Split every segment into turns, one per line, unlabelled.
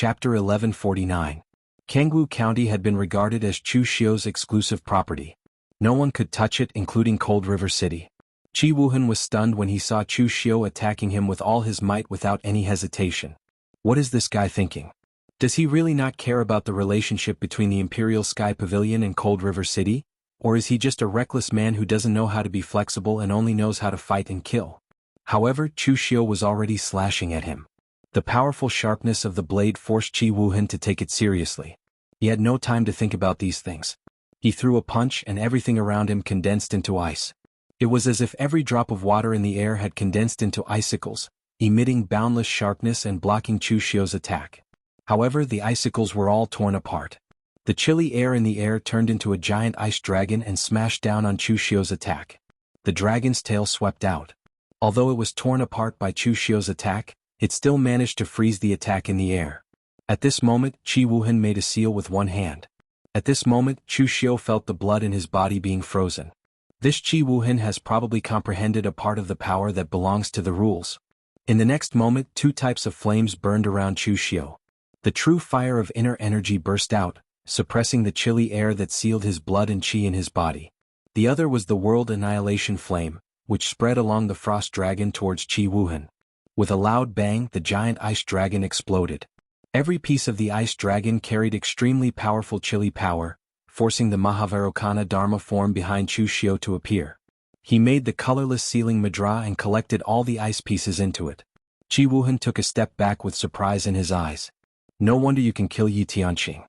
Chapter 1149. Kangwu County had been regarded as Chu Xiu's exclusive property. No one could touch it, including Cold River City. Qi Wuhan was stunned when he saw Chu Xiu attacking him with all his might without any hesitation. What is this guy thinking? Does he really not care about the relationship between the Imperial Sky Pavilion and Cold River City? Or is he just a reckless man who doesn't know how to be flexible and only knows how to fight and kill? However, Chu Xiu was already slashing at him. The powerful sharpness of the blade forced Qi Wuhan to take it seriously. He had no time to think about these things. He threw a punch and everything around him condensed into ice. It was as if every drop of water in the air had condensed into icicles, emitting boundless sharpness and blocking Chu Xiu's attack. However, the icicles were all torn apart. The chilly air in the air turned into a giant ice dragon and smashed down on Chu Xiu's attack. The dragon's tail swept out. Although it was torn apart by Chu Xiu's attack, it still managed to freeze the attack in the air. At this moment, Qi Wuhan made a seal with one hand. At this moment, Chu Xiu felt the blood in his body being frozen. This Qi Wuhan has probably comprehended a part of the power that belongs to the rules. In the next moment, two types of flames burned around Chu Xiu. The true fire of inner energy burst out, suppressing the chilly air that sealed his blood and qi in his body. The other was the world annihilation flame, which spread along the frost dragon towards Qi Wuhan. With a loud bang, the giant ice dragon exploded. Every piece of the ice dragon carried extremely powerful chilly power, forcing the Mahavarokana Dharma form behind Chu Xiu to appear. He made the colorless sealing mudra and collected all the ice pieces into it. Qi Wuhan took a step back with surprise in his eyes. No wonder you can kill Yi Tianqing.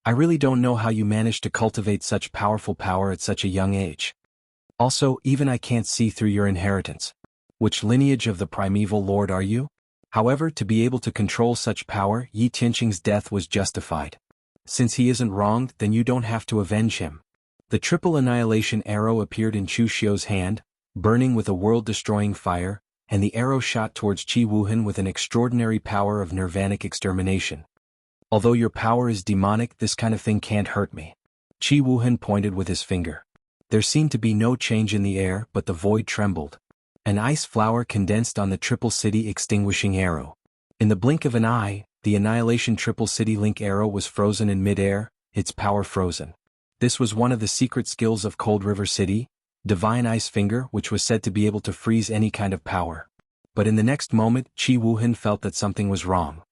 I really don't know how you managed to cultivate such powerful power at such a young age. Also, even I can't see through your inheritance. Which lineage of the primeval lord are you? However, to be able to control such power, Yi Tianqing's death was justified. Since he isn't wronged, then you don't have to avenge him. The triple annihilation arrow appeared in Chu Xiu's hand, burning with a world-destroying fire, and the arrow shot towards Qi Wuhan with an extraordinary power of nirvanic extermination. Although your power is demonic, this kind of thing can't hurt me. Qi Wuhan pointed with his finger. There seemed to be no change in the air, but the void trembled. An ice flower condensed on the Triple City extinguishing arrow. In the blink of an eye, the Annihilation Triple City Link arrow was frozen in mid-air, its power frozen. This was one of the secret skills of Cold River City, Divine Ice Finger, which was said to be able to freeze any kind of power. But in the next moment, Qi Wuhan felt that something was wrong.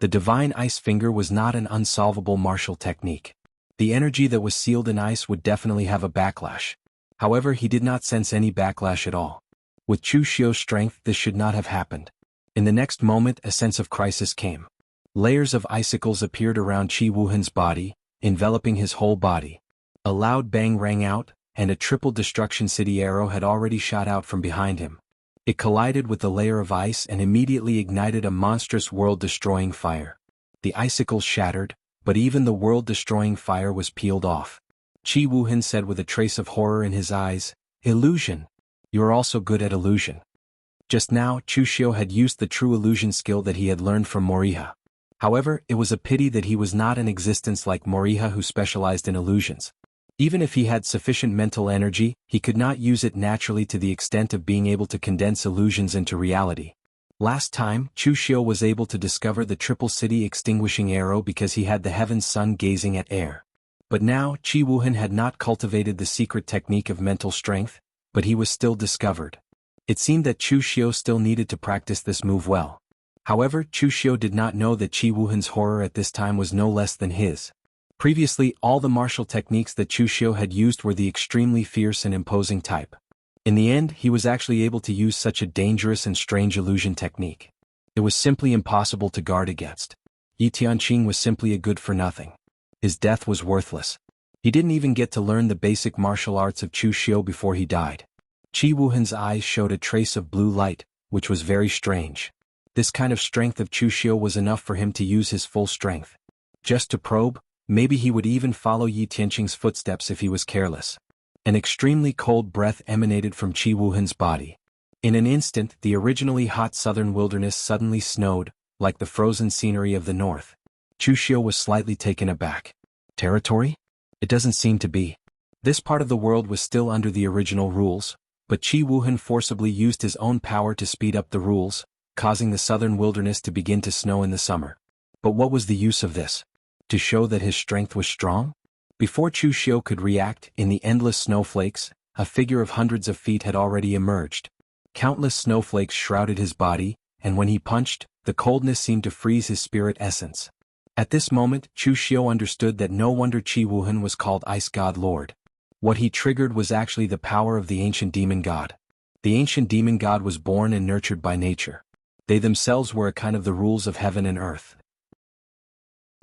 The Divine Ice Finger was not an unsolvable martial technique. The energy that was sealed in ice would definitely have a backlash. However, he did not sense any backlash at all. With Chu Xiu's strength, this should not have happened. In the next moment, a sense of crisis came. Layers of icicles appeared around Qi Wuhan's body, enveloping his whole body. A loud bang rang out, and a triple destruction city arrow had already shot out from behind him. It collided with the layer of ice and immediately ignited a monstrous world-destroying fire. The icicles shattered, but even the world-destroying fire was peeled off. Qi Wuhan said with a trace of horror in his eyes, "Illusion. You're also good at illusion." Just now, Chu Xiu had used the true illusion skill that he had learned from Moriha. However, it was a pity that he was not in existence like Moriha, who specialized in illusions. Even if he had sufficient mental energy, he could not use it naturally to the extent of being able to condense illusions into reality. Last time, Chu Xiu was able to discover the Triple City extinguishing arrow because he had the heaven's sun gazing at air. But now, Qi Wuhan had not cultivated the secret technique of mental strength, but he was still discovered. It seemed that Chu Xiu still needed to practice this move well. However, Chu Xiu did not know that Qi Wuhan's horror at this time was no less than his. Previously, all the martial techniques that Chu Xiu had used were the extremely fierce and imposing type. In the end, he was actually able to use such a dangerous and strange illusion technique. It was simply impossible to guard against. Yi Tianqing was simply a good-for-nothing. His death was worthless. He didn't even get to learn the basic martial arts of Chu Xiu before he died. Qi Wuhan's eyes showed a trace of blue light, which was very strange. This kind of strength of Chu Xiu was enough for him to use his full strength. Just to probe, maybe he would even follow Yi Tianqing's footsteps if he was careless. An extremely cold breath emanated from Qi Wuhan's body. In an instant, the originally hot southern wilderness suddenly snowed, like the frozen scenery of the north. Chu Xiu was slightly taken aback. Territory? It doesn't seem to be. This part of the world was still under the original rules, but Qi Wuhan forcibly used his own power to speed up the rules, causing the southern wilderness to begin to snow in the summer. But what was the use of this? To show that his strength was strong? Before Chu Xiu could react, in the endless snowflakes, a figure of hundreds of feet had already emerged. Countless snowflakes shrouded his body, and when he punched, the coldness seemed to freeze his spirit essence. At this moment, Chu Xiu understood that no wonder Qi Wuhan was called Ice God Lord. What he triggered was actually the power of the ancient demon god. The ancient demon god was born and nurtured by nature. They themselves were a kind of the rules of heaven and earth.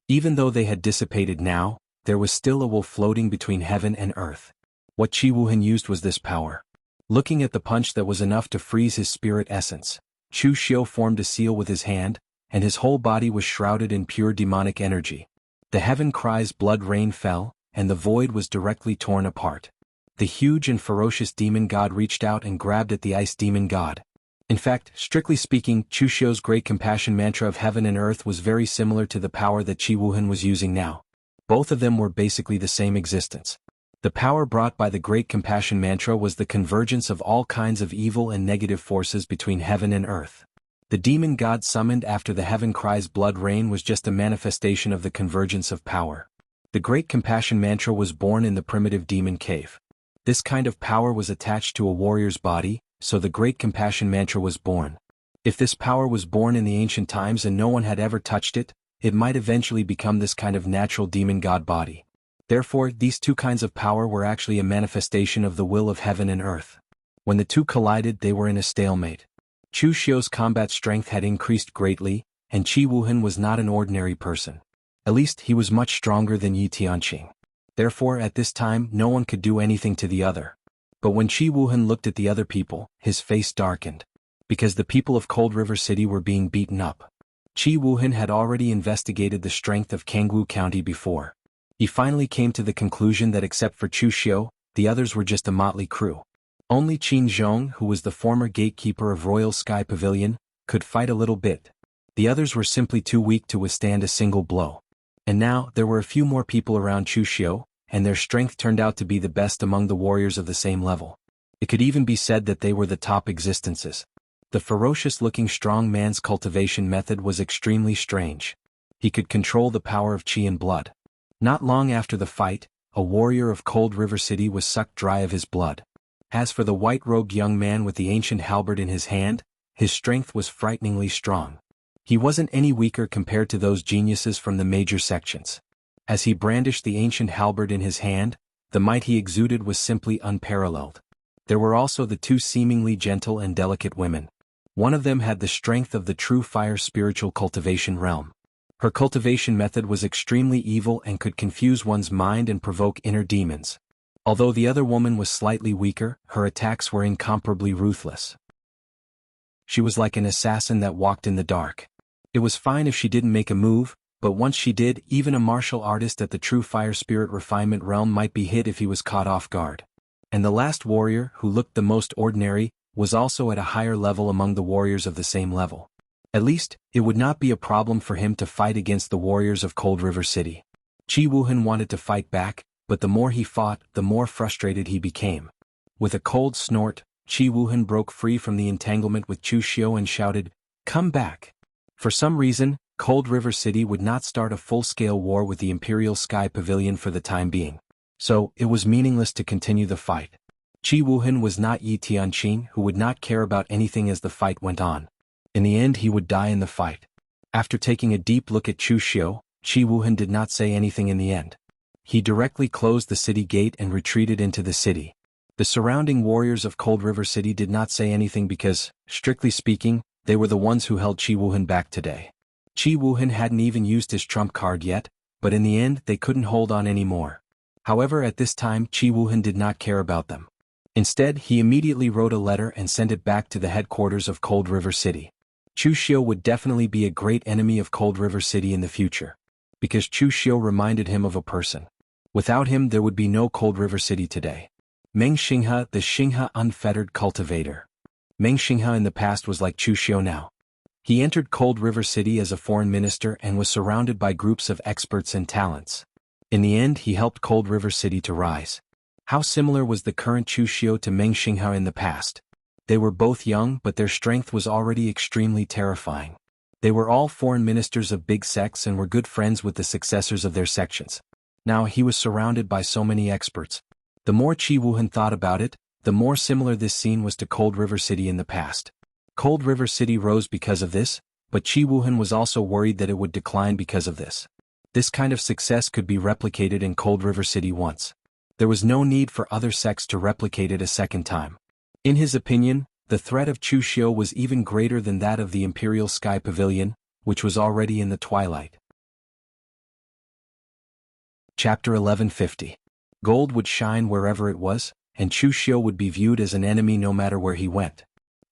Even though they had dissipated now, there was still a will floating between heaven and earth. What Qi Wuhan used was this power. Looking at the punch that was enough to freeze his spirit essence, Chu Xiu formed a seal with his hand, and his whole body was shrouded in pure demonic energy. The heaven cries blood rain fell, and the void was directly torn apart. The huge and ferocious demon god reached out and grabbed at the ice demon god. In fact, strictly speaking, Chu Xiu's great compassion mantra of heaven and earth was very similar to the power that Qi Wuhan was using now. Both of them were basically the same existence. The power brought by the great compassion mantra was the convergence of all kinds of evil and negative forces between heaven and earth. The demon god summoned after the heaven cries blood rain was just a manifestation of the convergence of power. The great compassion mantra was born in the primitive demon cave. This kind of power was attached to a warrior's body, so the great compassion mantra was born. If this power was born in the ancient times and no one had ever touched it, it might eventually become this kind of natural demon god body. Therefore, these two kinds of power were actually a manifestation of the will of heaven and earth. When the two collided, they were in a stalemate. Chu Xiu's combat strength had increased greatly, and Qi Wuhan was not an ordinary person. At least he was much stronger than Yi Tianqing. Therefore, at this time, no one could do anything to the other. But when Qi Wuhan looked at the other people, his face darkened. Because the people of Cold River City were being beaten up. Qi Wuhan had already investigated the strength of Kangwu County before. He finally came to the conclusion that except for Chu Xiu, the others were just a motley crew. Only Qin Zhong, who was the former gatekeeper of Royal Sky Pavilion, could fight a little bit. The others were simply too weak to withstand a single blow. And now, there were a few more people around Chu Xiu, and their strength turned out to be the best among the warriors of the same level. It could even be said that they were the top existences. The ferocious-looking strong man's cultivation method was extremely strange. He could control the power of qi and blood. Not long after the fight, a warrior of Cold River City was sucked dry of his blood. As for the white-robed young man with the ancient halberd in his hand, his strength was frighteningly strong. He wasn't any weaker compared to those geniuses from the major sections. As he brandished the ancient halberd in his hand, the might he exuded was simply unparalleled. There were also the two seemingly gentle and delicate women. One of them had the strength of the true fire spiritual cultivation realm. Her cultivation method was extremely evil and could confuse one's mind and provoke inner demons. Although the other woman was slightly weaker, her attacks were incomparably ruthless. She was like an assassin that walked in the dark. It was fine if she didn't make a move, but once she did, even a martial artist at the true fire spirit refinement realm might be hit if he was caught off guard. And the last warrior, who looked the most ordinary, was also at a higher level among the warriors of the same level. At least, it would not be a problem for him to fight against the warriors of Cold River City. Qi Wuhan wanted to fight back, but the more he fought, the more frustrated he became. With a cold snort, Qi Wuhan broke free from the entanglement with Chu Xiu and shouted, "Come back!" For some reason, Cold River City would not start a full-scale war with the Imperial Sky Pavilion for the time being. So, it was meaningless to continue the fight. Qi Wuhan was not Yi Tianqing, who would not care about anything as the fight went on. In the end, he would die in the fight. After taking a deep look at Chu Xiu, Qi Wuhan did not say anything in the end. He directly closed the city gate and retreated into the city. The surrounding warriors of Cold River City did not say anything because, strictly speaking, they were the ones who held Qi Wuhan back today. Qi Wuhan hadn't even used his trump card yet, but in the end they couldn't hold on anymore. However, at this time Qi Wuhan did not care about them. Instead, he immediately wrote a letter and sent it back to the headquarters of Cold River City. Chu Xiu would definitely be a great enemy of Cold River City in the future. Because Chu Xiu reminded him of a person. Without him there would be no Cold River City today. Meng Xinghe, the Xinghe unfettered cultivator. Meng Xinghe in the past was like Chu Xiu now. He entered Cold River City as a foreign minister and was surrounded by groups of experts and talents. In the end, he helped Cold River City to rise. How similar was the current Chu Xiu to Meng Xinghe in the past? They were both young, but their strength was already extremely terrifying. They were all foreign ministers of big sects and were good friends with the successors of their sections. Now he was surrounded by so many experts. The more Qi Wuhan thought about it, the more similar this scene was to Cold River City in the past. Cold River City rose because of this, but Qi Wuhan was also worried that it would decline because of this. This kind of success could be replicated in Cold River City once. There was no need for other sects to replicate it a second time. In his opinion, the threat of Chu Xiu was even greater than that of the Imperial Sky Pavilion, which was already in the twilight. Chapter 1150. Gold would shine wherever it was, and Chu Xiu would be viewed as an enemy no matter where he went.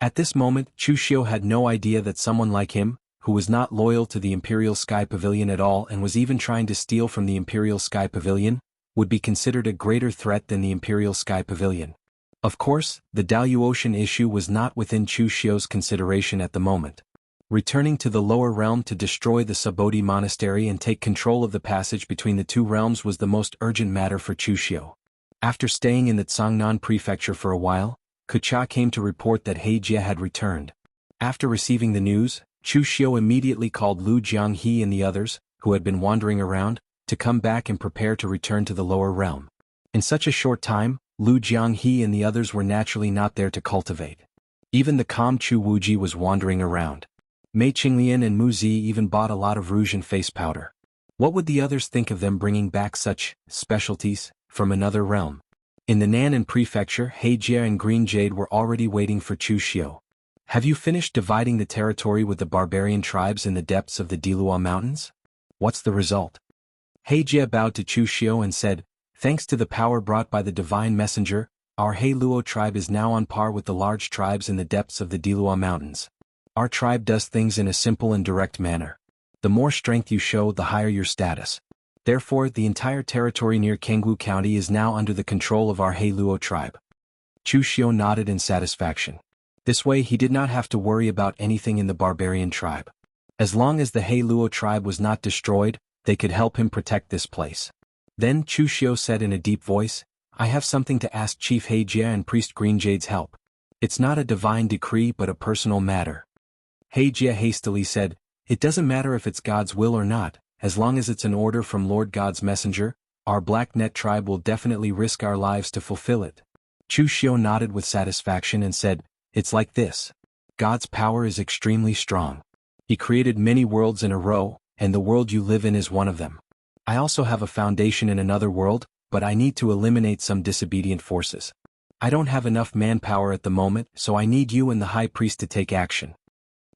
At this moment, Chu Xiu had no idea that someone like him, who was not loyal to the Imperial Sky Pavilion at all and was even trying to steal from the Imperial Sky Pavilion, would be considered a greater threat than the Imperial Sky Pavilion. Of course, the Daluotian issue was not within Chu Xiu's consideration at the moment. Returning to the lower realm to destroy the Subodhi monastery and take control of the passage between the two realms was the most urgent matter for Chu Xiu. After staying in the Cangnan prefecture for a while, Kucha came to report that He Jie had returned. After receiving the news, Chu Xiu immediately called Lu Jianghe and the others, who had been wandering around, to come back and prepare to return to the lower realm. In such a short time, Lu Jianghe and the others were naturally not there to cultivate. Even the calm Chu Wuji was wandering around. Mei Qinglian and Mu Zi even bought a lot of rouge and face powder. What would the others think of them bringing back such specialties from another realm? In the Nan'an prefecture, He Jie and Green Jade were already waiting for Chu Xiu. Have you finished dividing the territory with the barbarian tribes in the depths of the Dilua Mountains? What's the result? He Jie bowed to Chu Xiu and said, thanks to the power brought by the divine messenger, our He Luo tribe is now on par with the large tribes in the depths of the Dilua Mountains. Our tribe does things in a simple and direct manner. The more strength you show, the higher your status. Therefore, the entire territory near Kangwu County is now under the control of our He Luo tribe. Chu Xiu nodded in satisfaction. This way he did not have to worry about anything in the barbarian tribe. As long as the He Luo tribe was not destroyed, they could help him protect this place. Then Chu Xiu said in a deep voice, I have something to ask Chief He Jie and Priest Green Jade's help. It's not a divine decree but a personal matter. He Jie hastily said, it doesn't matter if it's God's will or not, as long as it's an order from Lord God's messenger, our Black Net tribe will definitely risk our lives to fulfill it. Chu Xiu nodded with satisfaction and said, it's like this. God's power is extremely strong. He created many worlds in a row, and the world you live in is one of them. I also have a foundation in another world, but I need to eliminate some disobedient forces. I don't have enough manpower at the moment, so I need you and the High Priest to take action.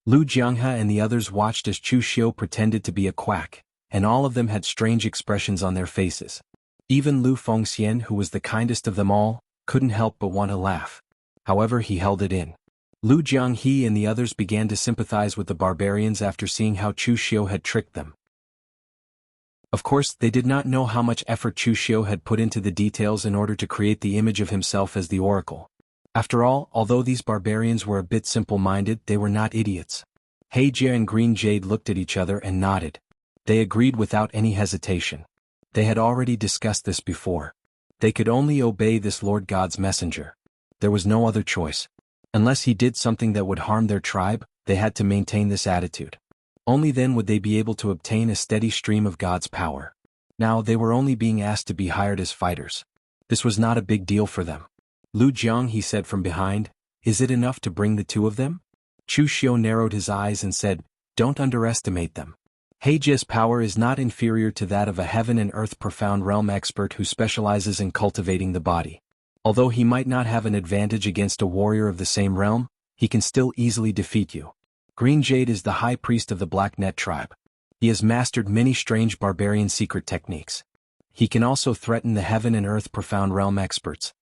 Lu Jianghe and the others watched as Chu Xiu pretended to be a quack, and all of them had strange expressions on their faces. Even Lu Fengxian, who was the kindest of them all, couldn't help but want to laugh. However, he held it in. Lu Jianghe and the others began to sympathize with the barbarians after seeing how Chu Xiu had tricked them. Of course, they did not know how much effort Chu Xiu had put into the details in order to create the image of himself as the oracle. After all, although these barbarians were a bit simple-minded, they were not idiots. He Jie and Green Jade looked at each other and nodded. They agreed without any hesitation. They had already discussed this before. They could only obey this Lord God's messenger. There was no other choice. Unless he did something that would harm their tribe, they had to maintain this attitude. Only then would they be able to obtain a steady stream of God's power. Now they were only being asked to be hired as fighters. This was not a big deal for them. Lu Jiang, he said from behind, is it enough to bring the two of them? Chu Xiu narrowed his eyes and said, don't underestimate them. He Jie's power is not inferior to that of a heaven and earth profound realm expert who specializes in cultivating the body. Although he might not have an advantage against a warrior of the same realm, he can still easily defeat you. Green Jade is the high priest of the Black Net tribe. He has mastered many strange barbarian secret techniques. He can also threaten the heaven and earth profound realm experts.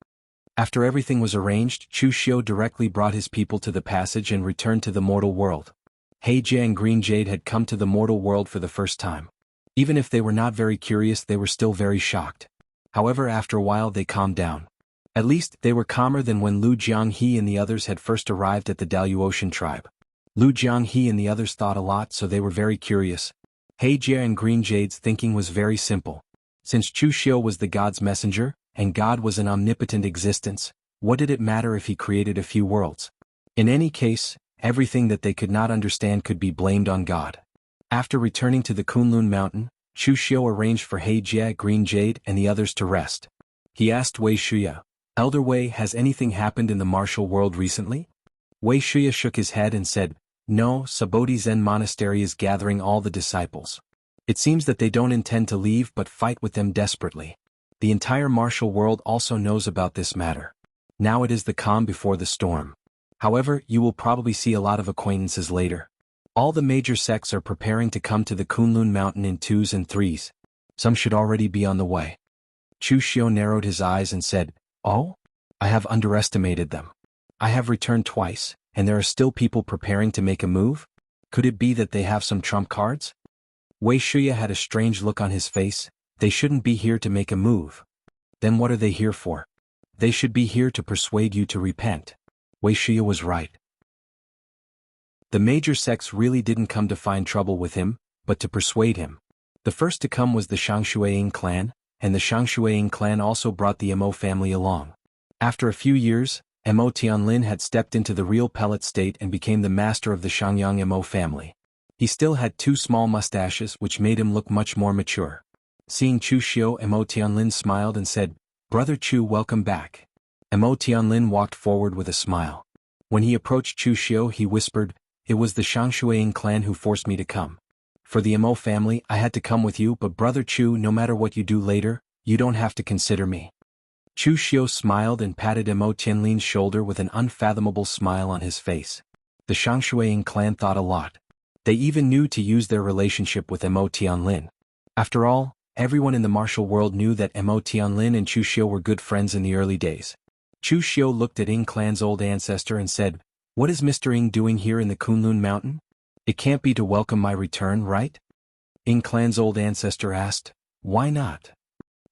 After everything was arranged, Chu Xiu directly brought his people to the passage and returned to the mortal world. He Jie and Green Jade had come to the mortal world for the first time. Even if they were not very curious, they were still very shocked. However, after a while they calmed down. At least, they were calmer than when Lu Jianghe and the others had first arrived at the Daluotian tribe. Lu Jianghe and the others thought a lot, so they were very curious. He Jie and Green Jade's thinking was very simple. Since Chu Xiu was the God's messenger, and God was an omnipotent existence, what did it matter if he created a few worlds? In any case, everything that they could not understand could be blamed on God. After returning to the Kunlun mountain, Chu Xiu arranged for He Jia, Green Jade, and the others to rest. He asked Wei Shuya, "Elder Wei, has anything happened in the martial world recently?" Wei Shuya shook his head and said, "No, Sabodhi Zen Monastery is gathering all the disciples. It seems that they don't intend to leave but fight with them desperately. The entire martial world also knows about this matter. Now it is the calm before the storm. However, you will probably see a lot of acquaintances later. All the major sects are preparing to come to the Kunlun mountain in 2s and 3s. Some should already be on the way." Chu Xiu narrowed his eyes and said, "Oh? I have underestimated them. I have returned twice, and there are still people preparing to make a move? Could it be that they have some trump cards?" Wei Shuya had a strange look on his face. They shouldn't be here to make a move. Then what are they here for? They should be here to persuade you to repent. Wei Shuya was right. The major sects really didn't come to find trouble with him, but to persuade him. The first to come was the Shangshuaying clan, and the Shangshuaying clan also brought the Mo family along. After a few years, Mo Tianlin had stepped into the real pellet state and became the master of the Shangyang Mo family. He still had 2 small mustaches which made him look much more mature. Seeing Chu Xiu, Mo Tianlin smiled and said, "Brother Chu, welcome back." Mo Tianlin walked forward with a smile. When he approached Chu Xiu, he whispered, "It was the Shangshuaying clan who forced me to come. For the Mo family, I had to come with you, but Brother Chu, no matter what you do later, you don't have to consider me." Chu Xiu smiled and patted Mo Tianlin's shoulder with an unfathomable smile on his face. The Shangshuaying clan thought a lot. They even knew to use their relationship with Mo Tianlin. After all, everyone in the martial world knew that Mo Tianlin and Chu Xiu were good friends in the early days. Chu Xiu looked at Ying Clan's old ancestor and said, "What is Mr. Ying doing here in the Kunlun mountain? It can't be to welcome my return, right?" Ying Clan's old ancestor asked, "Why not?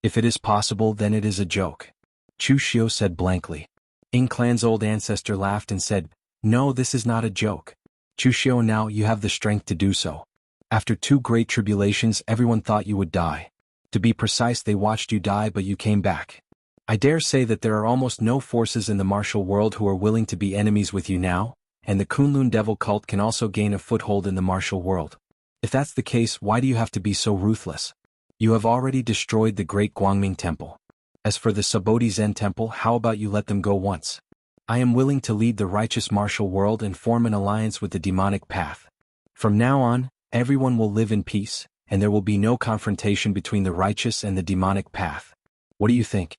If it is possible, then it is a joke." Chu Xiu said blankly. Ying Clan's old ancestor laughed and said, "No, this is not a joke. Chu Xiu, now you have the strength to do so. After 2 great tribulations, everyone thought you would die. To be precise, they watched you die, but you came back. I dare say that there are almost no forces in the martial world who are willing to be enemies with you now, and the Kunlun devil cult can also gain a foothold in the martial world. If that's the case, why do you have to be so ruthless? You have already destroyed the great Guangming temple. As for the Sabodhi Zen temple, how about you let them go once? I am willing to lead the righteous martial world and form an alliance with the demonic path. From now on, everyone will live in peace, and there will be no confrontation between the righteous and the demonic path. What do you think?"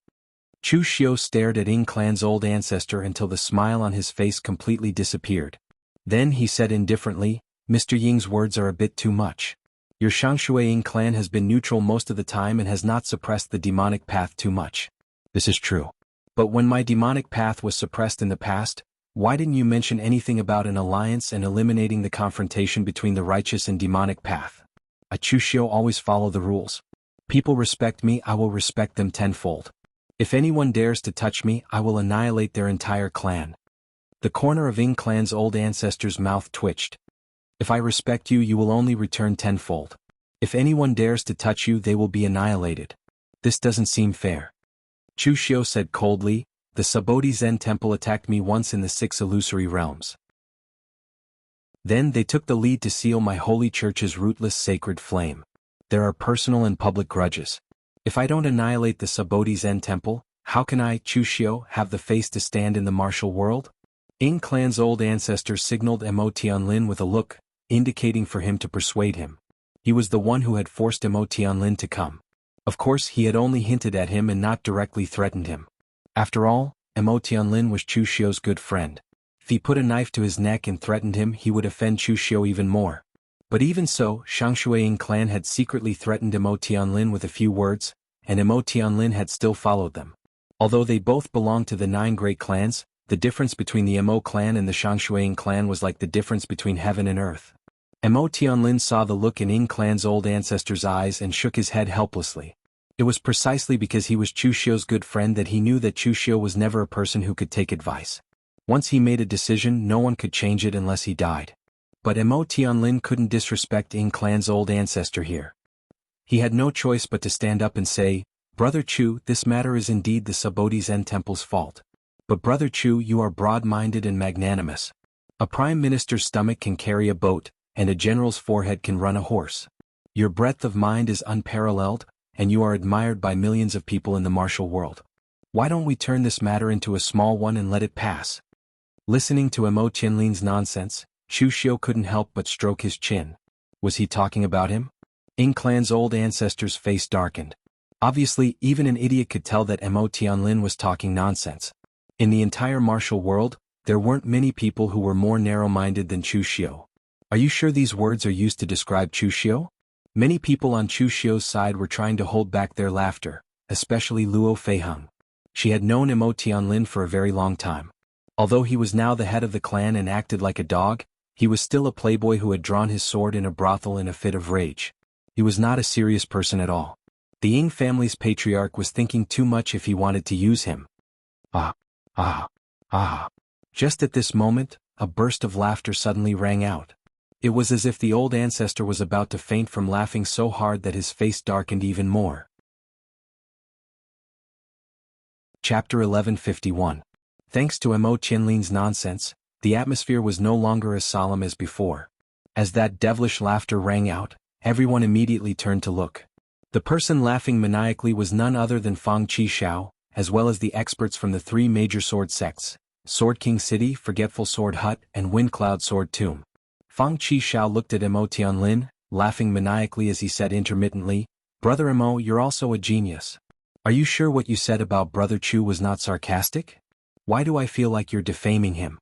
Chu Xiu stared at Ying Clan's old ancestor until the smile on his face completely disappeared. Then he said indifferently, "Mr. Ying's words are a bit too much. Your Shangshuaying clan has been neutral most of the time and has not suppressed the demonic path too much. This is true. But when my demonic path was suppressed in the past, why didn't you mention anything about an alliance and eliminating the confrontation between the righteous and demonic path? I, Chu Xiu, always follow the rules. People respect me, I will respect them tenfold. If anyone dares to touch me, I will annihilate their entire clan." The corner of Ying Clan's old ancestor's mouth twitched. "If I respect you, you will only return tenfold. If anyone dares to touch you, they will be annihilated. This doesn't seem fair." Chu Xiu said coldly, "The Sabodhi Zen temple attacked me once in the 6 illusory realms. Then they took the lead to seal my holy church's rootless sacred flame. There are personal and public grudges. If I don't annihilate the Sabodhi Zen temple, how can I, Chu Xiu, have the face to stand in the martial world?" Ying Clan's old ancestor signaled Mo Tianlin with a look, indicating for him to persuade him. He was the one who had forced Mo Tianlin to come. Of course, he had only hinted at him and not directly threatened him. After all, Mo Tianlin was Chu Xiu's good friend. If he put a knife to his neck and threatened him, he would offend Chu Xiu even more. But even so, Shangshuaying clan had secretly threatened Mo Tianlin with a few words, and Mo Tianlin had still followed them. Although they both belonged to the 9 great clans, the difference between the Mo clan and the Shangshuaying clan was like the difference between heaven and earth. Mo Tianlin saw the look in Ying Clan's old ancestor's eyes and shook his head helplessly. It was precisely because he was Chu Xiu's good friend that he knew that Chu Xiu was never a person who could take advice. Once he made a decision, no one could change it unless he died. But Mo Tianlin couldn't disrespect Ying Clan's old ancestor here. He had no choice but to stand up and say, "Brother Chu, this matter is indeed the Sabodhi Zen temple's fault. But Brother Chu, you are broad-minded and magnanimous. A prime minister's stomach can carry a boat, and a general's forehead can run a horse. Your breadth of mind is unparalleled, and you are admired by millions of people in the martial world. Why don't we turn this matter into a small one and let it pass? Listening to Mo Qianlin's nonsense, Chu Xiu couldn't help but stroke his chin. Was he talking about him? Ying clan's old ancestor's face darkened. Obviously, even an idiot could tell that Mo Tianlin was talking nonsense. In the entire martial world, there weren't many people who were more narrow-minded than Chu Xiu. Are you sure these words are used to describe Chu Xiu? Many people on Chu Xiu's side were trying to hold back their laughter, especially Luo Feiheng. She had known Mo Tianlin for a very long time. Although he was now the head of the clan and acted like a dog, he was still a playboy who had drawn his sword in a brothel in a fit of rage. He was not a serious person at all. The Ying family's patriarch was thinking too much if he wanted to use him. Ah. Just at this moment, a burst of laughter suddenly rang out. It was as if the old ancestor was about to faint from laughing so hard that his face darkened even more. Chapter 1151. Thanks to Mo Qianlin's nonsense, the atmosphere was no longer as solemn as before. As that devilish laughter rang out, everyone immediately turned to look. The person laughing maniacally was none other than Fang Qishao, as well as the experts from the three major sword sects, Sword King City, Forgetful Sword Hut, and Windcloud Sword Tomb. Fang Qishao looked at Mo Tianlin, laughing maniacally as he said intermittently, "Brother Mo, you're also a genius. Are you sure what you said about Brother Chu was not sarcastic? Why do I feel like you're defaming him?"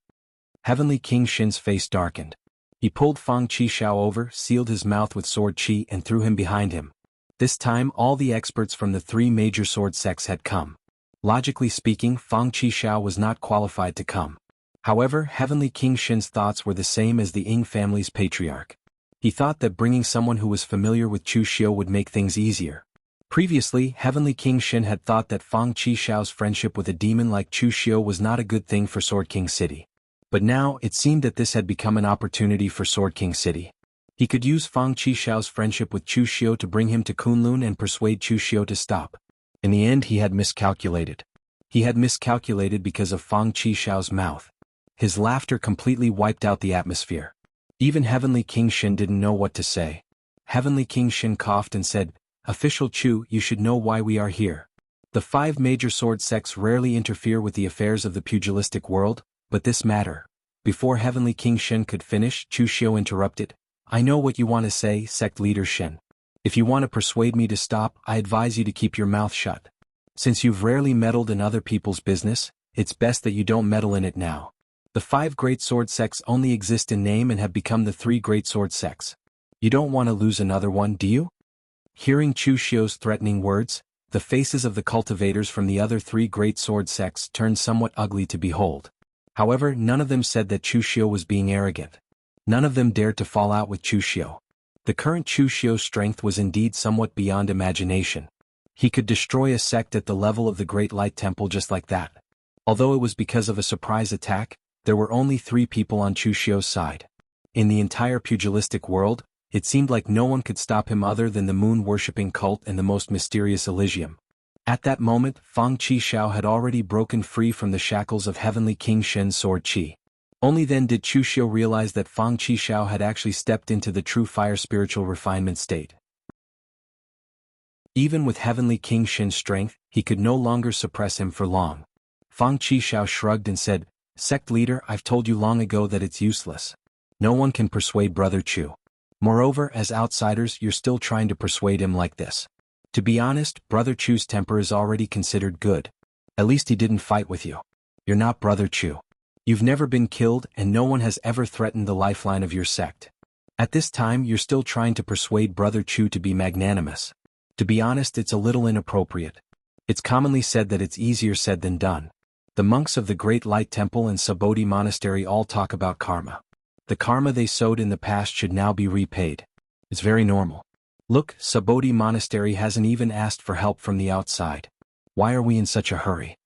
Heavenly King Shin's face darkened. He pulled Fang Qishao over, sealed his mouth with sword qi and threw him behind him. This time all the experts from the three major sword sects had come. Logically speaking, Fang Qishao was not qualified to come. However, Heavenly King Shin's thoughts were the same as the Ying family's patriarch. He thought that bringing someone who was familiar with Chu Xiu would make things easier. Previously, Heavenly King Shin had thought that Fang Qishao's friendship with a demon like Chu Xiu was not a good thing for Sword King City. But now, it seemed that this had become an opportunity for Sword King City. He could use Fang Qishao's friendship with Chu Xiu to bring him to Kunlun and persuade Chu Xiu to stop. In the end he had miscalculated. He had miscalculated because of Fang Qishao's mouth. His laughter completely wiped out the atmosphere. Even Heavenly King Shin didn't know what to say. Heavenly King Shin coughed and said, "Official Chu, you should know why we are here. The five major sword sects rarely interfere with the affairs of the pugilistic world, but this matter." Before Heavenly King Shin could finish, Chu Xiu interrupted. "I know what you want to say, sect leader Shin. If you want to persuade me to stop, I advise you to keep your mouth shut. Since you've rarely meddled in other people's business, it's best that you don't meddle in it now. The five great sword sects only exist in name and have become the three great sword sects. You don't want to lose another one, do you?" Hearing Chu Xiu's threatening words, the faces of the cultivators from the other three great sword sects turned somewhat ugly to behold. However, none of them said that Chu Xiu was being arrogant. None of them dared to fall out with Chu Xiu. The current Chu Xiu's strength was indeed somewhat beyond imagination. He could destroy a sect at the level of the Great Light Temple just like that. Although it was because of a surprise attack, there were only 3 people on Chu Xiu's side. In the entire pugilistic world, it seemed like no one could stop him other than the moon-worshipping cult and the most mysterious Elysium. At that moment, Fang Qishao had already broken free from the shackles of Heavenly King Shen's sword qi. Only then did Chu Xiu realize that Fang Qishao had actually stepped into the true fire spiritual refinement state. Even with Heavenly King Shen's strength, he could no longer suppress him for long. Fang Qishao shrugged and said, "Sect leader, I've told you long ago that it's useless. No one can persuade Brother Chu. Moreover, as outsiders, you're still trying to persuade him like this. To be honest, Brother Chu's temper is already considered good. At least he didn't fight with you. You're not Brother Chu. You've never been killed and no one has ever threatened the lifeline of your sect. At this time you're still trying to persuade Brother Chu to be magnanimous. To be honest, it's a little inappropriate. It's commonly said that it's easier said than done. The monks of the Great Light Temple and Subodhi Monastery all talk about karma. The karma they sowed in the past should now be repaid. It's very normal. Look, Subodhi Monastery hasn't even asked for help from the outside. Why are we in such a hurry?"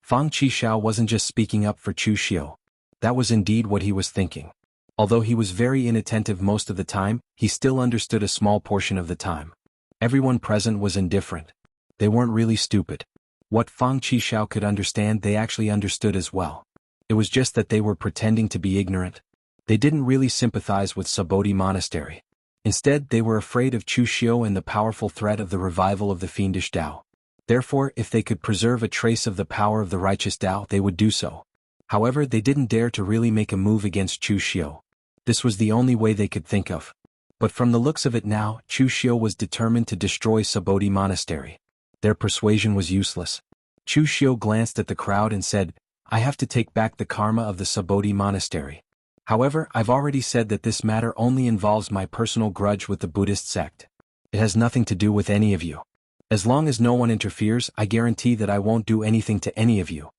Fang Qishao wasn't just speaking up for Chu Xiu. That was indeed what he was thinking. Although he was very inattentive most of the time, he still understood a small portion of the time. Everyone present was indifferent. They weren't really stupid. What Fang Qishao could understand they actually understood as well. It was just that they were pretending to be ignorant, They didn't really sympathize with Subodhi Monastery. Instead, they were afraid of Chu Xiu and the powerful threat of the revival of the fiendish Tao. Therefore, if they could preserve a trace of the power of the righteous Tao, they would do so. However, they didn't dare to really make a move against Chu Xiu. This was the only way they could think of. But from the looks of it now, Chu Xiu was determined to destroy Subodhi Monastery. Their persuasion was useless. Chu Xiu glanced at the crowd and said, "I have to take back the karma of the Subodhi Monastery. However, I've already said that this matter only involves my personal grudge with the Buddhist sect. It has nothing to do with any of you. As long as no one interferes, I guarantee that I won't do anything to any of you."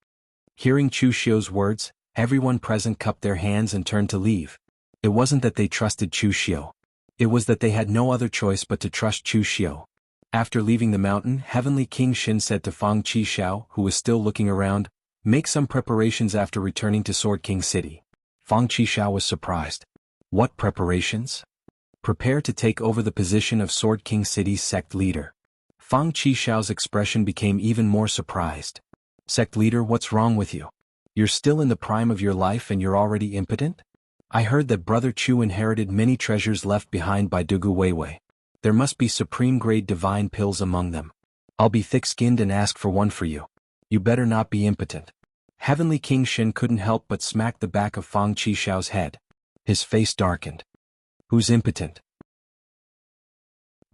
Hearing Chu Xiu's words, everyone present cupped their hands and turned to leave. It wasn't that they trusted Chu Xiu. It was that they had no other choice but to trust Chu Xiu. After leaving the mountain, Heavenly King Xin said to Fang Qishao, who was still looking around, "Make some preparations after returning to Sword King City." Fang Qishao was surprised. "What preparations?" "Prepare to take over the position of Sword King City's sect leader." Fang Qishao's expression became even more surprised. "Sect leader, what's wrong with you? You're still in the prime of your life and you're already impotent? I heard that Brother Chu inherited many treasures left behind by Dugu Weiwei. There must be supreme-grade divine pills among them. I'll be thick-skinned and ask for one for you. You better not be impotent." Heavenly King Xin couldn't help but smack the back of Fang Qishao's head. His face darkened. "Who's impotent?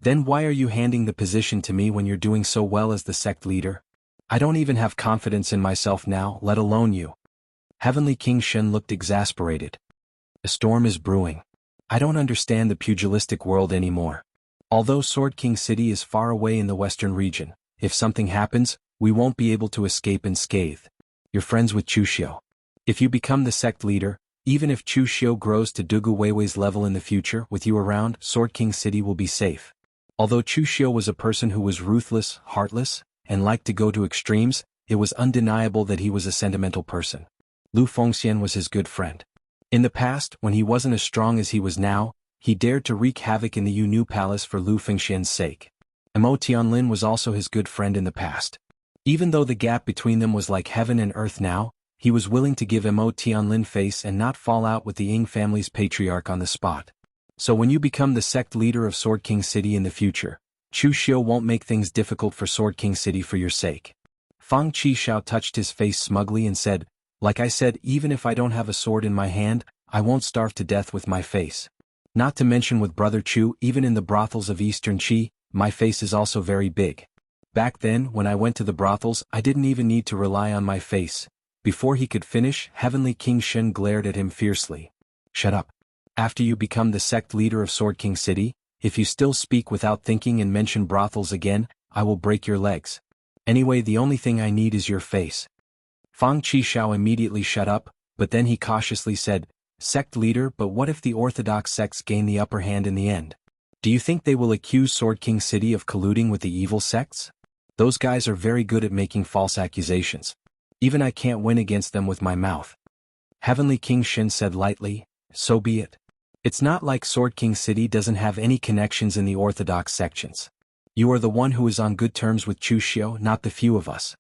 Then why are you handing the position to me when you're doing so well as the sect leader? I don't even have confidence in myself now, let alone you." Heavenly King Xin looked exasperated. "A storm is brewing. I don't understand the pugilistic world anymore. Although Sword King City is far away in the western region, if something happens, we won't be able to escape unscathed. You're friends with Chu Xiu. If you become the sect leader, even if Chu Xiu grows to Dugu Weiwei's level in the future, with you around, Sword King City will be safe." Although Chu Xiu was a person who was ruthless, heartless, and liked to go to extremes, it was undeniable that he was a sentimental person. Lu Fengxian was his good friend. In the past, when he wasn't as strong as he was now, he dared to wreak havoc in the Yunu Palace for Lu Fengxian's sake. Mo Tianlin was also his good friend in the past. Even though the gap between them was like heaven and earth now, he was willing to give Mo Tianlin face and not fall out with the Ying family's patriarch on the spot. So when you become the sect leader of Sword King City in the future, Chu Xiu won't make things difficult for Sword King City for your sake. Fang Qishao touched his face smugly and said, "Like I said, even if I don't have a sword in my hand, I won't starve to death with my face. Not to mention with Brother Chu, even in the brothels of Eastern Qi, my face is also very big. Back then, when I went to the brothels, I didn't even need to rely on my face." Before he could finish, Heavenly King Shen glared at him fiercely. "Shut up. After you become the sect leader of Sword King City, if you still speak without thinking and mention brothels again, I will break your legs. Anyway, the only thing I need is your face." Fang Qishao immediately shut up, but then he cautiously said, "Sect leader, but what if the orthodox sects gain the upper hand in the end? Do you think they will accuse Sword King City of colluding with the evil sects? Those guys are very good at making false accusations. Even I can't win against them with my mouth." Heavenly King Shin said lightly, "So be it. It's not like Sword King City doesn't have any connections in the orthodox sections. You are the one who is on good terms with Chu Xiu, not the few of us."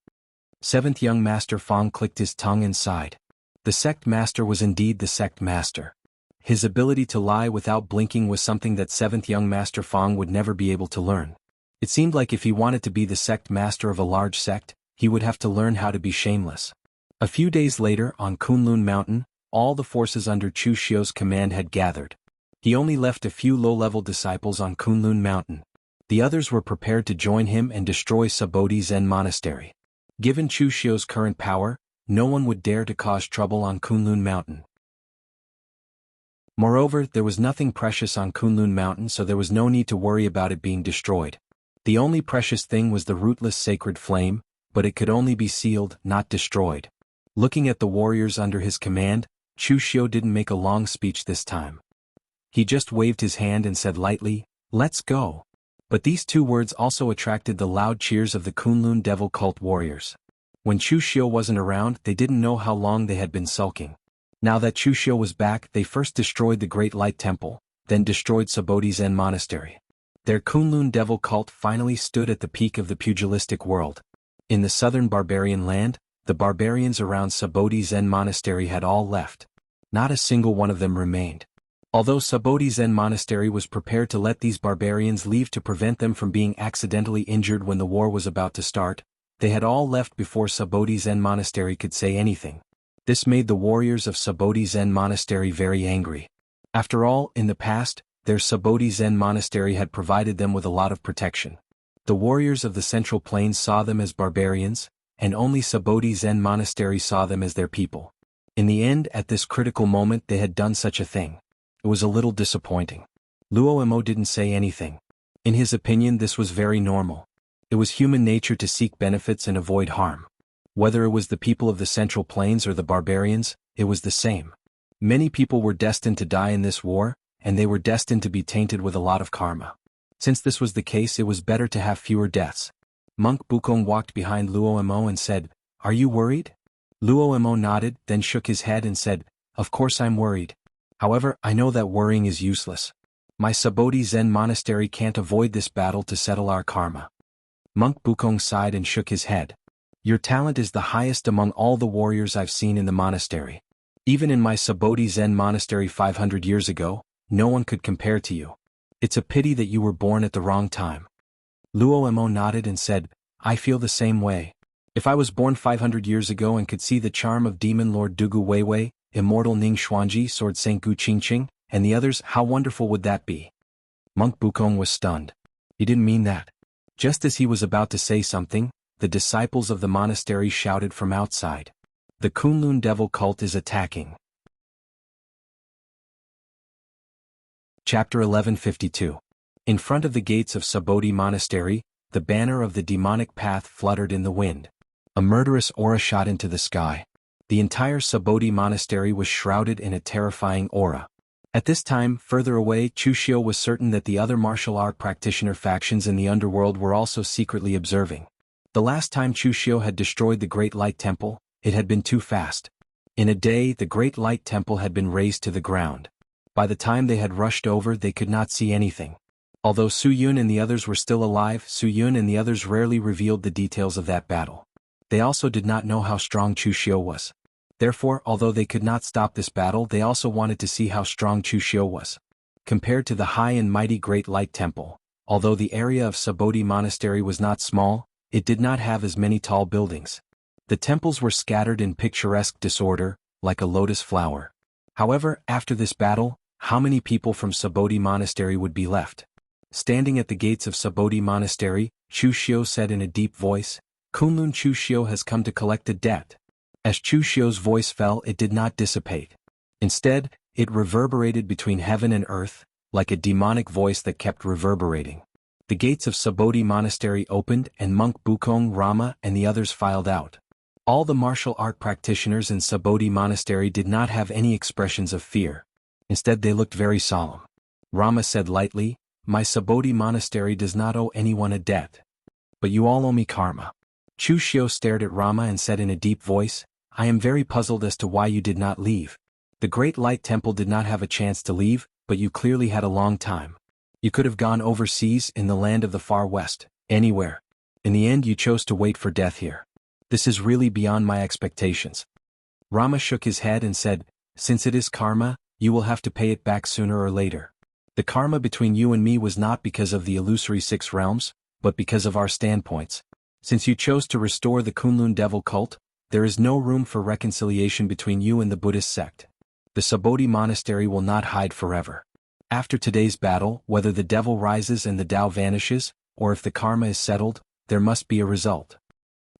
Seventh young master Fang clicked his tongue and sighed. The sect master was indeed the sect master. His ability to lie without blinking was something that seventh young master Fang would never be able to learn. It seemed like if he wanted to be the sect master of a large sect, he would have to learn how to be shameless. A few days later, on Kunlun Mountain, all the forces under Chu Xiu's command had gathered. He only left a few low-level disciples on Kunlun Mountain. The others were prepared to join him and destroy Subodhi Zen Monastery. Given Chu Xiu's current power, no one would dare to cause trouble on Kunlun Mountain. Moreover, there was nothing precious on Kunlun Mountain, so there was no need to worry about it being destroyed. The only precious thing was the rootless sacred flame, but it could only be sealed, not destroyed. Looking at the warriors under his command, Chu Xiu didn't make a long speech this time. He just waved his hand and said lightly, "Let's go." But these two words also attracted the loud cheers of the Kunlun Devil Cult warriors. When Chu Xiu wasn't around, they didn't know how long they had been sulking. Now that Chu Xiu was back, they first destroyed the Great Light Temple, then destroyed Subodhi Zen Monastery. Their Kunlun Devil Cult finally stood at the peak of the pugilistic world. In the southern barbarian land, the barbarians around Subodhi Zen Monastery had all left. Not a single one of them remained. Although Subodhi Zen Monastery was prepared to let these barbarians leave to prevent them from being accidentally injured when the war was about to start, they had all left before Subodhi Zen Monastery could say anything. This made the warriors of Subodhi Zen Monastery very angry. After all, in the past, their Subodhi Zen Monastery had provided them with a lot of protection. The warriors of the Central Plains saw them as barbarians, and only Subodhi Zen Monastery saw them as their people. In the end, at this critical moment they had done such a thing. It was a little disappointing. Luo Mo didn't say anything. In his opinion, this was very normal. It was human nature to seek benefits and avoid harm. Whether it was the people of the Central Plains or the barbarians, it was the same. Many people were destined to die in this war, and they were destined to be tainted with a lot of karma. Since this was the case, it was better to have fewer deaths. Monk Bukong walked behind Luo Mo and said, "Are you worried?" Luo Mo nodded, then shook his head and said, "Of course I'm worried. However, I know that worrying is useless. My Subodhi Zen Monastery can't avoid this battle to settle our karma." Monk Bukong sighed and shook his head. "Your talent is the highest among all the warriors I've seen in the monastery. Even in my Subodhi Zen Monastery 500 years ago, no one could compare to you. It's a pity that you were born at the wrong time." Luo Mo nodded and said, "I feel the same way. If I was born 500 years ago and could see the charm of Demon Lord Dugu Weiwei, Immortal Ning Xuanji, Sword Senku Qingqing, and the others, how wonderful would that be?" Monk Bukong was stunned. He didn't mean that. Just as he was about to say something, the disciples of the monastery shouted from outside, "The Kunlun devil cult is attacking." Chapter 1152. In front of the gates of Subodhi Monastery, the banner of the demonic path fluttered in the wind. A murderous aura shot into the sky. The entire Subodhi Monastery was shrouded in a terrifying aura. At this time, further away, Chushio was certain that the other martial art practitioner factions in the underworld were also secretly observing. The last time Chushio had destroyed the Great Light Temple, it had been too fast. In a day, the Great Light Temple had been razed to the ground. By the time they had rushed over, they could not see anything. Although Su Yun and the others were still alive, Su Yun and the others rarely revealed the details of that battle. They also did not know how strong Chushio was. Therefore, although they could not stop this battle, they also wanted to see how strong Chushio was. Compared to the high and mighty Great Light Temple, although the area of Subodhi Monastery was not small, it did not have as many tall buildings. The temples were scattered in picturesque disorder, like a lotus flower. However, after this battle, how many people from Subodhi Monastery would be left? Standing at the gates of Subodhi Monastery, Chushio said in a deep voice, "Kunlun Chushio has come to collect a debt." As Chushio's voice fell, it did not dissipate. Instead, it reverberated between heaven and earth, like a demonic voice that kept reverberating. The gates of Subodhi Monastery opened and Monk Bukong, Rama, and the others filed out. All the martial art practitioners in Subodhi Monastery did not have any expressions of fear. Instead, they looked very solemn. Rama said lightly, "My Subodhi Monastery does not owe anyone a debt. But you all owe me karma." Chushio stared at Rama and said in a deep voice, "I am very puzzled as to why you did not leave. The Great Light Temple did not have a chance to leave, but you clearly had a long time. You could have gone overseas in the land of the far west, anywhere. In the end, you chose to wait for death here. This is really beyond my expectations." Rama shook his head and said, "Since it is karma, you will have to pay it back sooner or later. The karma between you and me was not because of the illusory 6 realms, but because of our standpoints. Since you chose to restore the Kunlun devil cult, there is no room for reconciliation between you and the Buddhist sect. The Subodhi Monastery will not hide forever. After today's battle, whether the devil rises and the Tao vanishes, or if the karma is settled, there must be a result."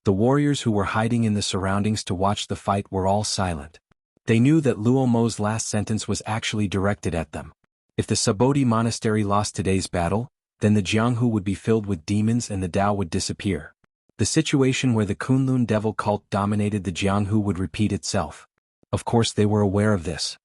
The warriors who were hiding in the surroundings to watch the fight were all silent. They knew that Luo Mo's last sentence was actually directed at them. If the Subodhi Monastery lost today's battle, then the Jianghu would be filled with demons and the Tao would disappear. The situation where the Kunlun devil cult dominated the Jianghu would repeat itself. Of course, they were aware of this.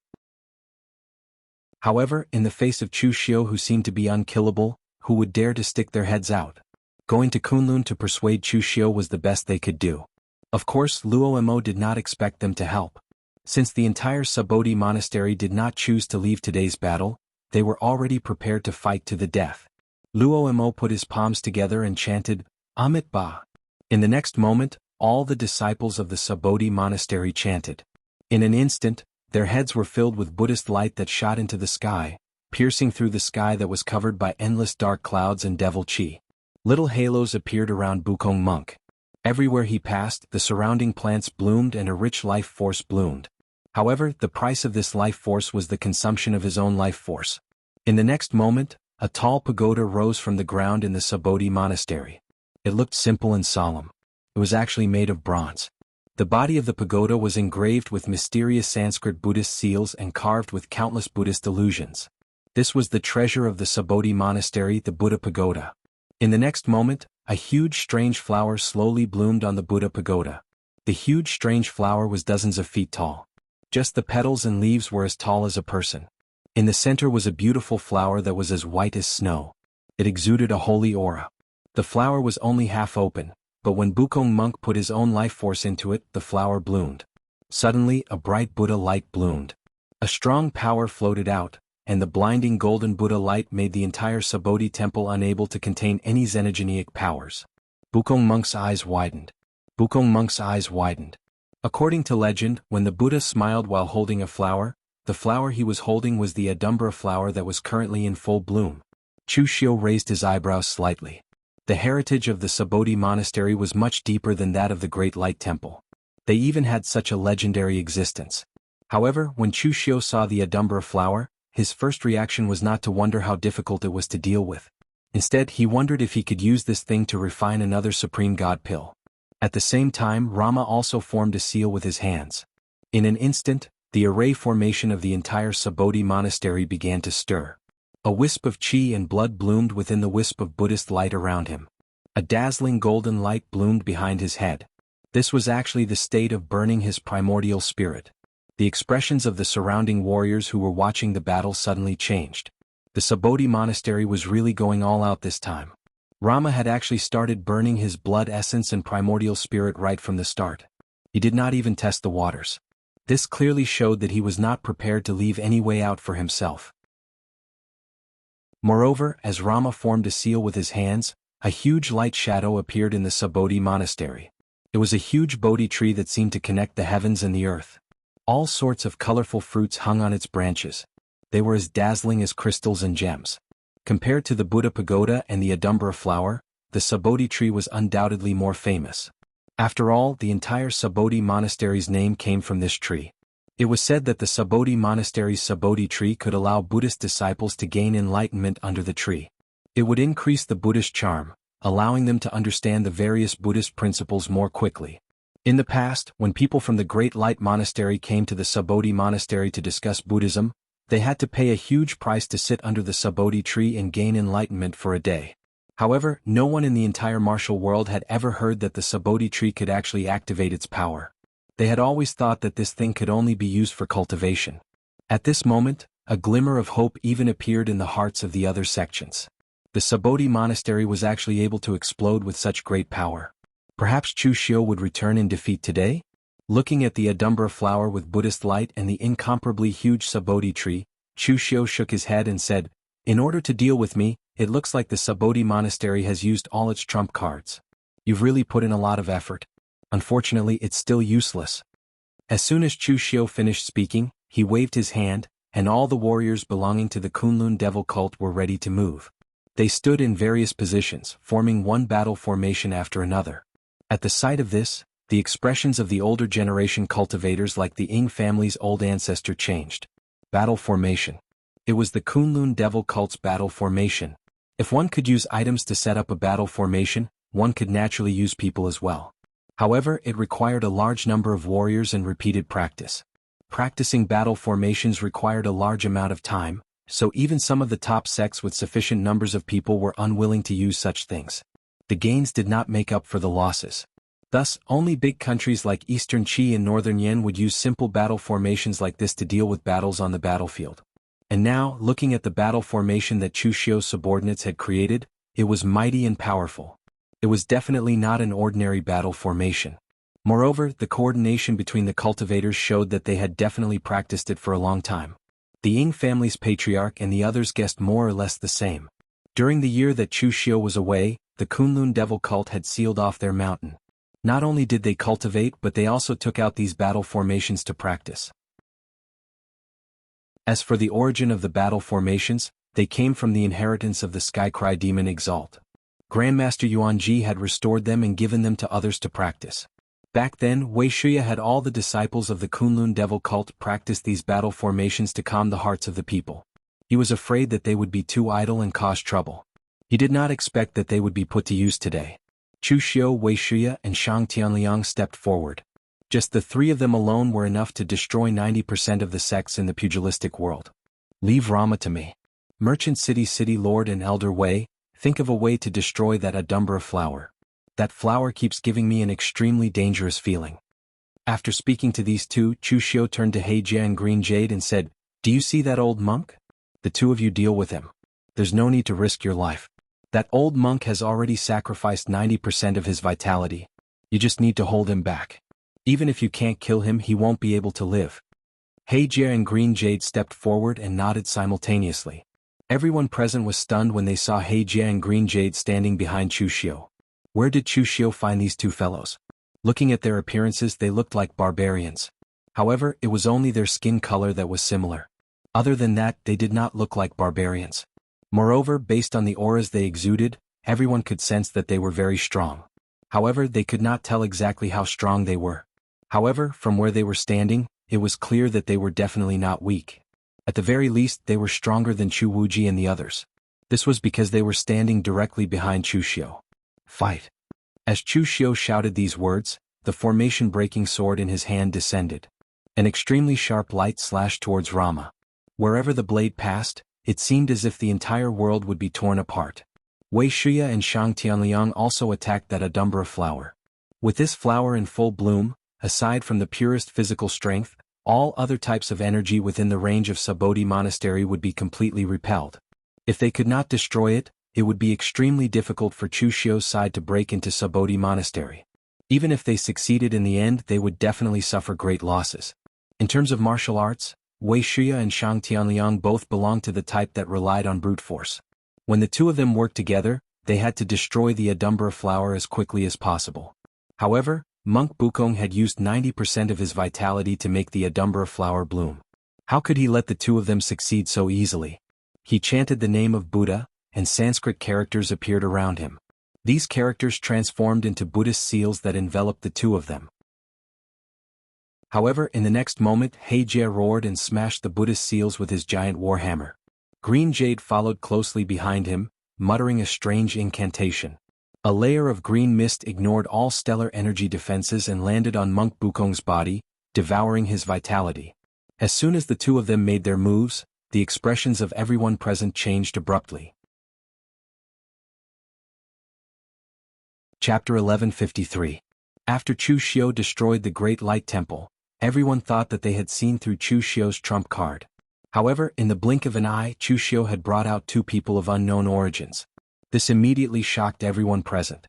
However, in the face of Chushio, who seemed to be unkillable, who would dare to stick their heads out? Going to Kunlun to persuade Chushio was the best they could do. Of course, Luo Mo did not expect them to help. Since the entire Subodhi Monastery did not choose to leave today's battle, they were already prepared to fight to the death. Luo Mo put his palms together and chanted, "Amit Ba." In the next moment, all the disciples of the Subodhi Monastery chanted. In an instant, Their heads were filled with Buddhist light that shot into the sky, piercing through the sky that was covered by endless dark clouds and devil chi. Little halos appeared around Wukong monk. Everywhere he passed, the surrounding plants bloomed and a rich life force bloomed. However, the price of this life force was the consumption of his own life force. In the next moment, a tall pagoda rose from the ground in the Subodhi monastery. It looked simple and solemn. It was actually made of bronze. The body of the pagoda was engraved with mysterious Sanskrit Buddhist seals and carved with countless Buddhist allusions. This was the treasure of the Subodhi monastery, the Buddha pagoda. In the next moment, a huge strange flower slowly bloomed on the Buddha pagoda. The huge strange flower was dozens of feet tall. Just the petals and leaves were as tall as a person. In the center was a beautiful flower that was as white as snow. It exuded a holy aura. The flower was only half open, but when Wukong monk put his own life force into it, the flower bloomed. Suddenly, a bright Buddha light bloomed. A strong power floated out, and the blinding golden Buddha light made the entire Subodhi temple unable to contain any xenogenic powers. Wukong monk's eyes widened. Wukong monk's eyes widened. According to legend, when the Buddha smiled while holding a flower, the flower he was holding was the Adumbra flower that was currently in full bloom. Chu Xiu raised his eyebrows slightly. The heritage of the Subodhi monastery was much deeper than that of the Great Light Temple. They even had such a legendary existence. However, when Chu Xiu saw the Adumbra flower, his first reaction was not to wonder how difficult it was to deal with. Instead, he wondered if he could use this thing to refine another supreme god pill. At the same time, Rama also formed a seal with his hands. In an instant, the array formation of the entire Subodhi monastery began to stir. A wisp of chi and blood bloomed within the wisp of Buddhist light around him. A dazzling golden light bloomed behind his head. This was actually the state of burning his primordial spirit. The expressions of the surrounding warriors who were watching the battle suddenly changed. The Subodhi monastery was really going all out this time. Rama had actually started burning his blood essence and primordial spirit right from the start. He did not even test the waters. This clearly showed that he was not prepared to leave any way out for himself. Moreover, as Rama formed a seal with his hands, a huge light shadow appeared in the Subodhi monastery. It was a huge Bodhi tree that seemed to connect the heavens and the earth. All sorts of colorful fruits hung on its branches. They were as dazzling as crystals and gems. Compared to the Buddha pagoda and the Adumbra flower, the Subodhi tree was undoubtedly more famous. After all, the entire Subodhi monastery's name came from this tree. It was said that the Subodhi monastery's Subodhi tree could allow Buddhist disciples to gain enlightenment under the tree. It would increase the Buddhist charm, allowing them to understand the various Buddhist principles more quickly. In the past, when people from the Great Light Monastery came to the Subodhi monastery to discuss Buddhism, they had to pay a huge price to sit under the Subodhi tree and gain enlightenment for a day. However, no one in the entire martial world had ever heard that the Subodhi tree could actually activate its power. They had always thought that this thing could only be used for cultivation. At this moment, a glimmer of hope even appeared in the hearts of the other sections. The Subodhi monastery was actually able to explode with such great power. Perhaps Chu Xiu would return in defeat today? Looking at the Adumbra flower with Buddhist light and the incomparably huge Subodhi tree, Chu Xiu shook his head and said, "In order to deal with me, it looks like the Subodhi monastery has used all its trump cards. You've really put in a lot of effort. Unfortunately, it's still useless." As soon as Chu Xiu finished speaking, he waved his hand, and all the warriors belonging to the Kunlun devil cult were ready to move. They stood in various positions, forming one battle formation after another. At the sight of this, the expressions of the older generation cultivators like the Ing family's old ancestor changed. Battle formation. It was the Kunlun devil cult's battle formation. If one could use items to set up a battle formation, one could naturally use people as well. However, it required a large number of warriors and repeated practice. Practicing battle formations required a large amount of time, so even some of the top sects with sufficient numbers of people were unwilling to use such things. The gains did not make up for the losses. Thus, only big countries like Eastern Qi and Northern Yen would use simple battle formations like this to deal with battles on the battlefield. And now, looking at the battle formation that Chu Xiu's subordinates had created, it was mighty and powerful. It was definitely not an ordinary battle formation. Moreover, the coordination between the cultivators showed that they had definitely practiced it for a long time. The Ing family's patriarch and the others guessed more or less the same. During the year that Chu Xiu was away, the Kunlun devil cult had sealed off their mountain. Not only did they cultivate but they also took out these battle formations to practice. As for the origin of the battle formations, they came from the inheritance of the Skycry demon Exalt. Grandmaster Yuanji had restored them and given them to others to practice. Back then, Wuxia had all the disciples of the Kunlun devil cult practice these battle formations to calm the hearts of the people. He was afraid that they would be too idle and cause trouble. He did not expect that they would be put to use today. Chu Xiu, Wuxia, and Shang Tianliang stepped forward. Just the three of them alone were enough to destroy 90% of the sects in the pugilistic world. Leave Rama to me. Merchant City Lord and Elder Wei, think of a way to destroy that Adumbra flower. That flower keeps giving me an extremely dangerous feeling. After speaking to these two, Chu Xiu turned to Heijia and Green Jade and said, "Do you see that old monk? The two of you deal with him. There's no need to risk your life. That old monk has already sacrificed 90% of his vitality. You just need to hold him back. Even if you can't kill him, he won't be able to live." Heijia and Green Jade stepped forward and nodded simultaneously. Everyone present was stunned when they saw Heijia and Green Jade standing behind Chu Xiu. Where did Chu Xiu find these two fellows? Looking at their appearances, they looked like barbarians. However, it was only their skin color that was similar. Other than that, they did not look like barbarians. Moreover, based on the auras they exuded, everyone could sense that they were very strong. However, they could not tell exactly how strong they were. However, from where they were standing, it was clear that they were definitely not weak. At the very least, they were stronger than Chu Wuji and the others. This was because they were standing directly behind Chu Xiu. Fight! As Chu Xiu shouted these words, the formation-breaking sword in his hand descended. An extremely sharp light slashed towards Rama. Wherever the blade passed, it seemed as if the entire world would be torn apart. Wuxia and Shang Tianliang also attacked that Adumbra flower. With this flower in full bloom, aside from the purest physical strength, all other types of energy within the range of Subodhi Monastery would be completely repelled. If they could not destroy it, it would be extremely difficult for Chu Xiu's side to break into Subodhi Monastery. Even if they succeeded in the end, they would definitely suffer great losses. In terms of martial arts, Wuxia and Shang Tianliang both belonged to the type that relied on brute force. When the two of them worked together, they had to destroy the Adumbra flower as quickly as possible. However, Monk Bukong had used 90% of his vitality to make the Adumbra flower bloom. How could he let the two of them succeed so easily? He chanted the name of Buddha, and Sanskrit characters appeared around him. These characters transformed into Buddhist seals that enveloped the two of them. However, in the next moment, Heijia roared and smashed the Buddhist seals with his giant warhammer. Green Jade followed closely behind him, muttering a strange incantation. A layer of green mist ignored all stellar energy defenses and landed on Monk Bukong's body, devouring his vitality. As soon as the two of them made their moves, the expressions of everyone present changed abruptly. Chapter 1153. After Chu Xiu destroyed the Great Light Temple, everyone thought that they had seen through Chu Xiu's trump card. However, in the blink of an eye, Chu Xiu had brought out two people of unknown origins. This immediately shocked everyone present.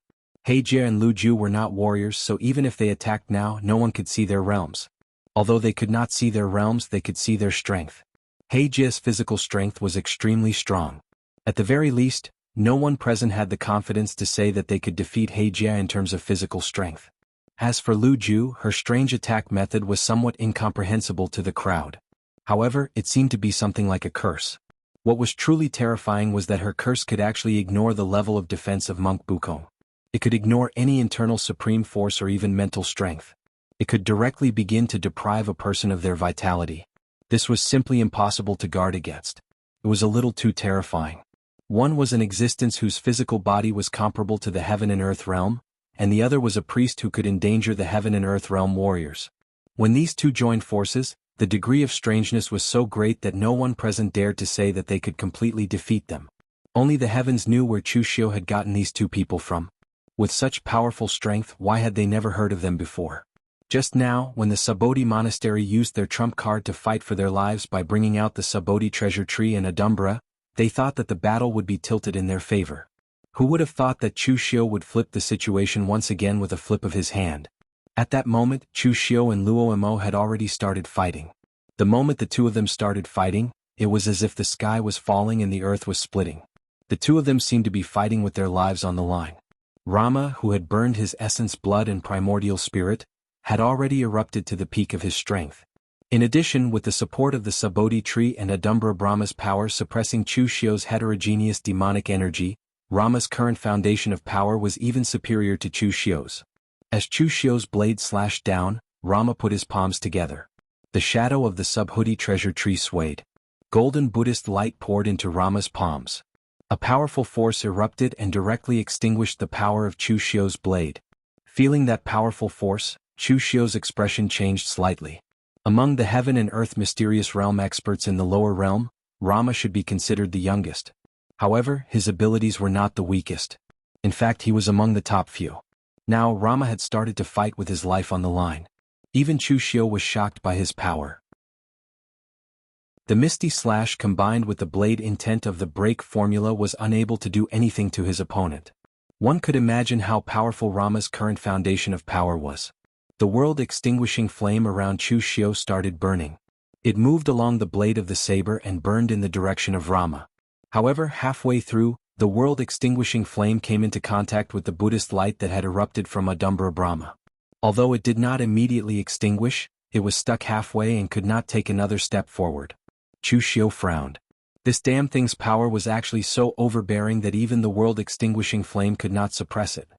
Heijia and Lu Ju were not warriors, so even if they attacked now, no one could see their realms. Although they could not see their realms, they could see their strength. Heijia's physical strength was extremely strong. At the very least, no one present had the confidence to say that they could defeat Heijia in terms of physical strength. As for Lu Ju, her strange attack method was somewhat incomprehensible to the crowd. However, it seemed to be something like a curse. What was truly terrifying was that her curse could actually ignore the level of defense of Monk Bukong. It could ignore any internal supreme force or even mental strength. It could directly begin to deprive a person of their vitality. This was simply impossible to guard against. It was a little too terrifying. One was an existence whose physical body was comparable to the heaven and earth realm, and the other was a priest who could endanger the heaven and earth realm warriors. When these two joined forces, the degree of strangeness was so great that no one present dared to say that they could completely defeat them. Only the heavens knew where Chu Xiu had gotten these two people from. With such powerful strength, why had they never heard of them before? Just now, when the Subodhi Monastery used their trump card to fight for their lives by bringing out the Subodhi treasure tree and Adumbra, they thought that the battle would be tilted in their favor. Who would have thought that Chu Xiu would flip the situation once again with a flip of his hand? At that moment, Chu Xiu and Luo Mo had already started fighting. The moment the two of them started fighting, it was as if the sky was falling and the earth was splitting. The two of them seemed to be fighting with their lives on the line. Rama, who had burned his essence blood and primordial spirit, had already erupted to the peak of his strength. In addition, with the support of the Sabodhi tree and Adumbra Brahma's power suppressing Chu Xiu's heterogeneous demonic energy, Rama's current foundation of power was even superior to Chu Xiu's. As Chu Xiu's blade slashed down, Rama put his palms together. The shadow of the Subhuti treasure tree swayed. Golden Buddhist light poured into Rama's palms. A powerful force erupted and directly extinguished the power of Chu Xiu's blade. Feeling that powerful force, Chu Xiu's expression changed slightly. Among the heaven and earth mysterious realm experts in the lower realm, Rama should be considered the youngest. However, his abilities were not the weakest. In fact, he was among the top few. Now Rama had started to fight with his life on the line. Even Chu Xiu was shocked by his power. The misty slash combined with the blade intent of the break formula was unable to do anything to his opponent. One could imagine how powerful Rama's current foundation of power was. The world-extinguishing flame around Chu Xiu started burning. It moved along the blade of the saber and burned in the direction of Rama. However, halfway through, the world-extinguishing flame came into contact with the Buddhist light that had erupted from Adumbra Brahma. Although it did not immediately extinguish, it was stuck halfway and could not take another step forward. Chu Xiu frowned. This damn thing's power was actually so overbearing that even the world-extinguishing flame could not suppress it.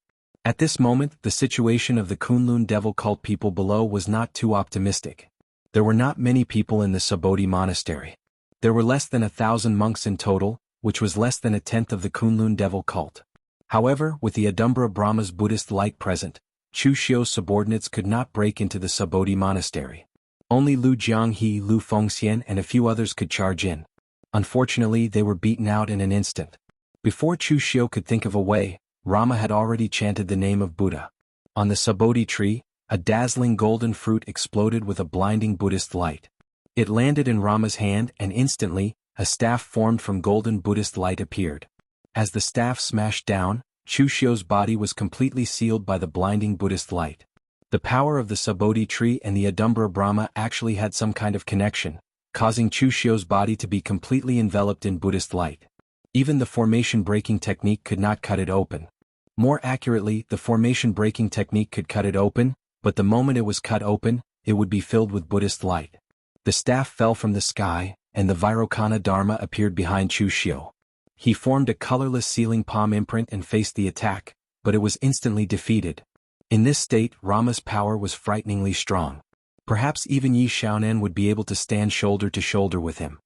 At this moment, the situation of the Kunlun devil cult people below was not too optimistic. There were not many people in the Subodhi monastery. There were less than 1,000 monks in total, which was less than a tenth of the Kunlun devil cult. However, with the Adumbra Brahma's Buddhist light present, Chu Xiu's subordinates could not break into the Subodhi monastery. Only Lu Jianghe, Lu Fengxian and a few others could charge in. Unfortunately, they were beaten out in an instant. Before Chu Xiu could think of a way, Rama had already chanted the name of Buddha. On the Subodhi tree, a dazzling golden fruit exploded with a blinding Buddhist light. It landed in Rama's hand and instantly, a staff formed from golden Buddhist light appeared. As the staff smashed down, Chu Xiu's body was completely sealed by the blinding Buddhist light. The power of the Subodhi tree and the Adumbra Brahma actually had some kind of connection, causing Chu Xiu's body to be completely enveloped in Buddhist light. Even the formation breaking technique could not cut it open. More accurately, the formation breaking technique could cut it open, but the moment it was cut open, it would be filled with Buddhist light. The staff fell from the sky, and the Vairocana Dharma appeared behind Chu Xiu. He formed a colorless sealing palm imprint and faced the attack, but it was instantly defeated. In this state, Rama's power was frighteningly strong. Perhaps even Yi Xiaonan would be able to stand shoulder to shoulder with him.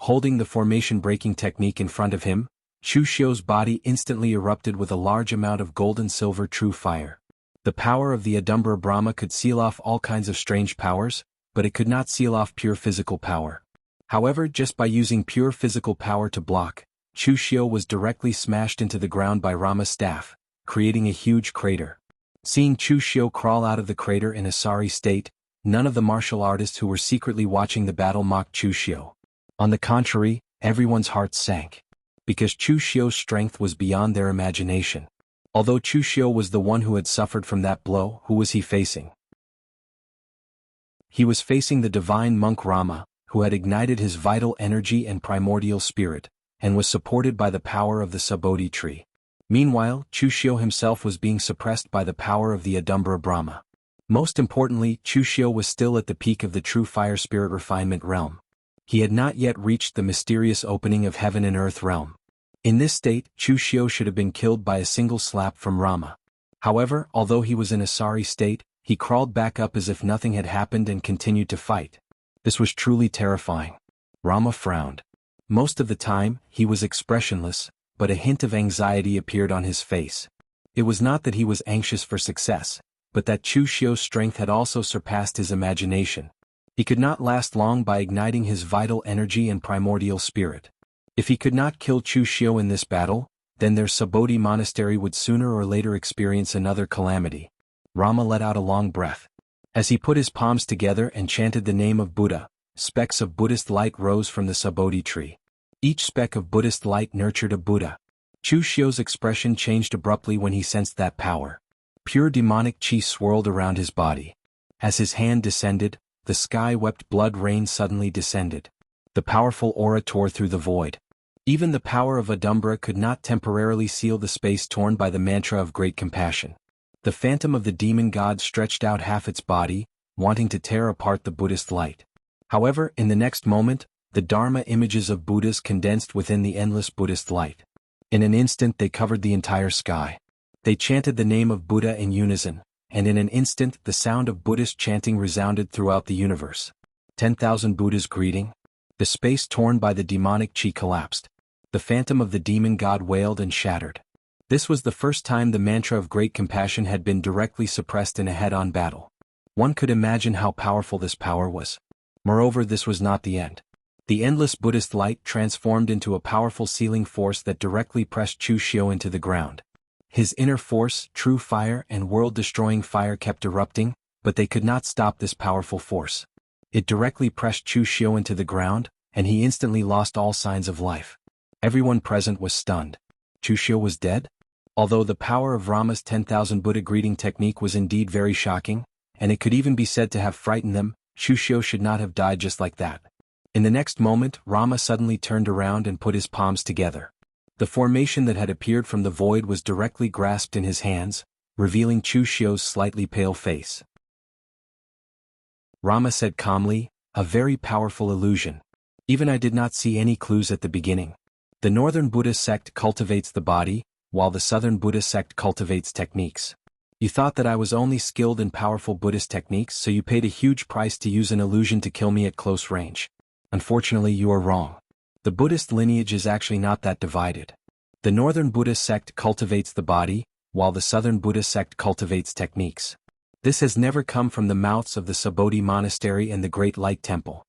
Holding the formation-breaking technique in front of him, Chu Xiu's body instantly erupted with a large amount of golden-silver true fire. The power of the Adumbra Brahma could seal off all kinds of strange powers, but it could not seal off pure physical power. However, just by using pure physical power to block, Chu Xiu was directly smashed into the ground by Rama's staff, creating a huge crater. Seeing Chu Xiu crawl out of the crater in a sorry state, none of the martial artists who were secretly watching the battle mocked Chu Xiu. On the contrary, everyone's hearts sank. Because Chu Xiu's strength was beyond their imagination. Although Chu Xiu was the one who had suffered from that blow, who was he facing? He was facing the divine monk Rama, who had ignited his vital energy and primordial spirit, and was supported by the power of the Subodhi tree. Meanwhile, Chu Xiu himself was being suppressed by the power of the Adumbra Brahma. Most importantly, Chu Xiu was still at the peak of the true fire spirit refinement realm. He had not yet reached the mysterious opening of heaven and earth realm. In this state, Chu Xiu should have been killed by a single slap from Rama. However, although he was in a sorry state, he crawled back up as if nothing had happened and continued to fight. This was truly terrifying. Rama frowned. Most of the time, he was expressionless, but a hint of anxiety appeared on his face. It was not that he was anxious for success, but that Chu Xiu's strength had also surpassed his imagination. He could not last long by igniting his vital energy and primordial spirit. If he could not kill Chu Xiu in this battle, then their Subodhi monastery would sooner or later experience another calamity. Rama let out a long breath. As he put his palms together and chanted the name of Buddha, specks of Buddhist light rose from the Subodhi tree. Each speck of Buddhist light nurtured a Buddha. Chu Xiu's expression changed abruptly when he sensed that power. Pure demonic qi swirled around his body. As his hand descended, the sky-wept blood rain suddenly descended. The powerful aura tore through the void. Even the power of Adumbra could not temporarily seal the space torn by the mantra of great compassion. The phantom of the demon god stretched out half its body, wanting to tear apart the Buddhist light. However, in the next moment, the Dharma images of Buddhas condensed within the endless Buddhist light. In an instant they covered the entire sky. They chanted the name of Buddha in unison, and in an instant the sound of Buddhist chanting resounded throughout the universe. 10,000 Buddhas greeting. The space torn by the demonic chi collapsed. The phantom of the demon god wailed and shattered. This was the first time the mantra of great compassion had been directly suppressed in a head-on battle. One could imagine how powerful this power was. Moreover, this was not the end. The endless Buddhist light transformed into a powerful sealing force that directly pressed Chu Xiu into the ground. His inner force, true fire and world-destroying fire kept erupting, but they could not stop this powerful force. It directly pressed Chu Xiu into the ground, and he instantly lost all signs of life. Everyone present was stunned. Chu Xiu was dead? Although the power of Rama's 10,000 Buddha greeting technique was indeed very shocking, and it could even be said to have frightened them, Chu Xiu should not have died just like that. In the next moment, Rama suddenly turned around and put his palms together. The formation that had appeared from the void was directly grasped in his hands, revealing Chu Xiu's slightly pale face. Rama said calmly, "A very powerful illusion. Even I did not see any clues at the beginning. The northern Buddhist sect cultivates the body, while the southern Buddhist sect cultivates techniques. You thought that I was only skilled in powerful Buddhist techniques, so you paid a huge price to use an illusion to kill me at close range. Unfortunately, you are wrong. The Buddhist lineage is actually not that divided. The northern Buddhist sect cultivates the body, while the southern Buddhist sect cultivates techniques. This has never come from the mouths of the Subodhi Monastery and the Great Light Temple."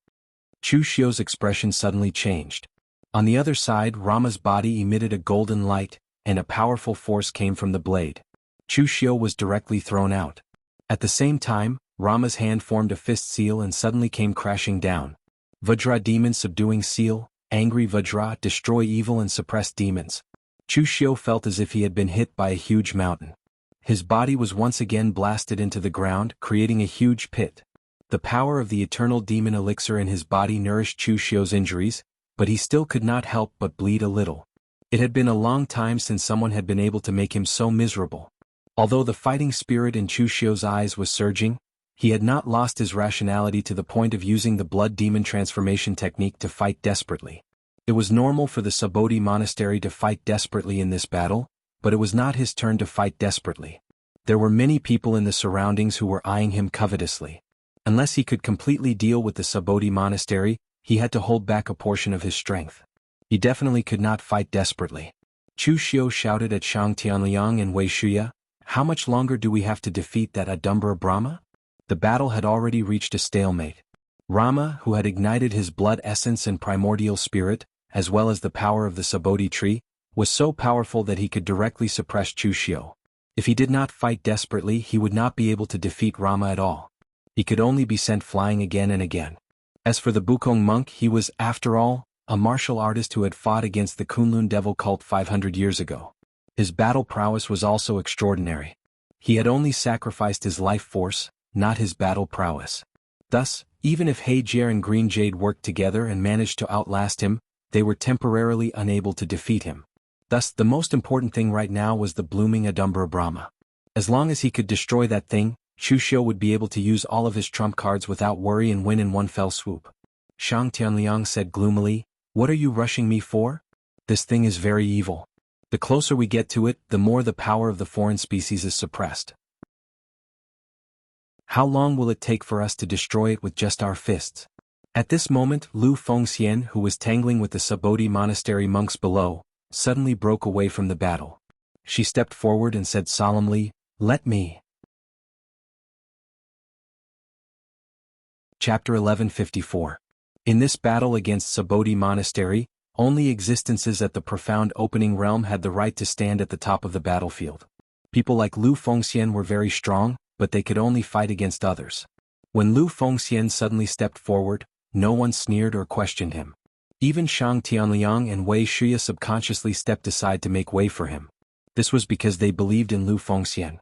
Chu Xiu's expression suddenly changed. On the other side, Rama's body emitted a golden light, and a powerful force came from the blade. Chu Xiu was directly thrown out. At the same time, Rama's hand formed a fist seal and suddenly came crashing down. Vajra demon subduing seal, angry Vajra destroy evil and suppress demons. Chu Xiu felt as if he had been hit by a huge mountain. His body was once again blasted into the ground, creating a huge pit. The power of the eternal demon elixir in his body nourished Chu Xiu's injuries, but he still could not help but bleed a little. It had been a long time since someone had been able to make him so miserable. Although the fighting spirit in Chu Xiu's eyes was surging, he had not lost his rationality to the point of using the blood demon transformation technique to fight desperately. It was normal for the Subodhi Monastery to fight desperately in this battle, but it was not his turn to fight desperately. There were many people in the surroundings who were eyeing him covetously. Unless he could completely deal with the Subodhi Monastery, he had to hold back a portion of his strength. He definitely could not fight desperately. Chu Xiu shouted at Shang Tianliang and Wei Shuya, "How much longer do we have to defeat that Adumbara Brahma?" The battle had already reached a stalemate. Rama, who had ignited his blood essence and primordial spirit, as well as the power of the Subodhi tree, was so powerful that he could directly suppress Chu Xiu. If he did not fight desperately, he would not be able to defeat Rama at all. He could only be sent flying again and again. As for the Bukong monk, he was, after all, a martial artist who had fought against the Kunlun devil cult 500 years ago. His battle prowess was also extraordinary. He had only sacrificed his life force, not his battle prowess. Thus, even if Heijier and Green Jade worked together and managed to outlast him, they were temporarily unable to defeat him. Thus, the most important thing right now was the blooming Adumbara Brahma. As long as he could destroy that thing, Chu Xiu would be able to use all of his trump cards without worry and win in one fell swoop. Shang Tianliang said gloomily, "What are you rushing me for? This thing is very evil. The closer we get to it, the more the power of the foreign species is suppressed. How long will it take for us to destroy it with just our fists?" At this moment, Lu Fengxian, who was tangling with the Subodhi Monastery monks below, suddenly broke away from the battle. She stepped forward and said solemnly, "Let me." Chapter 1154. In this battle against Subodhi Monastery, only existences at the profound opening realm had the right to stand at the top of the battlefield. People like Lu Fengxian were very strong, but they could only fight against others. When Lu Fengxian suddenly stepped forward, no one sneered or questioned him. Even Shang Tianliang and Wei Shuya subconsciously stepped aside to make way for him. This was because they believed in Lu Fengxian.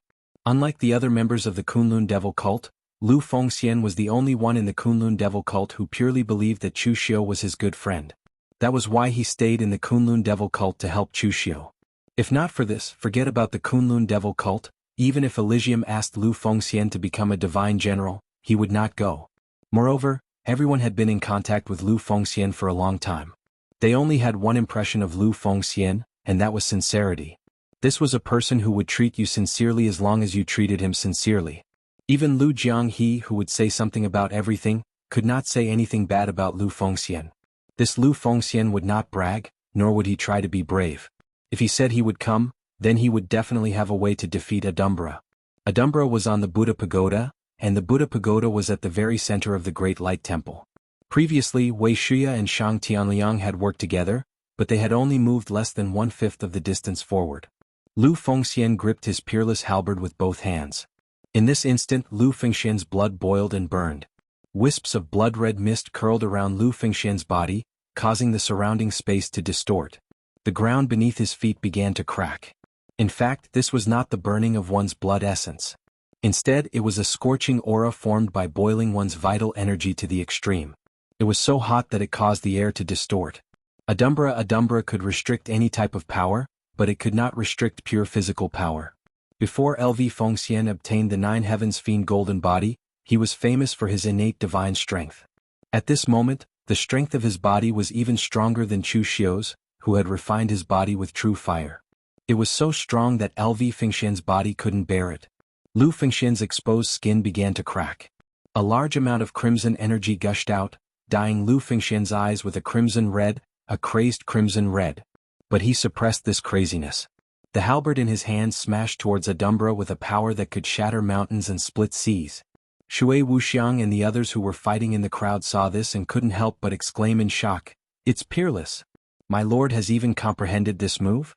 Unlike the other members of the Kunlun devil cult, Lu Fengxian was the only one in the Kunlun devil cult who purely believed that Chu Xiu was his good friend. That was why he stayed in the Kunlun devil cult to help Chu Xiu. If not for this, forget about the Kunlun devil cult. Even if Elysium asked Lu Fengxian to become a divine general, he would not go. Moreover, Everyone had been in contact with Lu Fengxian for a long time. They only had one impression of Lu Fengxian, and that was sincerity. This was a person who would treat you sincerely as long as you treated him sincerely. Even Lu Jianghe, who would say something about everything, could not say anything bad about Lu Fengxian. This Lu Fengxian would not brag, nor would he try to be brave. If he said he would come, then he would definitely have a way to defeat Adumbra. Adumbra was on the Buddha Pagoda, and the Buddha Pagoda was at the very center of the Great Light Temple. Previously, Wei Shuya and Shang Tianliang had worked together, but they had only moved less than 1/5 of the distance forward. Lu Fengxian gripped his peerless halberd with both hands. In this instant, Lu Fengxian's blood boiled and burned. Wisps of blood-red mist curled around Lu Fengxian's body, causing the surrounding space to distort. The ground beneath his feet began to crack. In fact, this was not the burning of one's blood essence. Instead, it was a scorching aura formed by boiling one's vital energy to the extreme. It was so hot that it caused the air to distort. Adumbra could restrict any type of power, but it could not restrict pure physical power. Before LV Fengxian obtained the Nine Heavens Fiend Golden Body, he was famous for his innate divine strength. At this moment, the strength of his body was even stronger than Chu Xiu's, who had refined his body with true fire. It was so strong that LV Fengxian's body couldn't bear it. Lu Fengxian's exposed skin began to crack. A large amount of crimson energy gushed out, dyeing Lu Fengxian's eyes with a crimson red, a crazed crimson red. But he suppressed this craziness. The halberd in his hand smashed towards Adumbra with a power that could shatter mountains and split seas. Shui Wuxiang and the others who were fighting in the crowd saw this and couldn't help but exclaim in shock, "It's peerless! My lord has even comprehended this move?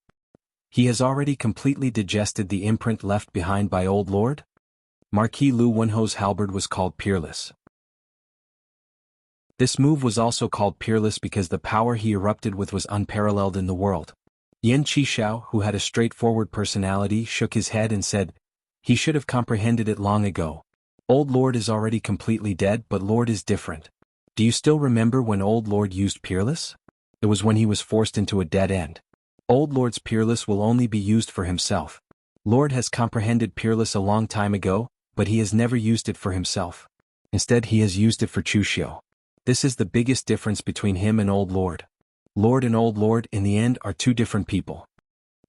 He has already completely digested the imprint left behind by old lord?" Marquis Lu Wenho's halberd was called peerless. This move was also called peerless because the power he erupted with was unparalleled in the world. Yan Qishao, who had a straightforward personality, shook his head and said, "He should have comprehended it long ago. Old Lord is already completely dead, but Lord is different. Do you still remember when Old Lord used peerless? It was when he was forced into a dead end. Old Lord's peerless will only be used for himself. Lord has comprehended peerless a long time ago, but he has never used it for himself. Instead he has used it for Chu Xiu. This is the biggest difference between him and Old Lord. Lord and Old Lord in the end are two different people."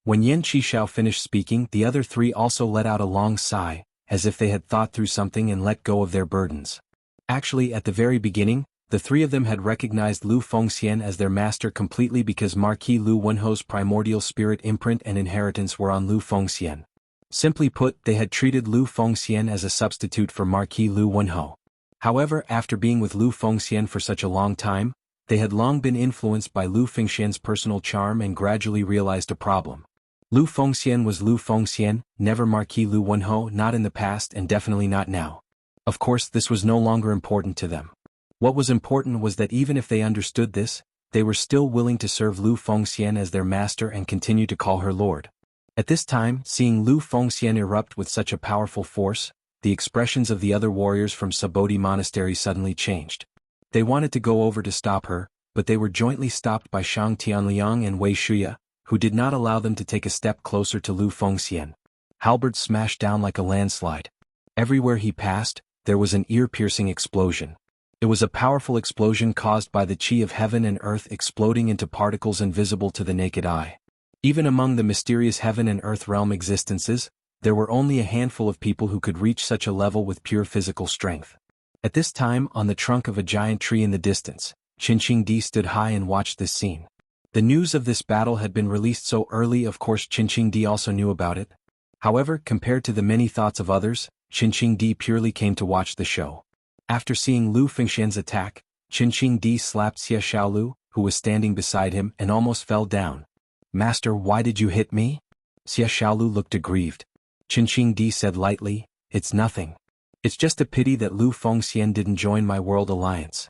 When Yan Qishao finished speaking, the other three also let out a long sigh, as if they had thought through something and let go of their burdens. Actually, at the very beginning, the three of them had recognized Lu Fengxian as their master completely because Marquis Lu Wenho's primordial spirit imprint and inheritance were on Lu Fengxian. Simply put, they had treated Lu Fengxian as a substitute for Marquis Lu Wenho. However, after being with Lu Fengxian for such a long time, they had long been influenced by Lu Fengxian's personal charm and gradually realized a problem. Lu Fengxian was Lu Fengxian, never Marquis Lu Wenho, not in the past and definitely not now. Of course, this was no longer important to them. What was important was that even if they understood this, they were still willing to serve Lu Fengxian as their master and continue to call her lord. At this time, seeing Lu Fengxian erupt with such a powerful force, the expressions of the other warriors from Sabodhi Monastery suddenly changed. They wanted to go over to stop her, but they were jointly stopped by Shang Tianliang and Wei Shuya, who did not allow them to take a step closer to Lu Fengxian. Halberd smashed down like a landslide. Everywhere he passed, there was an ear-piercing explosion. It was a powerful explosion caused by the chi of heaven and earth exploding into particles invisible to the naked eye. Even among the mysterious heaven and earth realm existences, there were only a handful of people who could reach such a level with pure physical strength. At this time, on the trunk of a giant tree in the distance, Qinqingdi stood high and watched this scene. The news of this battle had been released so early, of course Qinqingdi also knew about it. However, compared to the many thoughts of others, Qinqingdi purely came to watch the show. After seeing Lu Fengxian's attack, Qinqingdi slapped Xie Xiaolu, who was standing beside him, and almost fell down. "Master, why did you hit me?" Xie Xiaolu looked aggrieved. Qinqingdi said lightly, "It's nothing. It's just a pity that Lu Fengxian didn't join my world alliance."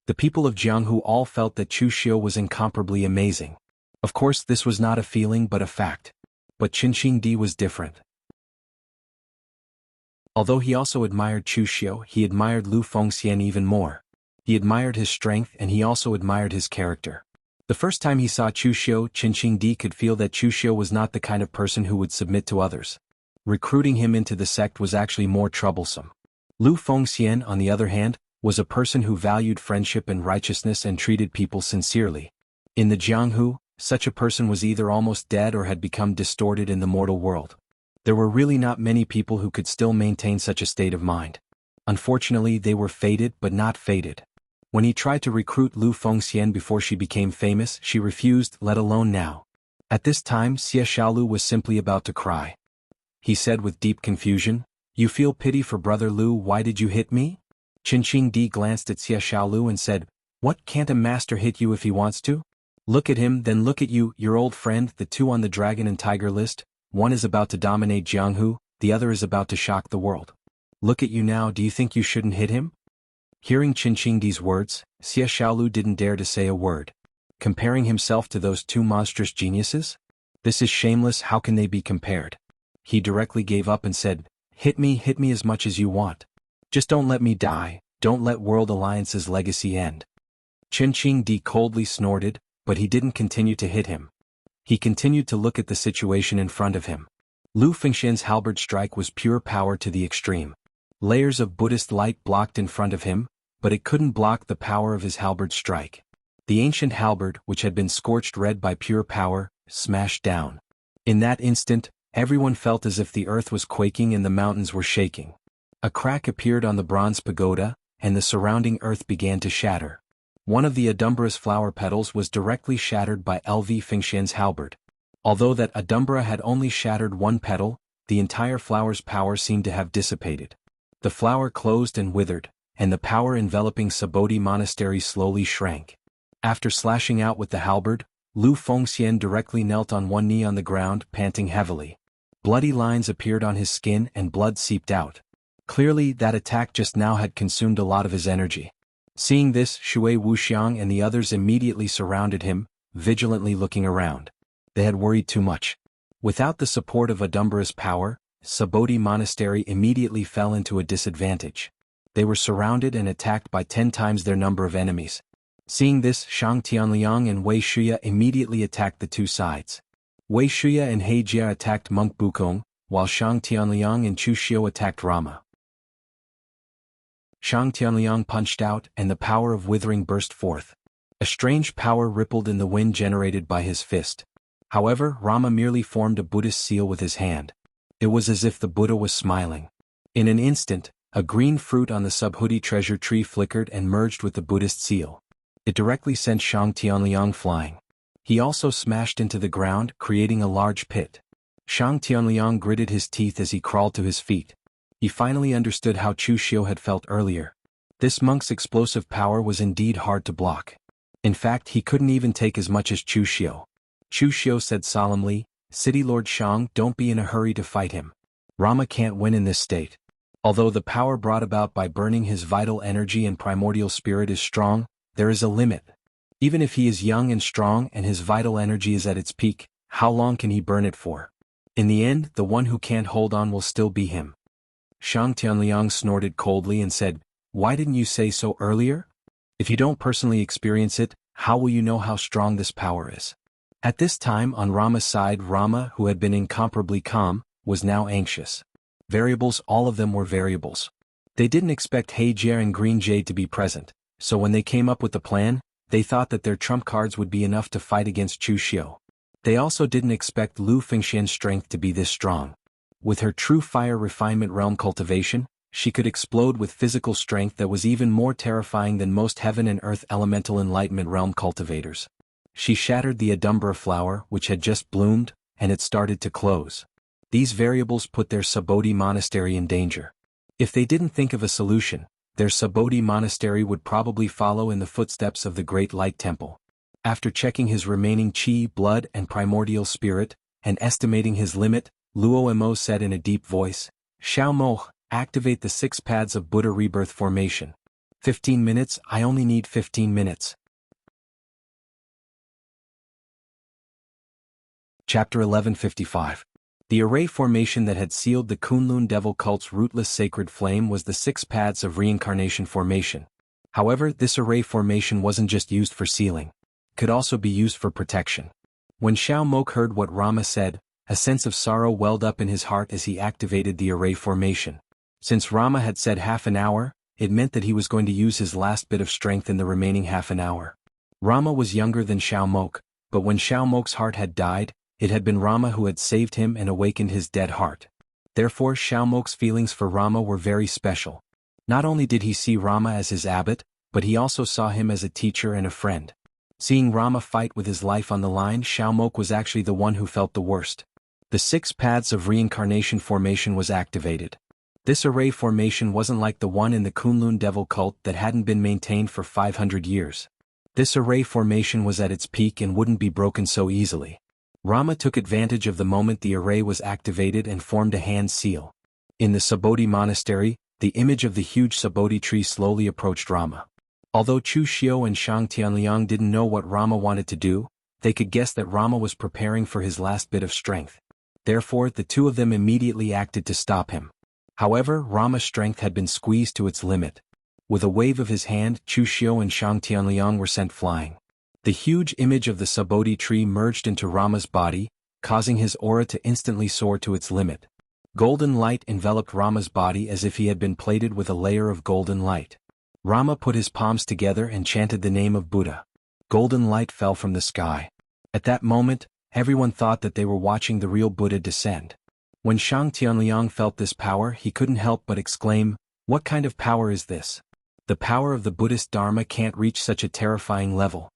The people of Jianghu all felt that Chu Xiu was incomparably amazing. Of course, this was not a feeling but a fact. But Qinqingdi was different. Although he also admired Chu Xiu, he admired Lu Fengxian even more. He admired his strength and he also admired his character. The first time he saw Chu Xiu, Qinqingdi could feel that Chu Xiu was not the kind of person who would submit to others. Recruiting him into the sect was actually more troublesome. Lu Fengxian, on the other hand, was a person who valued friendship and righteousness and treated people sincerely. In the Jianghu, such a person was either almost dead or had become distorted in the mortal world. There were really not many people who could still maintain such a state of mind. Unfortunately, they were fated but not fated. When he tried to recruit Lu Fengxian before she became famous, she refused, let alone now. At this time, Xie Xiaolu was simply about to cry. He said with deep confusion, "You feel pity for brother Lu, why did you hit me?" Qin Di glanced at Xie Xiaolu and said, "What, can't a master hit you if he wants to? Look at him, then look at you, your old friend, the two on the dragon and tiger list, one is about to dominate Jianghu, the other is about to shock the world. Look at you now, do you think you shouldn't hit him?" Hearing Qin Di's words, Xie Xiaolu didn't dare to say a word. Comparing himself to those two monstrous geniuses? This is shameless, how can they be compared? He directly gave up and said, hit me as much as you want. Just don't let me die, don't let World Alliance's legacy end." Qin Di coldly snorted, but he didn't continue to hit him. He continued to look at the situation in front of him. Lu Fengxian's halberd strike was pure power to the extreme. Layers of Buddhist light blocked in front of him, but it couldn't block the power of his halberd strike. The ancient halberd, which had been scorched red by pure power, smashed down. In that instant, everyone felt as if the earth was quaking and the mountains were shaking. A crack appeared on the bronze pagoda, and the surrounding earth began to shatter. One of the Adumbra's flower petals was directly shattered by Lv Fengxian's halberd. Although that Adumbra had only shattered one petal, the entire flower's power seemed to have dissipated. The flower closed and withered, and the power enveloping Sabodhi Monastery slowly shrank. After slashing out with the halberd, Lu Fengxian directly knelt on one knee on the ground, panting heavily. Bloody lines appeared on his skin and blood seeped out. Clearly, that attack just now had consumed a lot of his energy. Seeing this, Shui Wuxiang and the others immediately surrounded him, vigilantly looking around. They had worried too much. Without the support of Adumbra's power, Sabodhi Monastery immediately fell into a disadvantage. They were surrounded and attacked by 10 times their number of enemies. Seeing this, Shang Tianliang and Wei Shuya immediately attacked the two sides. Wei Shuya and He Jia attacked Monk Bukong, while Shang Tianliang and Chu Xiu attacked Rama. Shang Tianliang punched out, and the power of withering burst forth. A strange power rippled in the wind generated by his fist. However, Rama merely formed a Buddhist seal with his hand. It was as if the Buddha was smiling. In an instant, a green fruit on the Subhuti treasure tree flickered and merged with the Buddhist seal. It directly sent Shang Tianliang flying. He also smashed into the ground, creating a large pit. Shang Tianliang gritted his teeth as he crawled to his feet. He finally understood how Chu Xiu had felt earlier. This monk's explosive power was indeed hard to block. In fact, he couldn't even take as much as Chu Xiu. Chu Xiu said solemnly, "City Lord Shang, don't be in a hurry to fight him. Rama can't win in this state. Although the power brought about by burning his vital energy and primordial spirit is strong, there is a limit. Even if he is young and strong and his vital energy is at its peak, how long can he burn it for? In the end, the one who can't hold on will still be him." Shang Tianliang snorted coldly and said, "Why didn't you say so earlier? If you don't personally experience it, how will you know how strong this power is?" At this time on Rama's side, Rama, who had been incomparably calm, was now anxious. Variables, all of them were variables. They didn't expect He Jia and Green Jade to be present, so when they came up with the plan, they thought that their trump cards would be enough to fight against Chu Xiu. They also didn't expect Lu Fengxian's strength to be this strong. With her true fire refinement realm cultivation, she could explode with physical strength that was even more terrifying than most heaven and earth elemental enlightenment realm cultivators. She shattered the Adumbra flower, which had just bloomed, and it started to close. These variables put their Sabodhi monastery in danger. If they didn't think of a solution, their Sabodhi monastery would probably follow in the footsteps of the Great Light Temple. After checking his remaining qi, blood, and primordial spirit, and estimating his limit, Luo Mo said in a deep voice, "Xiao Mo, activate the 6 paths of Buddha rebirth formation. 15 minutes, I only need 15 minutes. Chapter 1155. The array formation that had sealed the Kunlun devil cult's rootless sacred flame was the 6 paths of reincarnation formation. However, this array formation wasn't just used for sealing. It could also be used for protection. When Xiao Mok heard what Rama said, a sense of sorrow welled up in his heart as he activated the array formation. Since Rama had said half an hour, it meant that he was going to use his last bit of strength in the remaining half an hour. Rama was younger than Xiao Mok, but when Xiao Mok's heart had died, it had been Rama who had saved him and awakened his dead heart. Therefore Xiao Mok's feelings for Rama were very special. Not only did he see Rama as his abbot, but he also saw him as a teacher and a friend. Seeing Rama fight with his life on the line, Xiao Mok was actually the one who felt the worst. The 6 paths of reincarnation formation was activated. This array formation wasn't like the one in the Kunlun devil cult that hadn't been maintained for 500 years. This array formation was at its peak and wouldn't be broken so easily. Rama took advantage of the moment the array was activated and formed a hand seal. In the Subodhi monastery, the image of the huge Subodhi tree slowly approached Rama. Although Chu Xiu and Shang Tianliang didn't know what Rama wanted to do, they could guess that Rama was preparing for his last bit of strength. Therefore, the two of them immediately acted to stop him. However, Rama's strength had been squeezed to its limit. With a wave of his hand, Chu Xiu and Shang Tianliang were sent flying. The huge image of the Subodhi tree merged into Rama's body, causing his aura to instantly soar to its limit. Golden light enveloped Rama's body as if he had been plated with a layer of golden light. Rama put his palms together and chanted the name of Buddha. Golden light fell from the sky. At that moment, everyone thought that they were watching the real Buddha descend. When Shang Tianliang felt this power, he couldn't help but exclaim, "What kind of power is this? The power of the Buddhist Dharma can't reach such a terrifying level."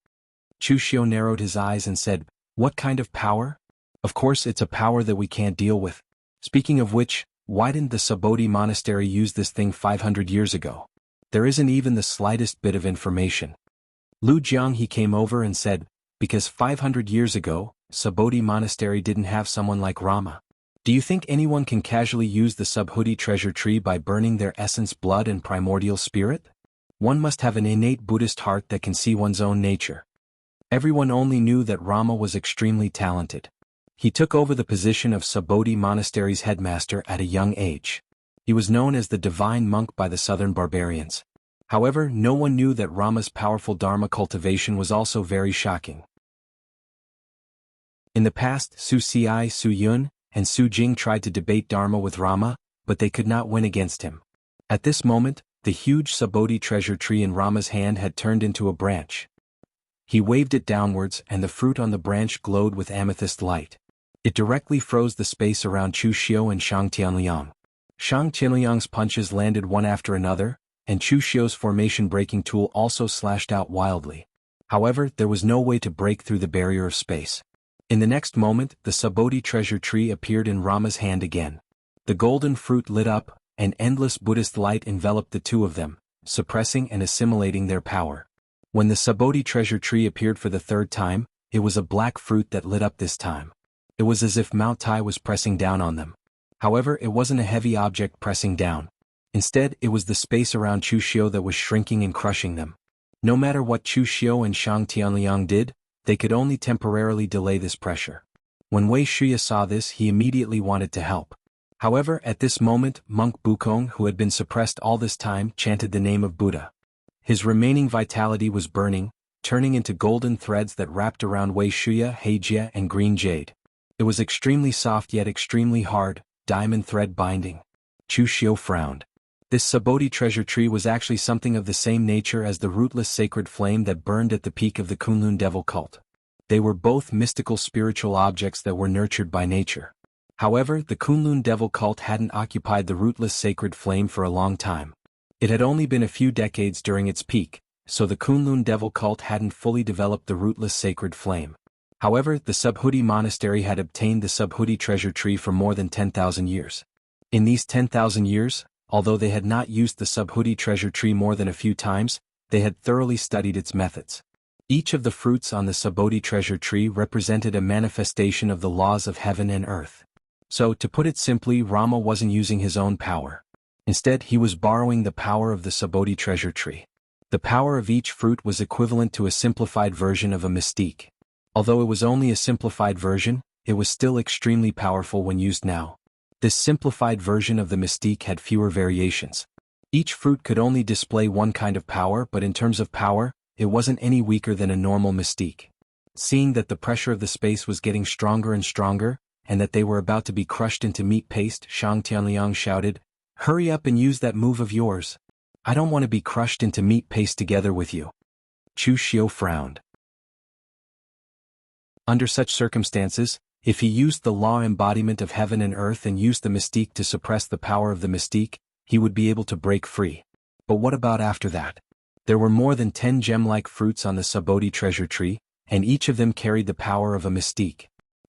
Chu Xiu narrowed his eyes and said, "What kind of power? Of course it's a power that we can't deal with. Speaking of which, why didn't the Subodhi monastery use this thing 500 years ago? There isn't even the slightest bit of information." Lu Jiang he came over and said, "Because 500 years ago, Subodhi monastery didn't have someone like Rama. Do you think anyone can casually use the Subodhi treasure tree by burning their essence, blood and primordial spirit? One must have an innate Buddhist heart that can see one's own nature." Everyone only knew that Rama was extremely talented. He took over the position of Subodhi monastery's headmaster at a young age. He was known as the divine monk by the southern barbarians. However, no one knew that Rama's powerful Dharma cultivation was also very shocking. In the past, Su Ci, Su Yun, and Su Jing tried to debate Dharma with Rama, but they could not win against him. At this moment, the huge Subodhi treasure tree in Rama's hand had turned into a branch. He waved it downwards and the fruit on the branch glowed with amethyst light. It directly froze the space around Chu Xiu and Shang Tianliang. Shang Tianliang's punches landed one after another, and Chu Xiu's formation-breaking tool also slashed out wildly. However, there was no way to break through the barrier of space. In the next moment, the Subodhi treasure tree appeared in Rama's hand again. The golden fruit lit up, and endless Buddhist light enveloped the two of them, suppressing and assimilating their power. When the Subodhi treasure tree appeared for the third time, it was a black fruit that lit up this time. It was as if Mount Tai was pressing down on them. However, it wasn't a heavy object pressing down. Instead, it was the space around Chu Xiu that was shrinking and crushing them. No matter what Chu Xiu and Shang Tianliang did, they could only temporarily delay this pressure. When Wei Shuya saw this, he immediately wanted to help. However, at this moment, Monk Bukong, who had been suppressed all this time, chanted the name of Buddha. His remaining vitality was burning, turning into golden threads that wrapped around Wei Shuya, Heijia, and green jade. It was extremely soft yet extremely hard, diamond thread binding. Chu Xiu frowned. This Subodhi treasure tree was actually something of the same nature as the rootless sacred flame that burned at the peak of the Kunlun devil cult. They were both mystical spiritual objects that were nurtured by nature. However, the Kunlun devil cult hadn't occupied the rootless sacred flame for a long time. It had only been a few decades during its peak, so the Kunlun devil cult hadn't fully developed the rootless sacred flame. However, the Subodhi monastery had obtained the Subodhi treasure tree for more than 10,000 years. In these 10,000 years, although they had not used the Subodhi treasure tree more than a few times, they had thoroughly studied its methods. Each of the fruits on the Subodhi treasure tree represented a manifestation of the laws of heaven and earth. So, to put it simply, Rama wasn't using his own power. Instead, he was borrowing the power of the Subodhi treasure tree. The power of each fruit was equivalent to a simplified version of a mystique. Although it was only a simplified version, it was still extremely powerful when used now. This simplified version of the mystique had fewer variations. Each fruit could only display one kind of power, but in terms of power, it wasn't any weaker than a normal mystique. Seeing that the pressure of the space was getting stronger and stronger, and that they were about to be crushed into meat paste, Shang Tianliang shouted, "Hurry up and use that move of yours." I don't want to be crushed into meat paste together with you. Chu Xiu frowned. Under such circumstances, if he used the law embodiment of heaven and earth and used the mystique to suppress the power of the mystique, he would be able to break free. But what about after that? There were more than 10 gem-like fruits on the Subodhi treasure tree, and each of them carried the power of a mystique.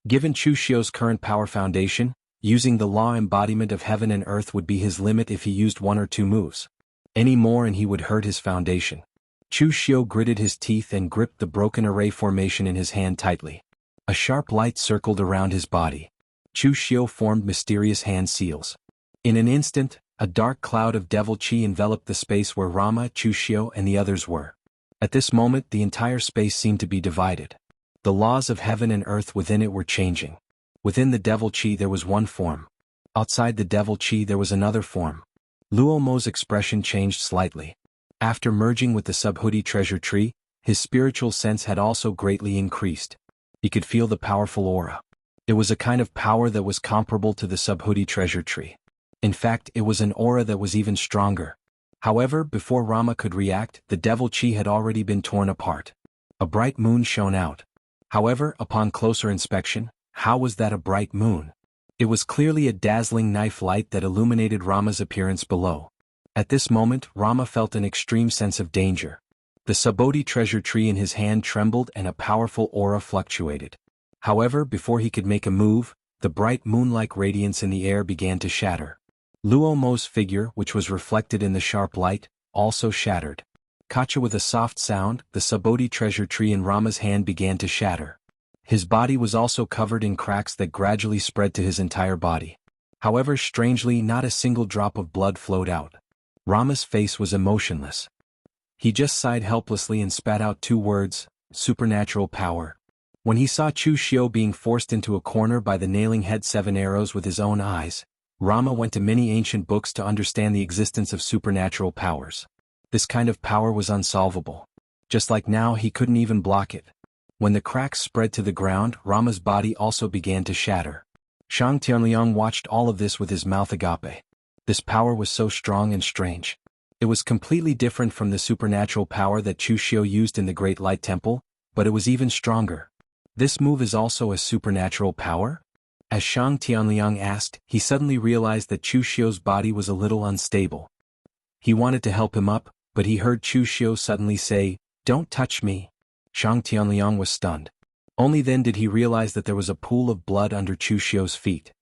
Given Chu Xiu's current power foundation, using the law embodiment of heaven and earth would be his limit if he used 1 or 2 moves. Any more and he would hurt his foundation. Chu Xiu gritted his teeth and gripped the broken array formation in his hand tightly. A sharp light circled around his body. Chu Xiu formed mysterious hand seals. In an instant, a dark cloud of devil chi enveloped the space where Rama, Chu Xiu and the others were. At this moment the entire space seemed to be divided. The laws of heaven and earth within it were changing. Within the devil chi there was one form. Outside the devil chi there was another form. Luo Mo's expression changed slightly. After merging with the Subodhi treasure tree, his spiritual sense had also greatly increased. He could feel the powerful aura. It was a kind of power that was comparable to the Subodhi treasure tree. In fact, it was an aura that was even stronger. However, before Rama could react, the devil chi had already been torn apart. A bright moon shone out. However, upon closer inspection, how was that a bright moon? It was clearly a dazzling knife light that illuminated Rama's appearance below. At this moment, Rama felt an extreme sense of danger. The Subodhi treasure tree in his hand trembled and a powerful aura fluctuated. However, before he could make a move, the bright moon-like radiance in the air began to shatter. Luo Mo's figure, which was reflected in the sharp light, also shattered. Kacha with a soft sound, the Subodhi treasure tree in Rama's hand began to shatter. His body was also covered in cracks that gradually spread to his entire body. However, strangely, not a single drop of blood flowed out. Rama's face was emotionless. He just sighed helplessly and spat out 2 words, supernatural power. When he saw Chu Xiu being forced into a corner by the nailing head 7 arrows with his own eyes, Rama went to many ancient books to understand the existence of supernatural powers. This kind of power was unsolvable. Just like now, he couldn't even block it. When the cracks spread to the ground, Rama's body also began to shatter. Shang Tianliang watched all of this with his mouth agape. This power was so strong and strange. It was completely different from the supernatural power that Chu Xiu used in the Great Light Temple, but it was even stronger. This move is also a supernatural power? As Shang Tianliang asked, he suddenly realized that Chu Xiu's body was a little unstable. He wanted to help him up, but he heard Chu Xiu suddenly say, "Don't touch me." Shang Tianliang was stunned. Only then did he realize that there was a pool of blood under Chu Xiu's feet.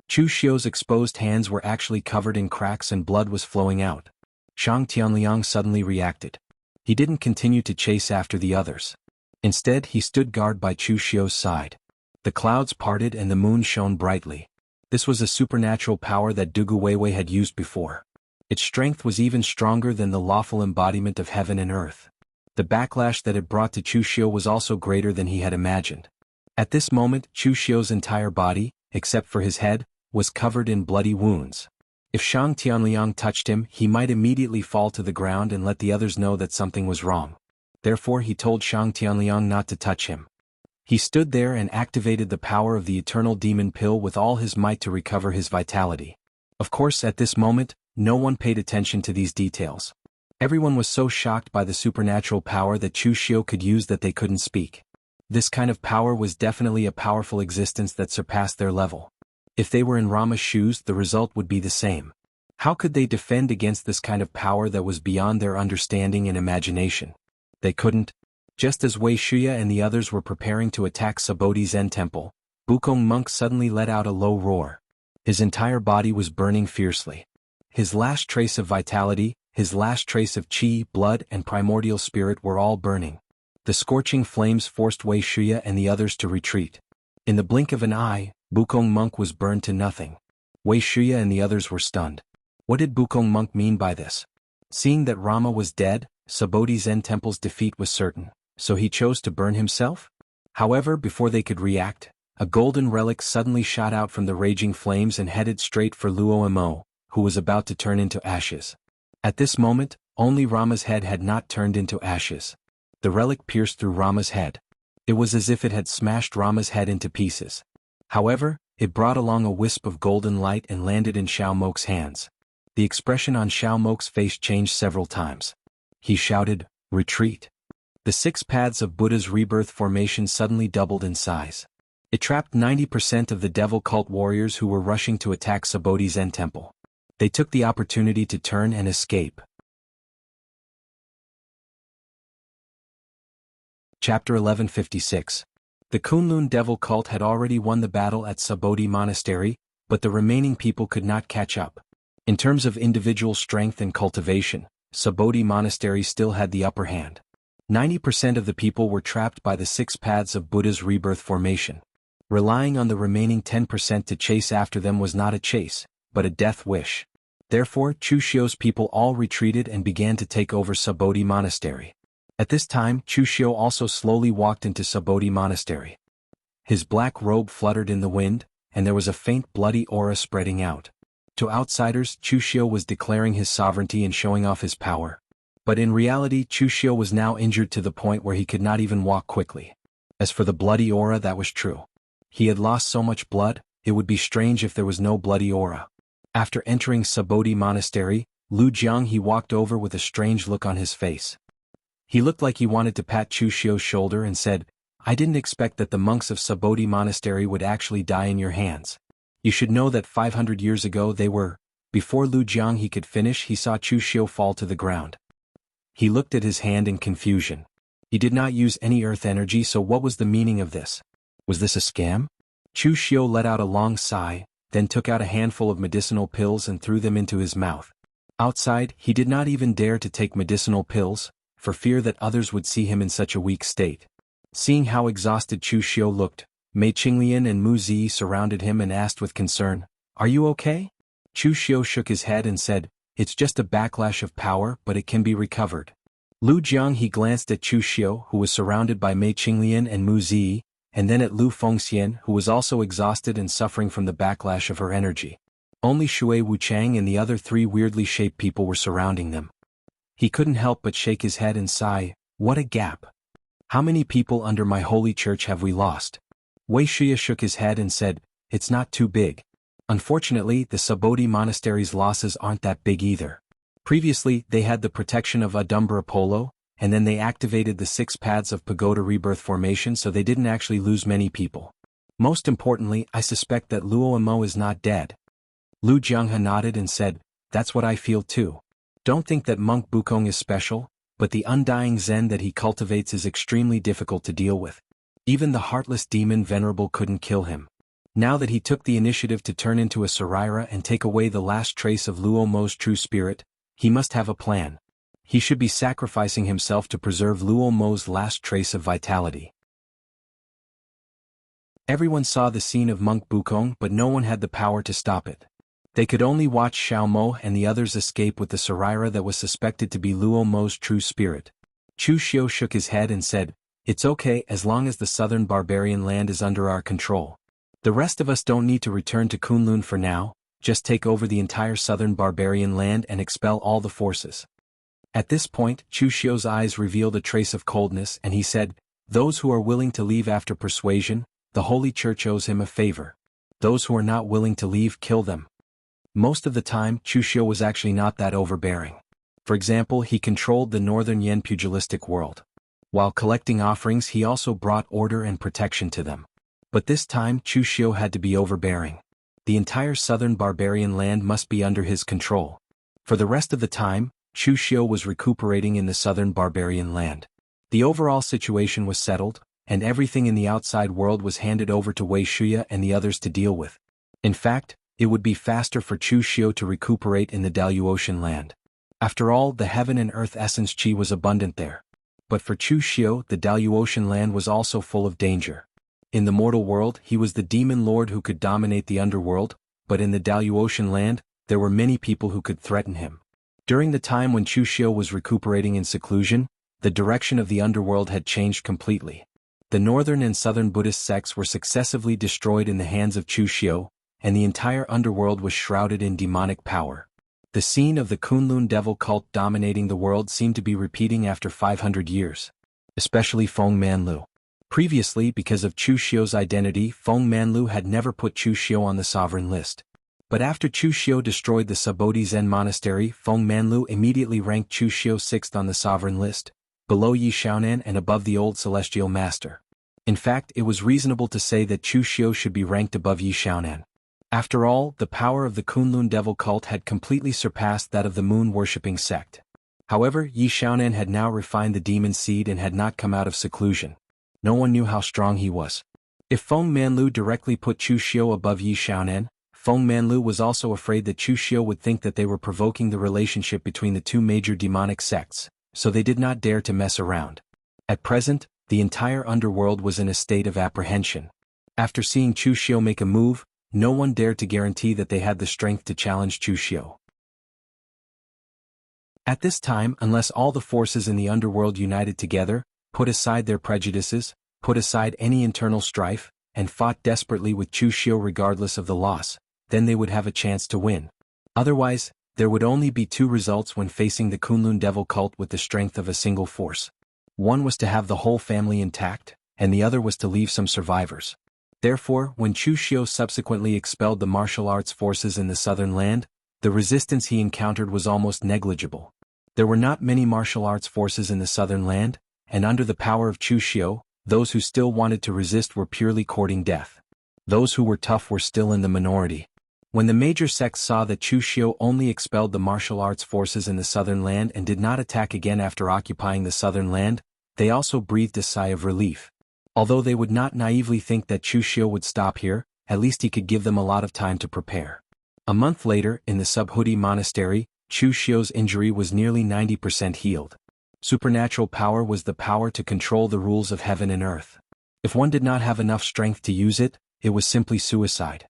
Chu Xiu's exposed hands were actually covered in cracks and blood was flowing out. Shang Tianliang suddenly reacted. He didn't continue to chase after the others. Instead, he stood guard by Chu Xiu's side. The clouds parted and the moon shone brightly. This was a supernatural power that Dugu Weiwei had used before. Its strength was even stronger than the lawful embodiment of heaven and earth. The backlash that it brought to Chu Xiu was also greater than he had imagined. At this moment, Chu Xiu's entire body, except for his head, was covered in bloody wounds. If Shang Tianliang touched him, he might immediately fall to the ground and let the others know that something was wrong. Therefore he told Shang Tianliang not to touch him. He stood there and activated the power of the eternal demon pill with all his might to recover his vitality. Of course, at this moment, no one paid attention to these details. Everyone was so shocked by the supernatural power that Chu Xiu could use that they couldn't speak. This kind of power was definitely a powerful existence that surpassed their level. If they were in Rama's shoes, the result would be the same. How could they defend against this kind of power that was beyond their understanding and imagination? They couldn't. Just as Wei Shuya and the others were preparing to attack Subodhi Zen Temple, Wukong monk suddenly let out a low roar. His entire body was burning fiercely. His last trace of vitality, his last trace of qi, blood and primordial spirit were all burning. The scorching flames forced Wei Shuya and the others to retreat. In the blink of an eye, Wukong monk was burned to nothing. Wei Shuya and the others were stunned. What did Wukong monk mean by this? Seeing that Rama was dead, Subodhi Zen Temple's defeat was certain, so he chose to burn himself? However, before they could react, a golden relic suddenly shot out from the raging flames and headed straight for Luo Mo, who was about to turn into ashes. At this moment, only Rama's head had not turned into ashes. The relic pierced through Rama's head. It was as if it had smashed Rama's head into pieces. However, it brought along a wisp of golden light and landed in Xiao Mok's hands. The expression on Xiao Mok's face changed several times. He shouted, "Retreat!" The 6 paths of Buddha's rebirth formation suddenly doubled in size. It trapped 90% of the devil cult warriors who were rushing to attack Subodhi Zen temple. They took the opportunity to turn and escape. Chapter 1156. The Kunlun devil cult had already won the battle at Subodhi Monastery, but the remaining people could not catch up. In terms of individual strength and cultivation, Subodhi Monastery still had the upper hand. 90% of the people were trapped by the 6 paths of Buddha's rebirth formation. Relying on the remaining 10% to chase after them was not a chase, but a death wish. Therefore, Chu Xiu's people all retreated and began to take over Subodhi Monastery. At this time, Chu Xiu also slowly walked into Subodhi Monastery. His black robe fluttered in the wind, and there was a faint bloody aura spreading out. To outsiders, Chu Xiu was declaring his sovereignty and showing off his power. But in reality, Chu Xiu was now injured to the point where he could not even walk quickly. As for the bloody aura, that was true. He had lost so much blood, it would be strange if there was no bloody aura. After entering Subodhi Monastery, Lu Jiang he walked over with a strange look on his face. He looked like he wanted to pat Chu Xiu's shoulder and said, "I didn't expect that the monks of Subodhi Monastery would actually die in your hands. You should know that 500 years ago they were." Before Lu Jiang he could finish, he saw Chu Xiu fall to the ground. He looked at his hand in confusion. He did not use any earth energy, so what was the meaning of this? Was this a scam? Chu Xiu let out a long sigh, then took out a handful of medicinal pills and threw them into his mouth. Outside, he did not even dare to take medicinal pills, for fear that others would see him in such a weak state. Seeing how exhausted Chu Xiu looked, Mei Qinglian and Mu Zi surrounded him and asked with concern, "Are you okay?" Chu Xiu shook his head and said, "It's just a backlash of power, but it can be recovered." Lu Jiang he glanced at Chu Xiu, who was surrounded by Mei Qinglian and Mu Zi, and then at Lu Fengxian, who was also exhausted and suffering from the backlash of her energy. Only Shui Wuchang and the other 3 weirdly shaped people were surrounding them. He couldn't help but shake his head and sigh, "What a gap! How many people under my holy church have we lost?" Wei Shia shook his head and said, "It's not too big. Unfortunately, the Subodhi Monastery's losses aren't that big either. Previously, they had the protection of Adumbra Polo, and then they activated the 6 paths of Pagoda Rebirth Formation, so they didn't actually lose many people. Most importantly, I suspect that Luo Amo is not dead." Lu Jianghe nodded and said, "That's what I feel too. Don't think that Monk Bukong is special, but the undying Zen that he cultivates is extremely difficult to deal with. Even the heartless demon Venerable couldn't kill him. Now that he took the initiative to turn into a Saraira and take away the last trace of Luo Mo's true spirit, he must have a plan. He should be sacrificing himself to preserve Luo Mo's last trace of vitality." Everyone saw the scene of Monk Bukong, but no one had the power to stop it. They could only watch Xiao Mo and the others escape with the Saraira that was suspected to be Luo Mo's true spirit. Chu Xiu shook his head and said, "It's okay as long as the southern barbarian land is under our control. The rest of us don't need to return to Kunlun for now, just take over the entire southern barbarian land and expel all the forces." At this point, Chu Xiu's eyes revealed a trace of coldness and he said, "Those who are willing to leave after persuasion, the Holy Church owes him a favor. Those who are not willing to leave, kill them." Most of the time, Chu Xiu was actually not that overbearing. For example, he controlled the northern Yen pugilistic world. While collecting offerings, he also brought order and protection to them. But this time, Chu Xiu had to be overbearing. The entire southern barbarian land must be under his control. For the rest of the time, Chu Xiu was recuperating in the southern barbarian land. The overall situation was settled, and everything in the outside world was handed over to Wei Shuya and the others to deal with. In fact, it would be faster for Chu Xiu to recuperate in the Daluotian land. After all, the heaven and earth essence qi was abundant there. But for Chu Xiu, the Daluotian land was also full of danger. In the mortal world, he was the demon lord who could dominate the underworld, but in the Daluotian land, there were many people who could threaten him. During the time when Chu Xiu was recuperating in seclusion, the direction of the underworld had changed completely. The northern and southern Buddhist sects were successively destroyed in the hands of Chu Xiu, and the entire underworld was shrouded in demonic power. The scene of the Kunlun devil cult dominating the world seemed to be repeating after 500 years. Especially Feng Manlu. Previously, because of Chu Xiu's identity, Feng Manlu had never put Chu Xiu on the sovereign list. But after Chu Xiu destroyed the Subodhi Zen monastery, Feng Manlu immediately ranked Chu Xiu sixth on the sovereign list, below Yi Xiaonan and above the old celestial master. In fact, it was reasonable to say that Chu Xiu should be ranked above Yi Xiaonan. After all, the power of the Kunlun devil cult had completely surpassed that of the moon-worshipping sect. However, Yi Xiaonan had now refined the demon seed and had not come out of seclusion. No one knew how strong he was. If Feng Manlu directly put Chu Xiu above Yi Xiaonan, Feng Manlu was also afraid that Chu Xiu would think that they were provoking the relationship between the two major demonic sects, so they did not dare to mess around. At present, the entire underworld was in a state of apprehension. After seeing Chu Xiu make a move, no one dared to guarantee that they had the strength to challenge Chu Xiu. At this time, unless all the forces in the underworld united together, put aside their prejudices, put aside any internal strife, and fought desperately with Chu Xiu regardless of the loss, then they would have a chance to win. Otherwise, there would only be two results when facing the Kunlun devil cult with the strength of a single force. One was to have the whole family intact, and the other was to leave some survivors. Therefore, when Chu Xiu subsequently expelled the martial arts forces in the southern land, the resistance he encountered was almost negligible. There were not many martial arts forces in the southern land, and under the power of Chu Xiu, those who still wanted to resist were purely courting death. Those who were tough were still in the minority. When the major sects saw that Chu Xiu only expelled the martial arts forces in the southern land and did not attack again after occupying the southern land, they also breathed a sigh of relief. Although they would not naively think that Chu Xiu would stop here, at least he could give them a lot of time to prepare. A month later, in the Subodhi monastery, Chu Xiu's injury was nearly 90% healed. Supernatural power was the power to control the rules of heaven and earth. If one did not have enough strength to use it, it was simply suicide.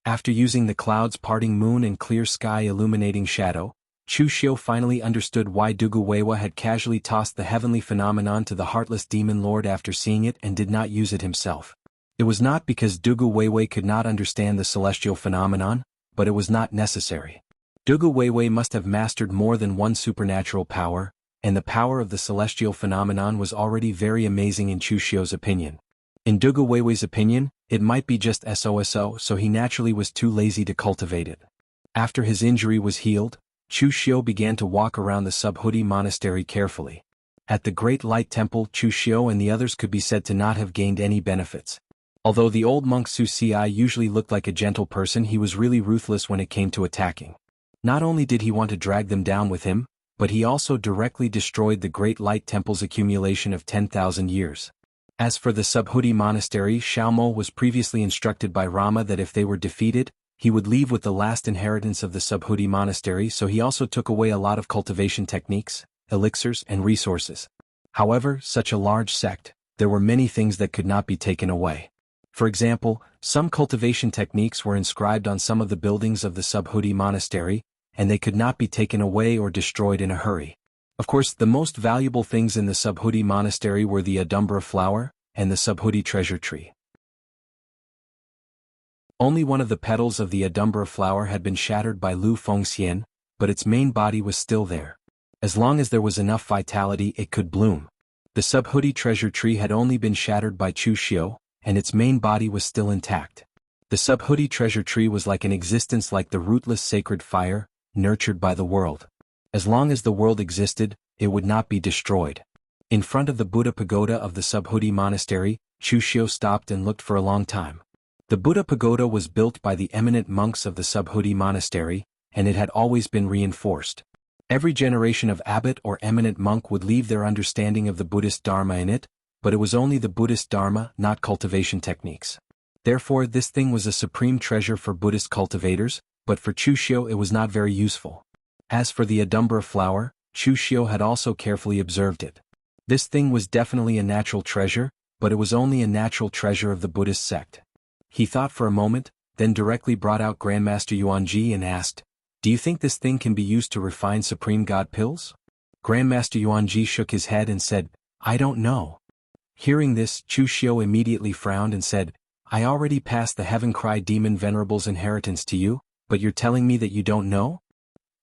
After using the clouds parting moon and clear sky illuminating shadow, Chu Xiu finally understood why Dugu Weiwa had casually tossed the heavenly phenomenon to the heartless demon lord after seeing it and did not use it himself. It was not because Dugu Weiwei could not understand the celestial phenomenon, but it was not necessary. Dugu Weiwei must have mastered more than one supernatural power, and the power of the celestial phenomenon was already very amazing in Chu Xiu's opinion. In Dugu Weiwei's opinion, it might be just SOSO, so he naturally was too lazy to cultivate it. After his injury was healed, Chu Xiu began to walk around the Subodhi monastery carefully. At the Great Light Temple, Chu Xiu and the others could be said to not have gained any benefits. Although the old monk Su Ci usually looked like a gentle person, he was really ruthless when it came to attacking. Not only did he want to drag them down with him, but he also directly destroyed the Great Light Temple's accumulation of 10,000 years. As for the Subodhi monastery, Xiaomo was previously instructed by Rama that if they were defeated, he would leave with the last inheritance of the Subodhi monastery, so he also took away a lot of cultivation techniques, elixirs, and resources. However, such a large sect, there were many things that could not be taken away. For example, some cultivation techniques were inscribed on some of the buildings of the Subodhi monastery, and they could not be taken away or destroyed in a hurry. Of course, the most valuable things in the Subodhi monastery were the Adumbra flower and the Subodhi treasure tree. Only one of the petals of the Adumbra flower had been shattered by Lu Fengxian, but its main body was still there. As long as there was enough vitality, it could bloom. The Subodhi treasure tree had only been shattered by Chu Xiu, and its main body was still intact. The Subodhi treasure tree was like an existence, like the rootless sacred fire, nurtured by the world. As long as the world existed, it would not be destroyed. In front of the Buddha pagoda of the Subodhi monastery, Chu Xiu stopped and looked for a long time. The Buddha pagoda was built by the eminent monks of the Subodhi monastery, and it had always been reinforced. Every generation of abbot or eminent monk would leave their understanding of the Buddhist Dharma in it, but it was only the Buddhist Dharma, not cultivation techniques. Therefore, this thing was a supreme treasure for Buddhist cultivators, but for Chu Xiu it was not very useful. As for the Adumbra flower, Chu Xiu had also carefully observed it. This thing was definitely a natural treasure, but it was only a natural treasure of the Buddhist sect. He thought for a moment, then directly brought out Grandmaster Yuanji and asked, "Do you think this thing can be used to refine Supreme God pills?" Grandmaster Yuanji shook his head and said, "I don't know." Hearing this, Chu Xiu immediately frowned and said, "I already passed the Heaven Cry Demon Venerable's inheritance to you, but you're telling me that you don't know?"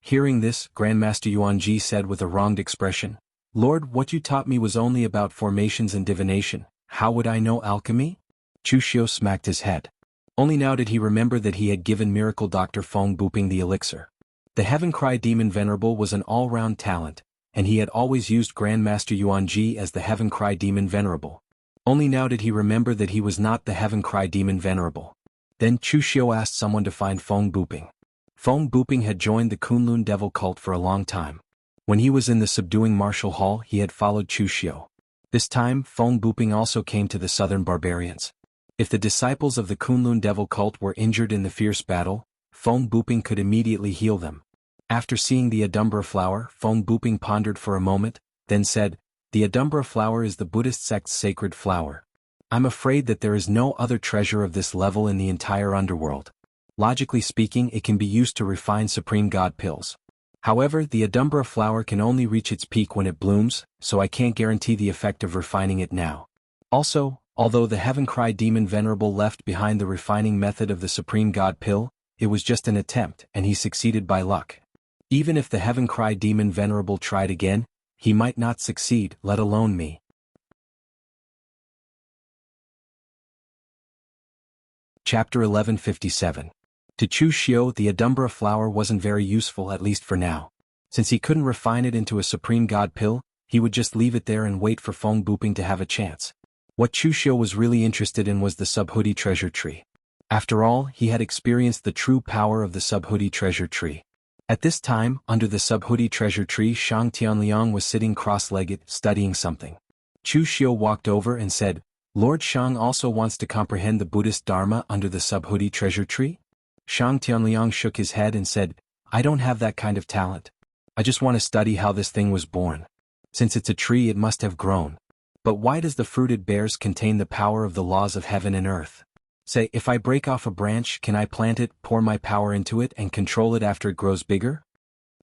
Hearing this, Grandmaster Yuanji said with a wronged expression, "Lord, what you taught me was only about formations and divination. How would I know alchemy?" Chu Xiu smacked his head. Only now did he remember that he had given miracle Dr. Feng Buping the elixir. The Heaven Cry Demon Venerable was an all-round talent, and he had always used Grandmaster Yuan Ji as the Heaven Cry Demon Venerable. Only now did he remember that he was not the Heaven Cry Demon Venerable. Then Chu Xiu asked someone to find Feng Buping. Feng Buping had joined the Kunlun Devil cult for a long time. When he was in the subduing martial hall, he had followed Chu Xiu. This time, Feng Buping also came to the southern barbarians. If the disciples of the Kunlun Devil cult were injured in the fierce battle, Feng Buping could immediately heal them. After seeing the Adumbra flower, Feng Buping pondered for a moment, then said, "The Adumbra flower is the Buddhist sect's sacred flower. I'm afraid that there is no other treasure of this level in the entire underworld. Logically speaking, it can be used to refine Supreme God pills. However, the Adumbra flower can only reach its peak when it blooms, so I can't guarantee the effect of refining it now. Also, although the Heaven Cry Demon Venerable left behind the refining method of the Supreme God pill, it was just an attempt and he succeeded by luck. Even if the Heaven Cry Demon Venerable tried again, he might not succeed, let alone me." Chapter 1157. To Chu Xiu, the Adumbra flower wasn't very useful, at least for now. Since he couldn't refine it into a Supreme God pill, he would just leave it there and wait for Feng Buping to have a chance. What Chu Xiu was really interested in was the Subhuti treasure tree. After all, he had experienced the true power of the Subhuti treasure tree. At this time, under the Subhuti treasure tree, Shang Tianliang was sitting cross-legged, studying something. Chu Xiu walked over and said, "Lord Shang also wants to comprehend the Buddhist Dharma under the Subhuti treasure tree?" Shang Tianliang shook his head and said, "I don't have that kind of talent. I just want to study how this thing was born. Since it's a tree, it must have grown. But why does the fruit it bears contain the power of the laws of heaven and earth? Say, if I break off a branch, can I plant it, pour my power into it, and control it after it grows bigger?"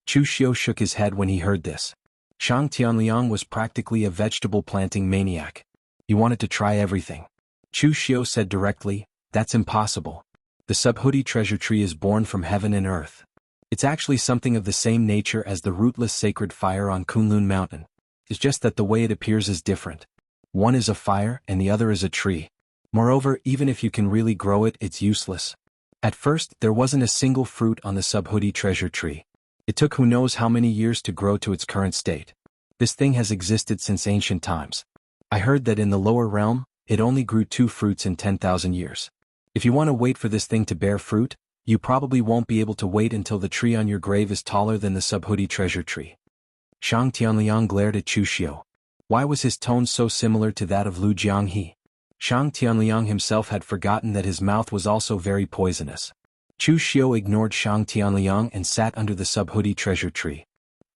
Chu Xiu shook his head when he heard this. Shang Tianliang was practically a vegetable planting maniac. He wanted to try everything. Chu Xiu said directly, "That's impossible. The Subhuti treasure tree is born from heaven and earth. It's actually something of the same nature as the rootless sacred fire on Kunlun Mountain. It's just that the way it appears is different. One is a fire and the other is a tree. Moreover, even if you can really grow it, it's useless. At first, there wasn't a single fruit on the Subhuti treasure tree. It took who knows how many years to grow to its current state. This thing has existed since ancient times. I heard that in the lower realm, it only grew 2 fruits in 10,000 years. If you want to wait for this thing to bear fruit, you probably won't be able to wait until the tree on your grave is taller than the Subhuti treasure tree." Shang Tianliang glared at Chu Xiu. Why was his tone so similar to that of Lu Jianghe? Shang Tianliang himself had forgotten that his mouth was also very poisonous. Chu Xiu ignored Shang Tianliang and sat under the Subhuti treasure tree.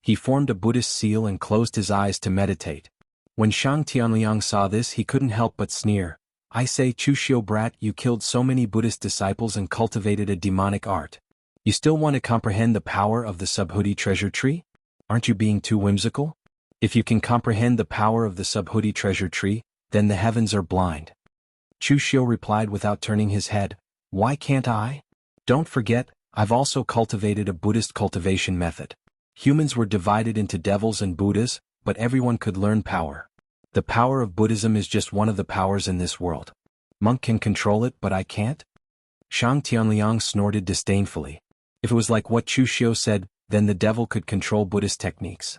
He formed a Buddhist seal and closed his eyes to meditate. When Shang Tianliang saw this, he couldn't help but sneer. "I say, Chu Xiu brat, you killed so many Buddhist disciples and cultivated a demonic art. You still want to comprehend the power of the Subhuti treasure tree? Aren't you being too whimsical? If you can comprehend the power of the Subhuti treasure tree, then the heavens are blind." Chu Xiu replied without turning his head, "Why can't I? Don't forget, I've also cultivated a Buddhist cultivation method. Humans were divided into devils and Buddhas, but everyone could learn power. The power of Buddhism is just one of the powers in this world. Monk can control it, but I can't?" Shang Tianliang snorted disdainfully. If it was like what Chu Xiu said, then the devil could control Buddhist techniques.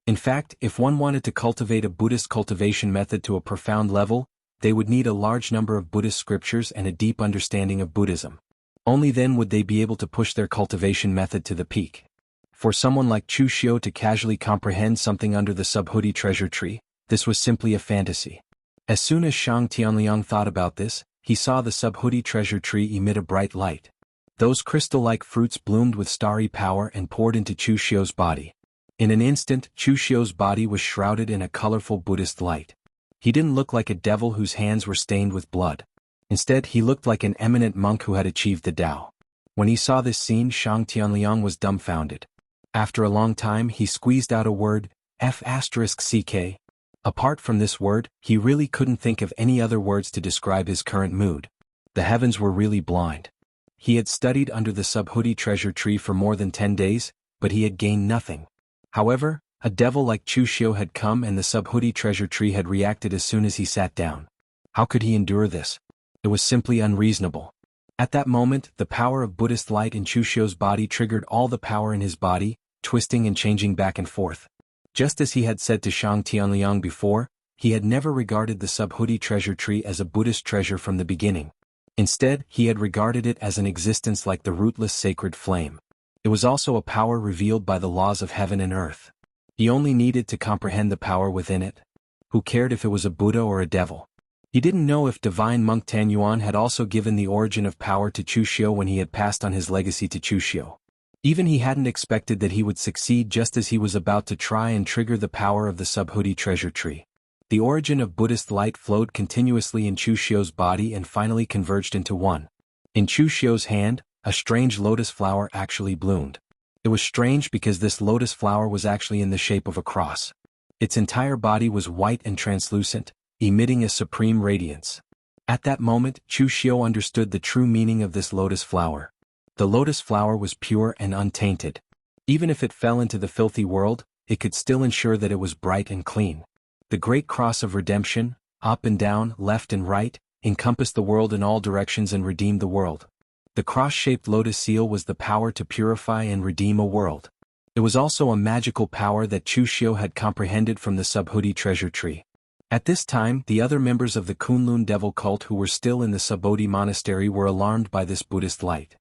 In fact, if one wanted to cultivate a Buddhist cultivation method to a profound level, they would need a large number of Buddhist scriptures and a deep understanding of Buddhism. Only then would they be able to push their cultivation method to the peak. For someone like Chu Xiu to casually comprehend something under the Subhuti treasure tree, this was simply a fantasy. As soon as Shang Tianliang thought about this, he saw the Subhuti treasure tree emit a bright light. Those crystal-like fruits bloomed with starry power and poured into Chu Xiu's body. In an instant, Chu Xiu's body was shrouded in a colorful Buddhist light. He didn't look like a devil whose hands were stained with blood. Instead, he looked like an eminent monk who had achieved the Tao. When he saw this scene, Shang Tianliang was dumbfounded. After a long time, he squeezed out a word, F***ck. Apart from this word, he really couldn't think of any other words to describe his current mood. The heavens were really blind. He had studied under the Subhuti treasure tree for more than 10 days, but he had gained nothing. However, a devil like Chu Xiu had come and the Subhuti treasure tree had reacted as soon as he sat down. How could he endure this? It was simply unreasonable. At that moment, the power of Buddhist light in Chu Xiu's body triggered all the power in his body, twisting and changing back and forth. Just as he had said to Shang Tianliang before, he had never regarded the Subhuti treasure tree as a Buddhist treasure from the beginning. Instead, he had regarded it as an existence like the rootless sacred flame. It was also a power revealed by the laws of heaven and earth. He only needed to comprehend the power within it. Who cared if it was a Buddha or a devil? He didn't know if divine monk Tan Yuan had also given the origin of power to Chu Xiu when he had passed on his legacy to Chu Xiu. Even he hadn't expected that he would succeed just as he was about to try and trigger the power of the Subhuti treasure tree. The origin of Buddhist light flowed continuously in Chu Xiu's body and finally converged into one. In Chu Xiu's hand, a strange lotus flower actually bloomed. It was strange because this lotus flower was actually in the shape of a cross. Its entire body was white and translucent, emitting a supreme radiance. At that moment, Chu Xiu understood the true meaning of this lotus flower. The lotus flower was pure and untainted. Even if it fell into the filthy world, it could still ensure that it was bright and clean. The great cross of redemption, up and down, left and right, encompassed the world in all directions and redeemed the world. The cross-shaped lotus seal was the power to purify and redeem a world. It was also a magical power that Chu Xiu had comprehended from the Subhuti treasure tree. At this time, the other members of the Kunlun devil cult who were still in the Subodhi monastery were alarmed by this Buddhist light.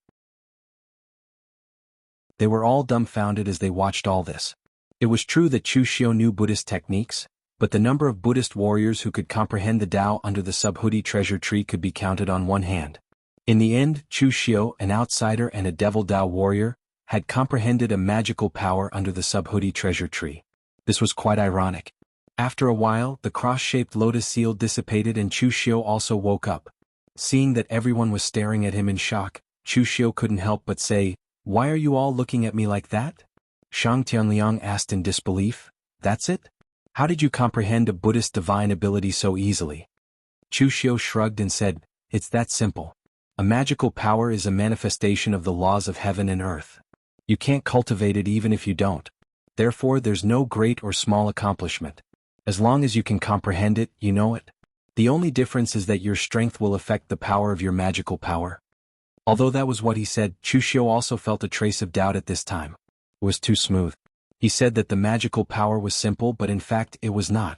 They were all dumbfounded as they watched all this. It was true that Chu Xiu knew Buddhist techniques, but the number of Buddhist warriors who could comprehend the Tao under the Subhuti treasure tree could be counted on one hand. In the end, Chu Xiu, an outsider and a devil Tao warrior, had comprehended a magical power under the Subhuti treasure tree. This was quite ironic. After a while, the cross-shaped lotus seal dissipated and Chu Xiu also woke up. Seeing that everyone was staring at him in shock, Chu Xiu couldn't help but say, "Why are you all looking at me like that?" Shang Tianliang asked in disbelief, "That's it? How did you comprehend a Buddhist divine ability so easily?" Chu Xiu shrugged and said, "It's that simple. A magical power is a manifestation of the laws of heaven and earth. You can't cultivate it even if you don't. Therefore there's no great or small accomplishment. As long as you can comprehend it, you know it. The only difference is that your strength will affect the power of your magical power." Although that was what he said, Chu Xiu also felt a trace of doubt at this time. It was too smooth. He said that the magical power was simple, but in fact it was not.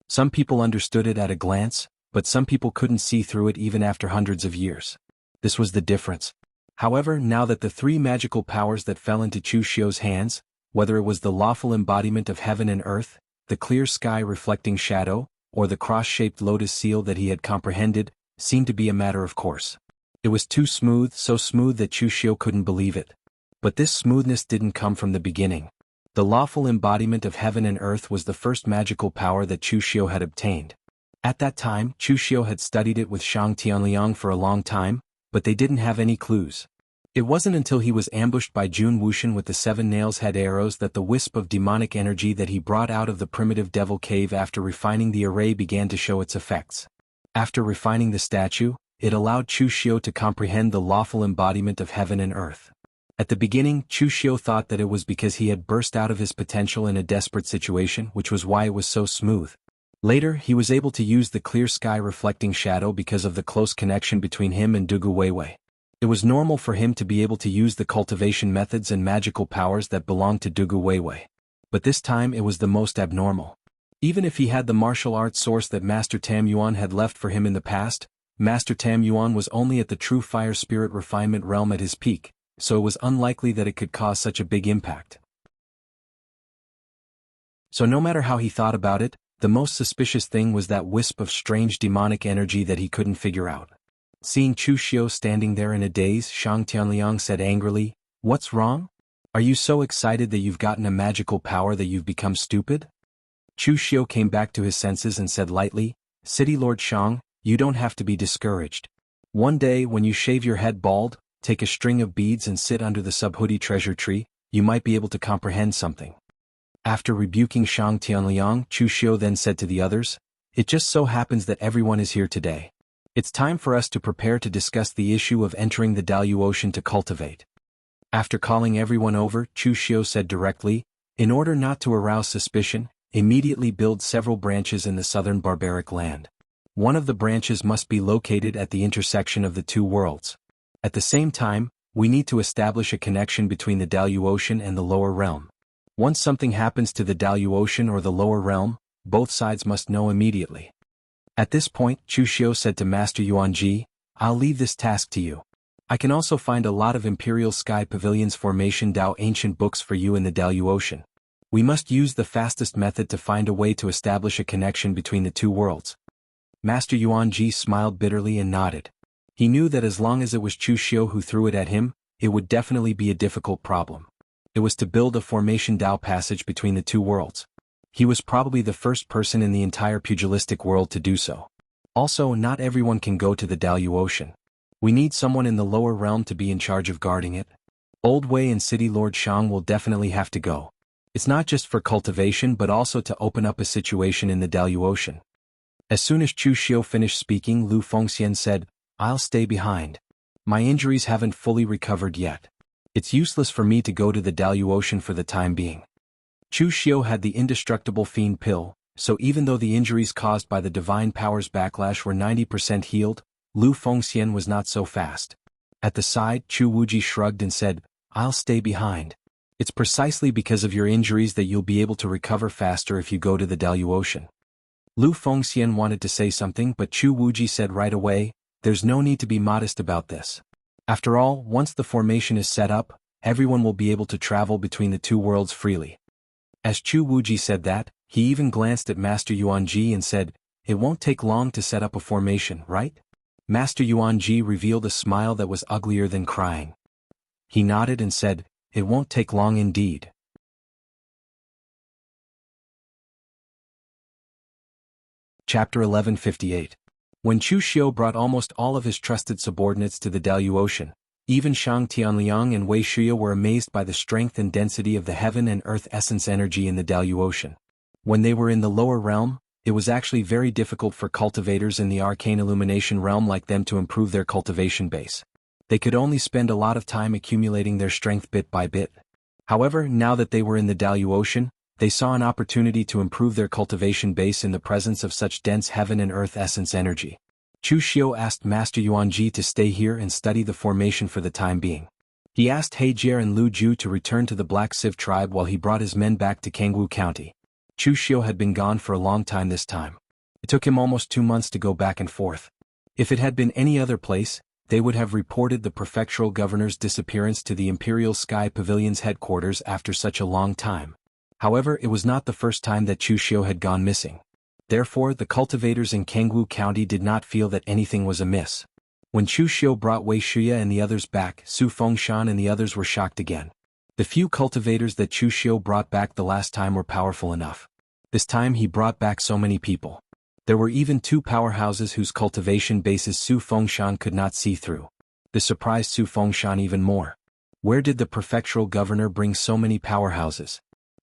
Some people understood it at a glance, but some people couldn't see through it even after hundreds of years. This was the difference. However, now that the three magical powers that fell into Chu Xiu's hands, whether it was the lawful embodiment of heaven and earth, the clear sky reflecting shadow, or the cross-shaped lotus seal that he had comprehended, seemed to be a matter of course. It was too smooth, so smooth that Chu Xiu couldn't believe it. But this smoothness didn't come from the beginning. The lawful embodiment of heaven and earth was the first magical power that Chu Xiu had obtained. At that time, Chu Xiu had studied it with Shang Tianliang for a long time, but they didn't have any clues. It wasn't until he was ambushed by Jun Wuxian with the 7 nails head arrows that the wisp of demonic energy that he brought out of the primitive devil cave after refining the array began to show its effects. After refining the statue, it allowed Chu Xiu to comprehend the lawful embodiment of heaven and earth. At the beginning, Chu Xiu thought that it was because he had burst out of his potential in a desperate situation, which was why it was so smooth. Later, he was able to use the clear sky reflecting shadow because of the close connection between him and Dugu Weiwei. It was normal for him to be able to use the cultivation methods and magical powers that belonged to Dugu Weiwei. But this time it was the most abnormal. Even if he had the martial arts source that Master Tam Yuan had left for him in the past, Master Tam Yuan was only at the true fire spirit refinement realm at his peak, so it was unlikely that it could cause such a big impact. So no matter how he thought about it, the most suspicious thing was that wisp of strange demonic energy that he couldn't figure out. Seeing Chu Xiu standing there in a daze, Shang Tianliang said angrily, "What's wrong? Are you so excited that you've gotten a magical power that you've become stupid?" Chu Xiu came back to his senses and said lightly, "City Lord Shang, you don't have to be discouraged. One day when you shave your head bald, take a string of beads and sit under the Subhuti treasure tree, you might be able to comprehend something." After rebuking Shang Tianliang, Chu Xiu then said to the others, "It just so happens that everyone is here today. It's time for us to prepare to discuss the issue of entering the Dalyu Ocean to cultivate." After calling everyone over, Chu Xiu said directly, "In order not to arouse suspicion, immediately build several branches in the southern barbaric land. One of the branches must be located at the intersection of the two worlds. At the same time, we need to establish a connection between the Daluotian and the lower realm. Once something happens to the Daluotian or the lower realm, both sides must know immediately. At this point, Chu Xiu said to Master Yuanji, "I'll leave this task to you. I can also find a lot of Imperial Sky Pavilion's Formation Dao ancient books for you in the Daluotian. We must use the fastest method to find a way to establish a connection between the two worlds." Master Yuanji smiled bitterly and nodded. He knew that as long as it was Chu Xiu who threw it at him, it would definitely be a difficult problem. It was to build a Formation Dao passage between the two worlds. He was probably the first person in the entire pugilistic world to do so. Also, not everyone can go to the Daluotian. We need someone in the lower realm to be in charge of guarding it. Old Wei and City Lord Shang will definitely have to go. It's not just for cultivation but also to open up a situation in the Daluotian. As soon as Chu Xiu finished speaking, Lu Fengxian said, "I'll stay behind. My injuries haven't fully recovered yet. It's useless for me to go to the Daluotian for the time being." Chu Xiu had the indestructible fiend pill, so even though the injuries caused by the divine power's backlash were 90% healed, Lu Fengxian was not so fast. At the side, Chu Wuji shrugged and said, "I'll stay behind. It's precisely because of your injuries that you'll be able to recover faster if you go to the Daluotian." Lu Fengxian wanted to say something but Chu Wuji said right away, "There's no need to be modest about this. After all, once the formation is set up, everyone will be able to travel between the two worlds freely." As Chu Wuji said that, he even glanced at Master Yuanji and said, "It won't take long to set up a formation, right?" Master Yuanji revealed a smile that was uglier than crying. He nodded and said, "It won't take long indeed." Chapter 1158. When Chu Xiu brought almost all of his trusted subordinates to the Daluotian, even Shang Tianliang and Wei Shuya were amazed by the strength and density of the heaven and earth essence energy in the Daluotian. When they were in the lower realm, it was actually very difficult for cultivators in the arcane illumination realm like them to improve their cultivation base. They could only spend a lot of time accumulating their strength bit by bit. However, now that they were in the Daluotian, they saw an opportunity to improve their cultivation base in the presence of such dense heaven and earth essence energy. Chu Xiu asked Master Yuanji to stay here and study the formation for the time being. He asked Heijie and Lu Ju to return to the Black Sieve tribe while he brought his men back to Kangwu County. Chu Xiu had been gone for a long time this time. It took him almost 2 months to go back and forth. If it had been any other place, they would have reported the prefectural governor's disappearance to the Imperial Sky Pavilion's headquarters after such a long time. However, it was not the first time that Chu Xiu had gone missing. Therefore, the cultivators in Kangwu County did not feel that anything was amiss. When Chu Xiu brought Wei Shuya and the others back, Su Fengshan and the others were shocked again. The few cultivators that Chu Xiu brought back the last time were powerful enough. This time he brought back so many people. There were even 2 powerhouses whose cultivation bases Su Fengshan could not see through. This surprised Su Fengshan even more. Where did the prefectural governor bring so many powerhouses?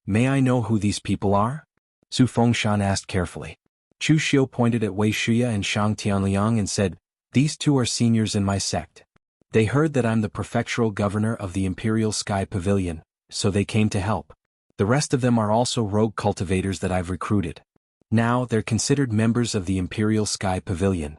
May I know who these people are? Su Fengshan asked carefully. Chu Xiu pointed at Wei Shuya and Shang Tianliang and said, "These 2 are seniors in my sect. They heard that I'm the prefectural governor of the Imperial Sky Pavilion, so they came to help. The rest of them are also rogue cultivators that I've recruited. Now they're considered members of the Imperial Sky Pavilion."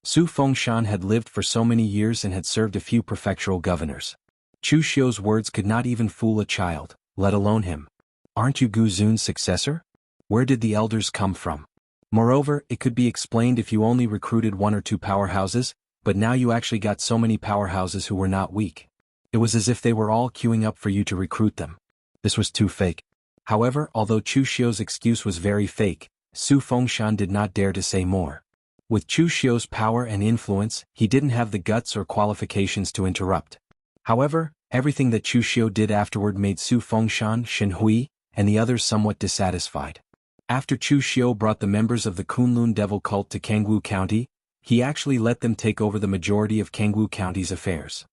Su Fengshan had lived for so many years and had served a few prefectural governors. Chu Xiu's words could not even fool a child, let alone him. "Aren't you Gu Zun's successor? Where did the elders come from? Moreover, it could be explained if you only recruited 1 or 2 powerhouses, but now you actually got so many powerhouses who were not weak. It was as if they were all queuing up for you to recruit them. This was too fake." However, although Chu Xiu's excuse was very fake, Su Fengshan did not dare to say more. With Chu Xiu's power and influence, he didn't have the guts or qualifications to interrupt. However, everything that Chu Xiu did afterward made Su Fengshan, Shen Hui, and the others somewhat dissatisfied. After Chu Xiu brought the members of the Kunlun Devil cult to Kangwu County, he actually let them take over the majority of Kangwu County's affairs.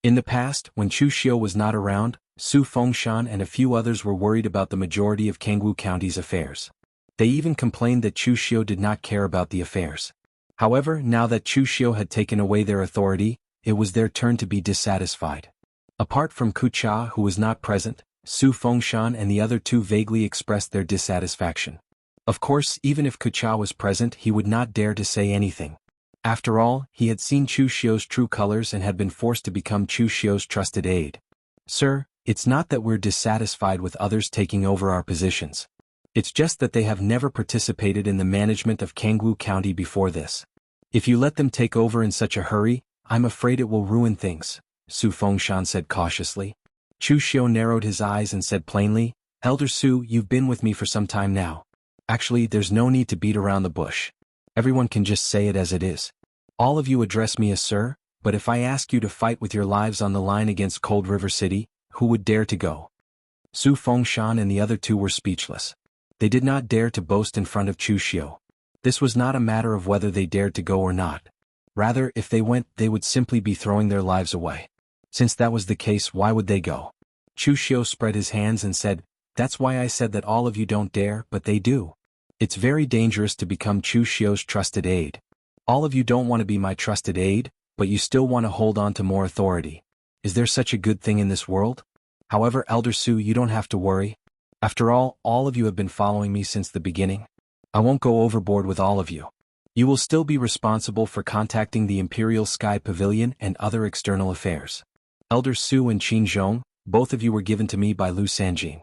In the past, when Chu Xiu was not around, Su Fengshan and a few others were worried about the majority of Kangwu County's affairs. They even complained that Chu Xiu did not care about the affairs. However, now that Chu Xiu had taken away their authority, it was their turn to be dissatisfied. Apart from Ku Cha, who was not present, Su Fengshan and the other 2 vaguely expressed their dissatisfaction. Of course, even if Kucha was present, he would not dare to say anything. After all, he had seen Chu Xiu's true colors and had been forced to become Chu Xiu's trusted aide. Sir, it's not that we're dissatisfied with others taking over our positions. It's just that they have never participated in the management of Kangwu County before this. If you let them take over in such a hurry, I'm afraid it will ruin things, Su Fengshan said cautiously. Chu Xiu narrowed his eyes and said plainly, Elder Su, you've been with me for some time now. Actually, there's no need to beat around the bush. Everyone can just say it as it is. All of you address me as sir, but if I ask you to fight with your lives on the line against Cold River City, who would dare to go? Su Fengshan and the other two were speechless. They did not dare to boast in front of Chu Xiu. This was not a matter of whether they dared to go or not. Rather, if they went, they would simply be throwing their lives away. Since that was the case, why would they go? Chu Xiu spread his hands and said, That's why I said that all of you don't dare, but they do. It's very dangerous to become Chu Xiu's trusted aide. All of you don't want to be my trusted aide, but you still want to hold on to more authority. Is there such a good thing in this world? However, Elder Su, you don't have to worry. After all of you have been following me since the beginning. I won't go overboard with all of you. You will still be responsible for contacting the Imperial Sky Pavilion and other external affairs. Elder Su and Qin Zhong, both of you were given to me by Lu Sanjin.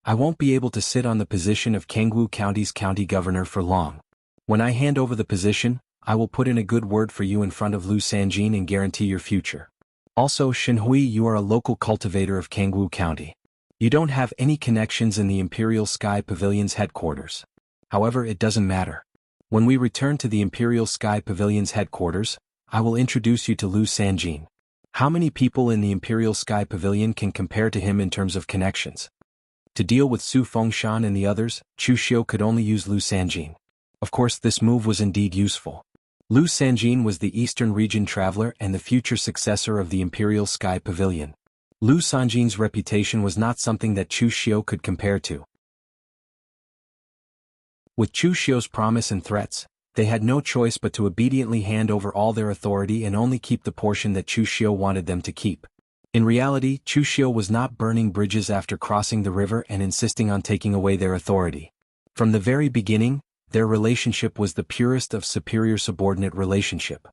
I won't be able to sit on the position of Kangwu County's county governor for long. When I hand over the position, I will put in a good word for you in front of Lu Sanjin and guarantee your future. Also, Shenhui, you are a local cultivator of Kangwu County. You don't have any connections in the Imperial Sky Pavilion's headquarters. However, it doesn't matter. When we return to the Imperial Sky Pavilion's headquarters, I will introduce you to Lu Sanjin. How many people in the Imperial Sky Pavilion can compare to him in terms of connections? To deal with Su Fengshan and the others, Chu Xiu could only use Lu Sanjin. Of course, this move was indeed useful. Lu Sanjin was the Eastern Region traveler and the future successor of the Imperial Sky Pavilion. Lu Sanjin's reputation was not something that Chu Xiu could compare to. With Chu Xiu's promise and threats, they had no choice but to obediently hand over all their authority and only keep the portion that Chu Xiu wanted them to keep. In reality, Chu Xiu was not burning bridges after crossing the river and insisting on taking away their authority. From the very beginning, their relationship was the purest of superior-subordinate relationship.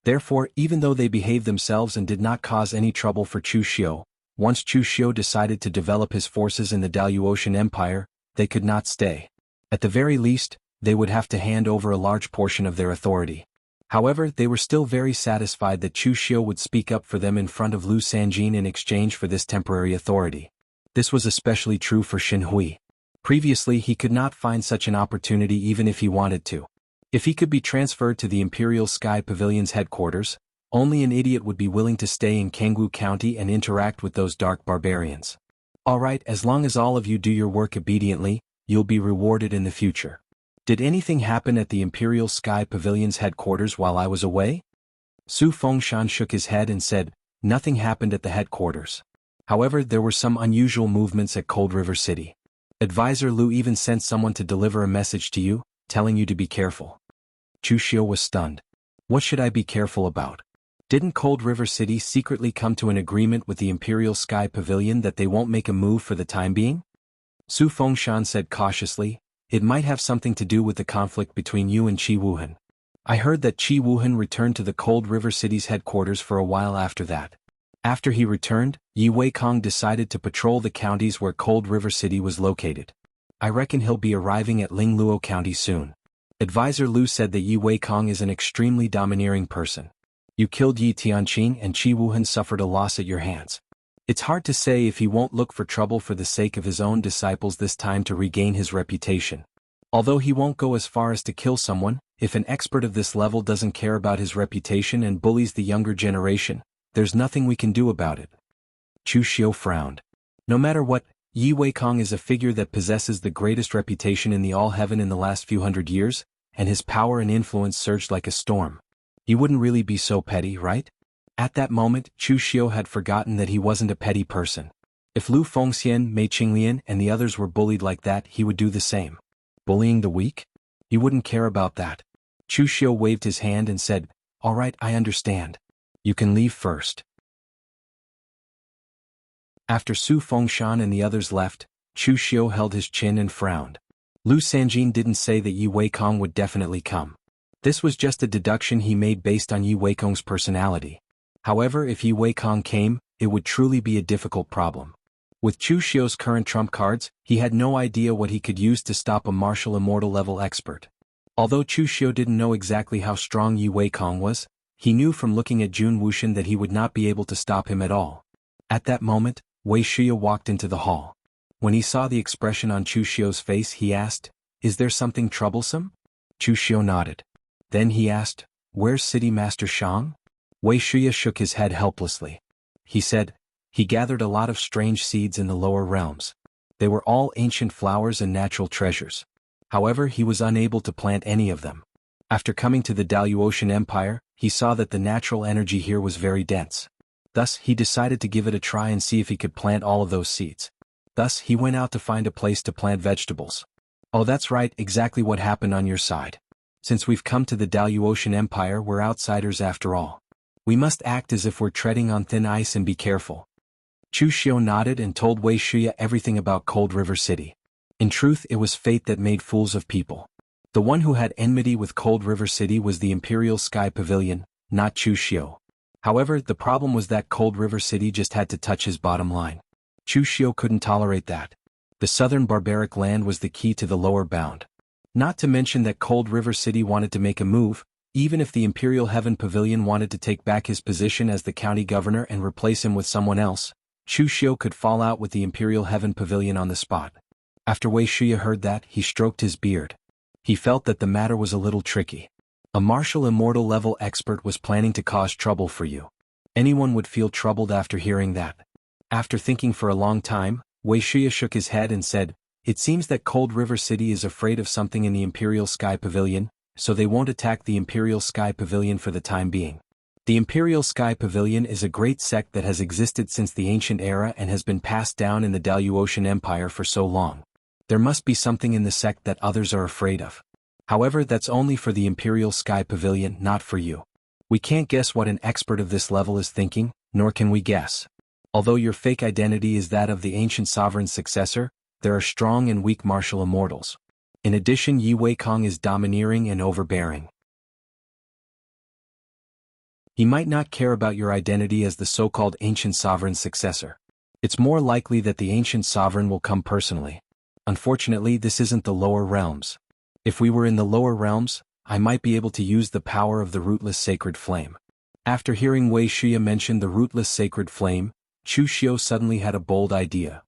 Therefore, even though they behaved themselves and did not cause any trouble for Chu Xiu, once Chu Xiu decided to develop his forces in the Daluotian Empire, they could not stay. At the very least, they would have to hand over a large portion of their authority. However, they were still very satisfied that Chu Xiu would speak up for them in front of Lu Sanjin in exchange for this temporary authority. This was especially true for Xin Hui. Previously, he could not find such an opportunity even if he wanted to. If he could be transferred to the Imperial Sky Pavilion's headquarters, only an idiot would be willing to stay in Kangwu County and interact with those dark barbarians. Alright, as long as all of you do your work obediently, you'll be rewarded in the future. Did anything happen at the Imperial Sky Pavilion's headquarters while I was away? Su Fengshan shook his head and said, Nothing happened at the headquarters. However, there were some unusual movements at Cold River City. Advisor Lu even sent someone to deliver a message to you, telling you to be careful. Chu Xiu was stunned. What should I be careful about? Didn't Cold River City secretly come to an agreement with the Imperial Sky Pavilion that they won't make a move for the time being? Su Fengshan said cautiously, It might have something to do with the conflict between you and Qi Wuhan. I heard that Qi Wuhan returned to the Cold River City's headquarters for a while after that. After he returned, Yi Weikong decided to patrol the counties where Cold River City was located. I reckon he'll be arriving at Lingluo County soon. Advisor Lu said that Yi Weikong is an extremely domineering person. You killed Yi Tianqing and Qi Wuhan suffered a loss at your hands. It's hard to say if he won't look for trouble for the sake of his own disciples this time to regain his reputation. Although he won't go as far as to kill someone, if an expert of this level doesn't care about his reputation and bullies the younger generation, there's nothing we can do about it. Chu Xiu frowned. No matter what, Yi Weikong is a figure that possesses the greatest reputation in the All-Heaven in the last few hundred years, and his power and influence surged like a storm. He wouldn't really be so petty, right? At that moment, Chu Xiu had forgotten that he wasn't a petty person. If Lu Fengxian, Mei Qinglian, and the others were bullied like that, he would do the same. Bullying the weak? He wouldn't care about that. Chu Xiu waved his hand and said, All right, I understand. You can leave first. After Su Fengshan and the others left, Chu Xiu held his chin and frowned. Lu Sanjin didn't say that Yi Weikong would definitely come. This was just a deduction he made based on Yi Weikong's personality. However, if Yi Weikong came, it would truly be a difficult problem. With Chu Xiu's current trump cards, he had no idea what he could use to stop a martial immortal level expert. Although Chu Xiu didn't know exactly how strong Yi Weikong was, he knew from looking at Jun Wuxian that he would not be able to stop him at all. At that moment, Wei Shuya walked into the hall. When he saw the expression on Chu Xiu's face, he asked, "Is there something troublesome?" Chu Xiu nodded. Then he asked, "Where's City Master Shang?" Wei Shuya shook his head helplessly. He said, "He gathered a lot of strange seeds in the lower realms. They were all ancient flowers and natural treasures. However, he was unable to plant any of them. After coming to the Daluotian Empire, he saw that the natural energy here was very dense. Thus, he decided to give it a try and see if he could plant all of those seeds. Thus, he went out to find a place to plant vegetables." "Oh, that's right, exactly what happened on your side. Since we've come to the Daluotian Empire, we're outsiders after all. We must act as if we're treading on thin ice and be careful." Chu Xiu nodded and told Wei Shuya everything about Cold River City. In truth, it was fate that made fools of people. The one who had enmity with Cold River City was the Imperial Sky Pavilion, not Chu Xiu. However, the problem was that Cold River City just had to touch his bottom line. Chu Xiu couldn't tolerate that. The southern barbaric land was the key to the lower bound. Not to mention that Cold River City wanted to make a move, even if the Imperial Heaven Pavilion wanted to take back his position as the county governor and replace him with someone else. Chu Xiu could fall out with the Imperial Heaven Pavilion on the spot. After Wei Shuya heard that, he stroked his beard. He felt that the matter was a little tricky. A martial immortal level expert was planning to cause trouble for you. Anyone would feel troubled after hearing that. After thinking for a long time, Wei Shuya shook his head and said, "It seems that Cold River City is afraid of something in the Imperial Sky Pavilion, so they won't attack the Imperial Sky Pavilion for the time being. The Imperial Sky Pavilion is a great sect that has existed since the ancient era and has been passed down in the Daluotian Empire for so long. There must be something in the sect that others are afraid of. However, that's only for the Imperial Sky Pavilion, not for you. We can't guess what an expert of this level is thinking, nor can we guess. Although your fake identity is that of the ancient sovereign's successor, there are strong and weak martial immortals. In addition, Yi Weikong is domineering and overbearing. He might not care about your identity as the so-called ancient sovereign's successor. It's more likely that the ancient sovereign will come personally. Unfortunately, this isn't the lower realms. If we were in the lower realms, I might be able to use the power of the rootless sacred flame." After hearing Wei Shuya mention the rootless sacred flame, Chu Xiu suddenly had a bold idea.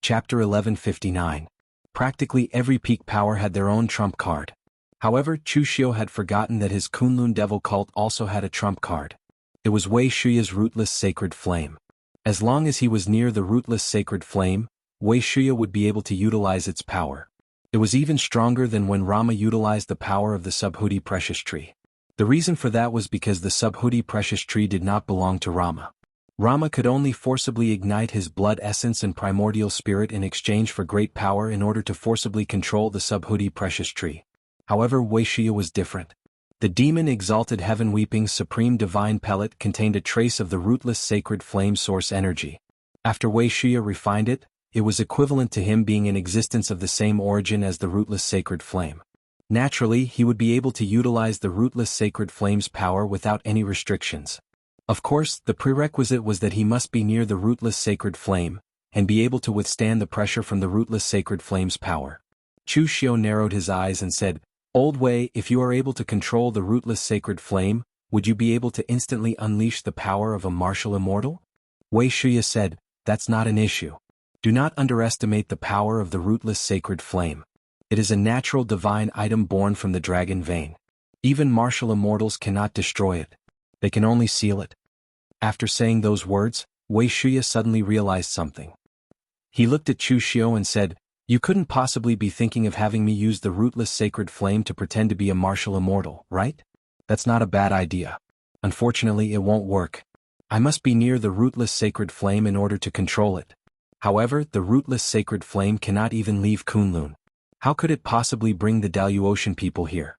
Chapter 1159. Practically every peak power had their own trump card. However, Chu Xiu had forgotten that his Kunlun Devil cult also had a trump card. It was Wei Shuya's rootless sacred flame. As long as he was near the rootless sacred flame, Wei Shuya would be able to utilize its power. It was even stronger than when Rama utilized the power of the Subhuti precious tree. The reason for that was because the Subhuti precious tree did not belong to Rama. Rama could only forcibly ignite his blood essence and primordial spirit in exchange for great power in order to forcibly control the Subhuti precious tree. However, Wei Shuya was different. The demon exalted heaven weeping supreme divine pellet contained a trace of the rootless sacred flame source energy. After Wei Shuya refined it, it was equivalent to him being in existence of the same origin as the rootless sacred flame. Naturally, he would be able to utilize the rootless sacred flame's power without any restrictions. Of course, the prerequisite was that he must be near the rootless sacred flame, and be able to withstand the pressure from the rootless sacred flame's power. Chu Xiu narrowed his eyes and said, "Old Wei, if you are able to control the rootless sacred flame, would you be able to instantly unleash the power of a martial immortal?" Wei Shuya said, "That's not an issue. Do not underestimate the power of the rootless sacred flame. It is a natural divine item born from the dragon vein. Even martial immortals cannot destroy it. They can only seal it." After saying those words, Wei Shuya suddenly realized something. He looked at Chu Xiu and said, "You couldn't possibly be thinking of having me use the rootless sacred flame to pretend to be a martial immortal, right? That's not a bad idea. Unfortunately, it won't work. I must be near the rootless sacred flame in order to control it. However, the rootless sacred flame cannot even leave Kunlun. How could it possibly bring the Daluotian people here?"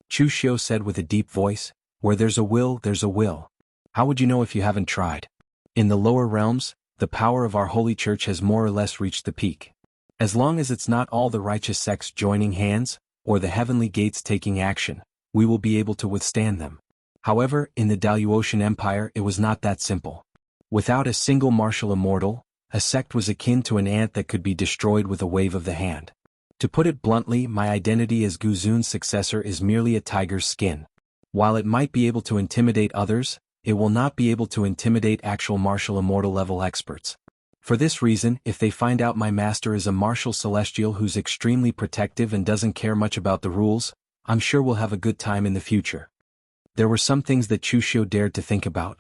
Chu Xiu said with a deep voice, "Where there's a will, there's a will. How would you know if you haven't tried? In the lower realms, the power of our holy church has more or less reached the peak. As long as it's not all the righteous sects joining hands, or the heavenly gates taking action, we will be able to withstand them. However, in the Daluotian Empire it was not that simple. Without a single martial immortal, a sect was akin to an ant that could be destroyed with a wave of the hand. To put it bluntly, my identity as Guzun's successor is merely a tiger's skin. While it might be able to intimidate others, it will not be able to intimidate actual martial immortal level experts. For this reason, if they find out my master is a martial celestial who's extremely protective and doesn't care much about the rules, I'm sure we'll have a good time in the future. There were some things that Chu Xiu dared to think about.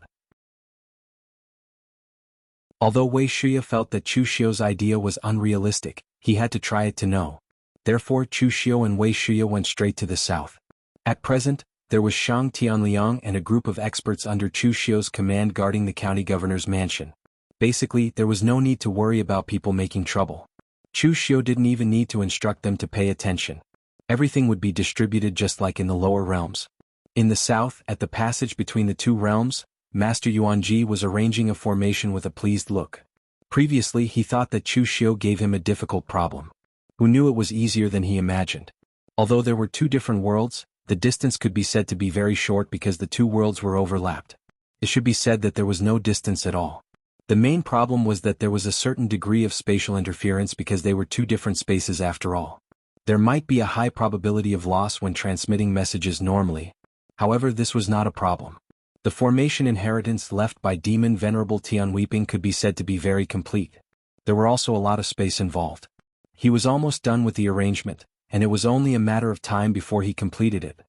Although Wei Shuya felt that Chu Xiu's idea was unrealistic, he had to try it to know. Therefore Chu Xiu and Wei Shuya went straight to the south. At present, there was Shang Tianliang and a group of experts under Chu Xiu's command guarding the county governor's mansion. Basically, there was no need to worry about people making trouble. Chu Xiu didn't even need to instruct them to pay attention. Everything would be distributed just like in the lower realms. In the south, at the passage between the two realms, Master Yuanji was arranging a formation with a pleased look. Previously he thought that Chu Xiu gave him a difficult problem. Who knew it was easier than he imagined. Although there were two different worlds, the distance could be said to be very short because the two worlds were overlapped. It should be said that there was no distance at all. The main problem was that there was a certain degree of spatial interference because they were two different spaces after all. There might be a high probability of loss when transmitting messages normally. However, this was not a problem. The formation inheritance left by Demon Venerable Tian Weeping could be said to be very complete. There were also a lot of space involved. He was almost done with the arrangement, and it was only a matter of time before he completed it.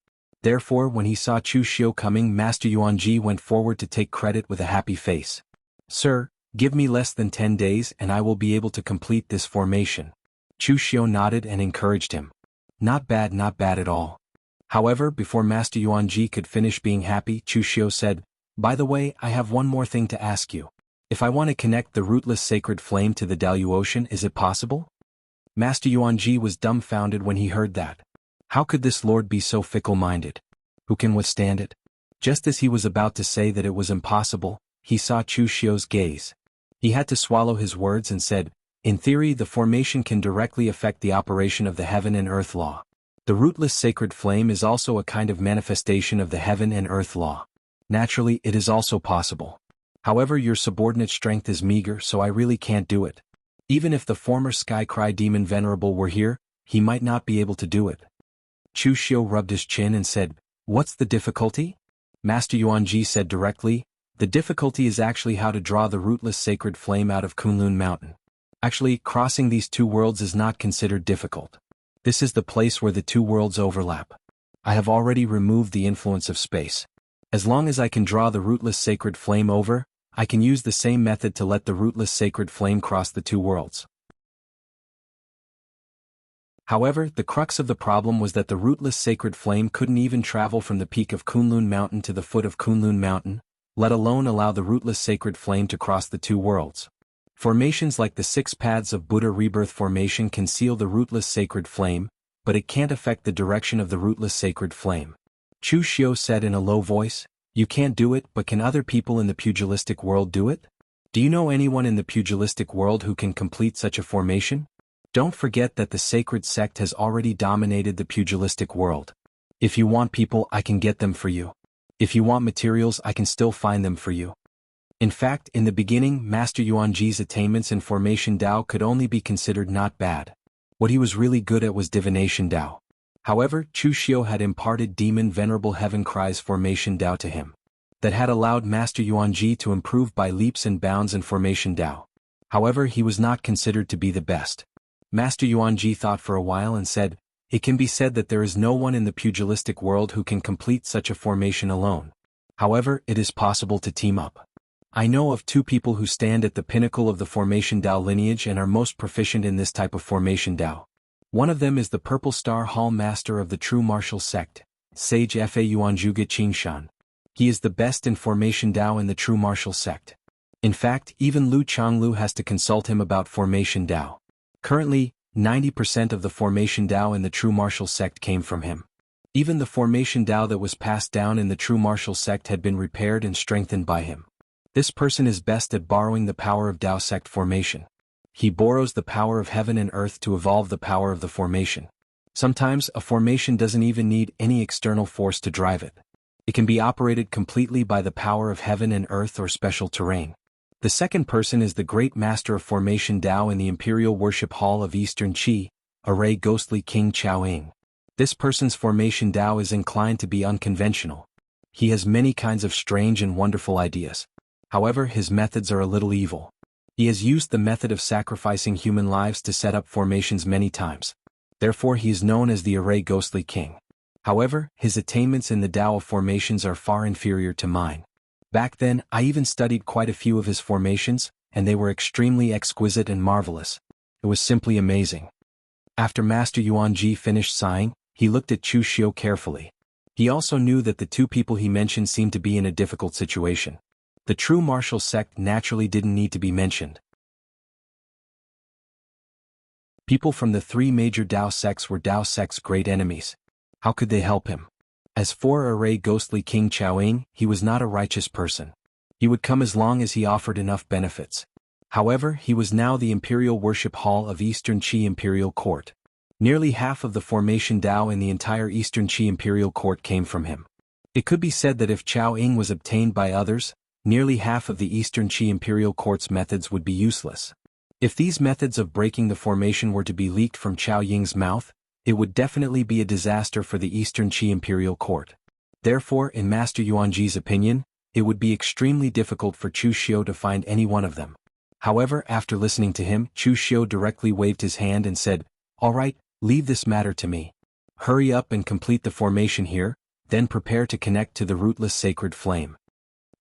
Therefore, when he saw Chu Xiu coming, Master Yuanji went forward to take credit with a happy face. "Sir, give me less than 10 days and I will be able to complete this formation." Chu Xiu nodded and encouraged him. Not bad at all. However, before Master Yuanji could finish being happy, Chu Xiu said, "By the way, I have one more thing to ask you. If I want to connect the rootless sacred flame to the Daluotian, is it possible?" Master Yuanji was dumbfounded when he heard that. How could this lord be so fickle-minded? Who can withstand it? Just as he was about to say that it was impossible, he saw Chu Xiu's gaze. He had to swallow his words and said, "In theory, the formation can directly affect the operation of the heaven and earth law. The rootless sacred flame is also a kind of manifestation of the heaven and earth law. Naturally, it is also possible. However, your subordinate strength is meager, so I really can't do it. Even if the former Sky Cry Demon Venerable were here, he might not be able to do it." Chu Xiu rubbed his chin and said, "What's the difficulty?" Master Yuanji said directly, "The difficulty is actually how to draw the rootless sacred flame out of Kunlun Mountain. Actually, crossing these two worlds is not considered difficult. This is the place where the two worlds overlap. I have already removed the influence of space. As long as I can draw the rootless sacred flame over, I can use the same method to let the rootless sacred flame cross the two worlds." However, the crux of the problem was that the rootless sacred flame couldn't even travel from the peak of Kunlun Mountain to the foot of Kunlun Mountain, let alone allow the rootless sacred flame to cross the two worlds. Formations like the 6 paths of Buddha Rebirth formation can seal the rootless sacred flame, but it can't affect the direction of the rootless sacred flame. Chu Xiu said in a low voice, "You can't do it, but can other people in the pugilistic world do it? Do you know anyone in the pugilistic world who can complete such a formation? Don't forget that the sacred sect has already dominated the pugilistic world. If you want people, I can get them for you. If you want materials, I can still find them for you." In fact, in the beginning, Master Yuanji's attainments in Formation Dao could only be considered not bad. What he was really good at was Divination Dao. However, Chu Xiu had imparted Demon Venerable Heaven Cry's Formation Dao to him. That had allowed Master Yuanji to improve by leaps and bounds in Formation Dao. However, he was not considered to be the best. Master Yuanji thought for a while and said, "It can be said that there is no one in the pugilistic world who can complete such a formation alone. However, it is possible to team up. I know of 2 people who stand at the pinnacle of the Formation Dao lineage and are most proficient in this type of Formation Dao. One of them is the Purple Star Hall Master of the True Martial Sect, Sage Fa Yuanzhuge Qingshan. He is the best in Formation Dao in the True Martial Sect. In fact, even Lu Changlu has to consult him about Formation Dao. Currently, 90% of the Formation Dao in the True Martial Sect came from him. Even the Formation Dao that was passed down in the True Martial Sect had been repaired and strengthened by him. This person is best at borrowing the power of Tao sect formation. He borrows the power of heaven and earth to evolve the power of the formation. Sometimes a formation doesn't even need any external force to drive it. It can be operated completely by the power of heaven and earth or special terrain. The second person is the great master of formation Tao in the Imperial Worship Hall of Eastern Qi, Array Ghostly King Chao Ying. This person's formation Tao is inclined to be unconventional. He has many kinds of strange and wonderful ideas. However, his methods are a little evil. He has used the method of sacrificing human lives to set up formations many times. Therefore he is known as the Array Ghostly King. However, his attainments in the Tao of formations are far inferior to mine. Back then, I even studied quite a few of his formations, and they were extremely exquisite and marvelous. It was simply amazing. After Master Yuanji finished sighing, he looked at Chu Xiu carefully. He also knew that the two people he mentioned seemed to be in a difficult situation. The true martial sect naturally didn't need to be mentioned. People from the three major Tao sects were Tao sect's great enemies. How could they help him? As for Array Ghostly King Chao Ying, he was not a righteous person. He would come as long as he offered enough benefits. However, he was now the Imperial Worship Hall of Eastern Qi Imperial Court. Nearly half of the formation Tao in the entire Eastern Qi Imperial Court came from him. It could be said that if Chao Ying was obtained by others, nearly half of the Eastern Qi Imperial Court's methods would be useless. If these methods of breaking the formation were to be leaked from Chao Ying's mouth, it would definitely be a disaster for the Eastern Qi Imperial Court. Therefore, in Master Yuanji's opinion, it would be extremely difficult for Chu Xiu to find any one of them. However, after listening to him, Chu Xiu directly waved his hand and said, "All right, leave this matter to me. Hurry up and complete the formation here, then prepare to connect to the rootless sacred flame."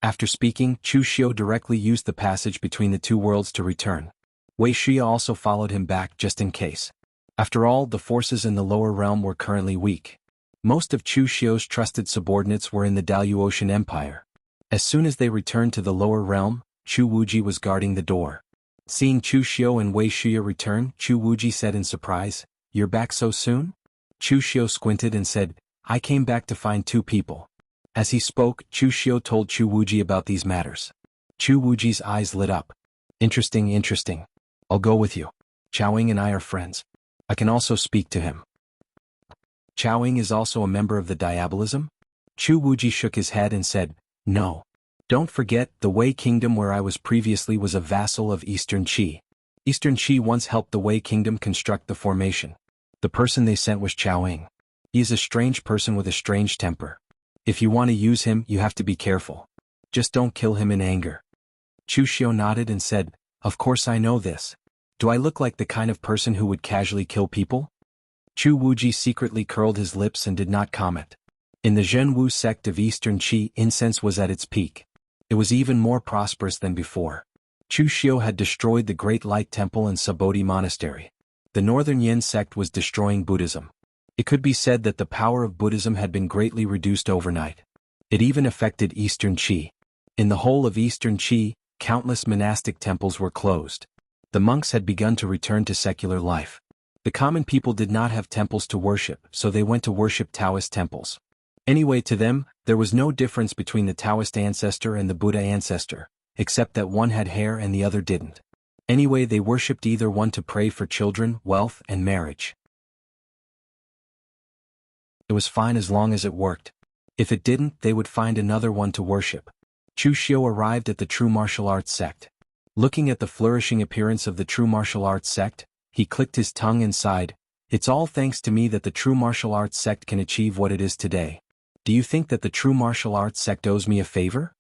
After speaking, Chu Xiu directly used the passage between the two worlds to return. Wei Xia also followed him back just in case. After all, the forces in the lower realm were currently weak. Most of Chu Xiu's trusted subordinates were in the Daluotian Empire. As soon as they returned to the lower realm, Chu Wuji was guarding the door. Seeing Chu Xiu and Wei Xia return, Chu Wuji said in surprise, "You're back so soon?" Chu Xiu squinted and said, "I came back to find two people." As he spoke, Chu Xiu told Chu Wuji about these matters. Chu Wuji's eyes lit up. Interesting. I'll go with you. Chao Ying and I are friends. I can also speak to him." Chao Ying is also a member of the Diabolism? Chu Wuji shook his head and said, "No. Don't forget, the Wei Kingdom where I was previously was a vassal of Eastern Qi. Eastern Qi once helped the Wei Kingdom construct the formation. The person they sent was Chao Ying. He is a strange person with a strange temper. If you want to use him, you have to be careful. Just don't kill him in anger." Chu Xiu nodded and said, "Of course I know this. Do I look like the kind of person who would casually kill people?" Chu Wuji secretly curled his lips and did not comment. In the Zhenwu sect of Eastern Qi, incense was at its peak. It was even more prosperous than before. Chu Xiu had destroyed the Great Light Temple and Sabodhi Monastery. The Northern Yin sect was destroying Buddhism. It could be said that the power of Buddhism had been greatly reduced overnight. It even affected Eastern Qi. In the whole of Eastern Qi, countless monastic temples were closed. The monks had begun to return to secular life. The common people did not have temples to worship, so they went to worship Taoist temples. Anyway, to them, there was no difference between the Taoist ancestor and the Buddha ancestor, except that one had hair and the other didn't. Anyway, they worshipped either one to pray for children, wealth, and marriage. It was fine as long as it worked. If it didn't, they would find another one to worship. Chu Xiu arrived at the true martial arts sect. Looking at the flourishing appearance of the true martial arts sect, he clicked his tongue and sighed, "It's all thanks to me that the true martial arts sect can achieve what it is today. Do you think that the true martial arts sect owes me a favor?"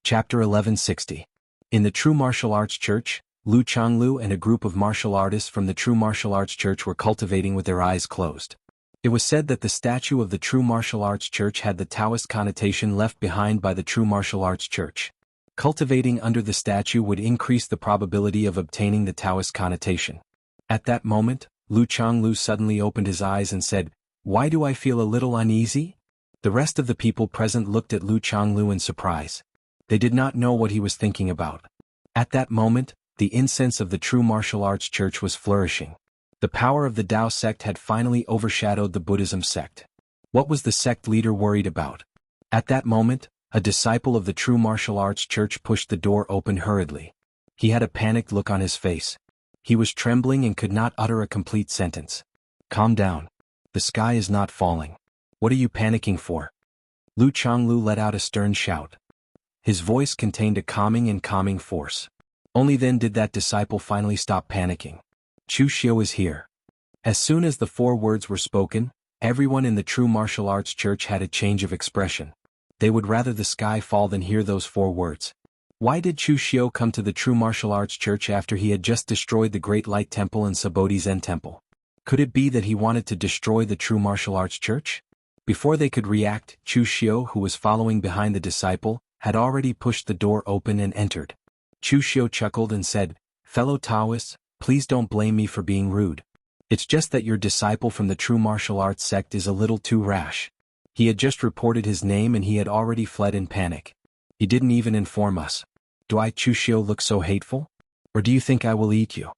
Chapter 1160. In the True Martial Arts Church, Lu Changlu and a group of martial artists from the True Martial Arts Church were cultivating with their eyes closed. It was said that the statue of the True Martial Arts Church had the Taoist connotation left behind by the True Martial Arts Church. Cultivating under the statue would increase the probability of obtaining the Taoist connotation. At that moment, Lu Changlu suddenly opened his eyes and said, "Why do I feel a little uneasy?" The rest of the people present looked at Lu Changlu in surprise. They did not know what he was thinking about. At that moment, the incense of the True Martial Arts Church was flourishing. The power of the Tao sect had finally overshadowed the Buddhism sect. What was the sect leader worried about? At that moment, a disciple of the true martial arts church pushed the door open hurriedly. He had a panicked look on his face. He was trembling and could not utter a complete sentence. Calm down. The sky is not falling. What are you panicking for? Lu Changlu let out a stern shout. His voice contained a calming force. Only then did that disciple finally stop panicking. Chu Xiu is here. As soon as the 4 words were spoken, everyone in the true martial arts church had a change of expression. They would rather the sky fall than hear those 4 words. Why did Chu Xiu come to the true martial arts church after he had just destroyed the Great Light Temple and Sabodhi Zen Temple? Could it be that he wanted to destroy the true martial arts church? Before they could react, Chu Xiu, who was following behind the disciple, had already pushed the door open and entered. Chu Xiu chuckled and said, "Fellow Taoists, please don't blame me for being rude. It's just that your disciple from the true martial arts sect is a little too rash. He had just reported his name and he had already fled in panic. He didn't even inform us. Do I, Chu Xiu, look so hateful? Or do you think I will eat you?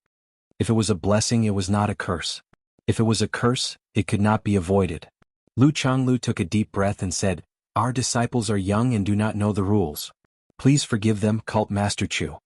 If it was a blessing, it was not a curse. If it was a curse, it could not be avoided." Lu Changlu took a deep breath and said, "Our disciples are young and do not know the rules. Please forgive them, Cult Master Chu."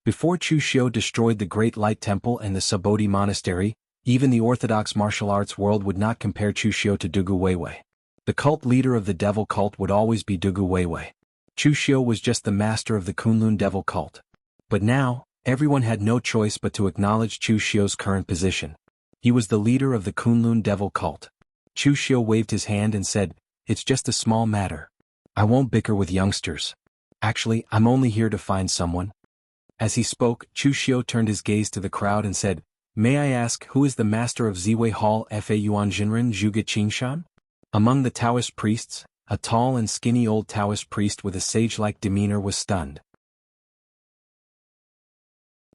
Before Chu Xiu destroyed the Great Light Temple and the Sabodhi Monastery, even the orthodox martial arts world would not compare Chu Xiu to Dugu Weiwei. The cult leader of the devil cult would always be Dugu Weiwei. Chu Xiu was just the master of the Kunlun devil cult. But now, everyone had no choice but to acknowledge Chu Xiu's current position. He was the leader of the Kunlun devil cult. Chu Xiu waved his hand and said, "It's just a small matter. I won't bicker with youngsters. Actually, I'm only here to find someone." As he spoke, Chu Xiu turned his gaze to the crowd and said, "May I ask who is the master of Ziwei Hall Fa Yuan Jinren Zhuge Qingshan?" Among the Taoist priests, a tall and skinny old Taoist priest with a sage-like demeanor was stunned.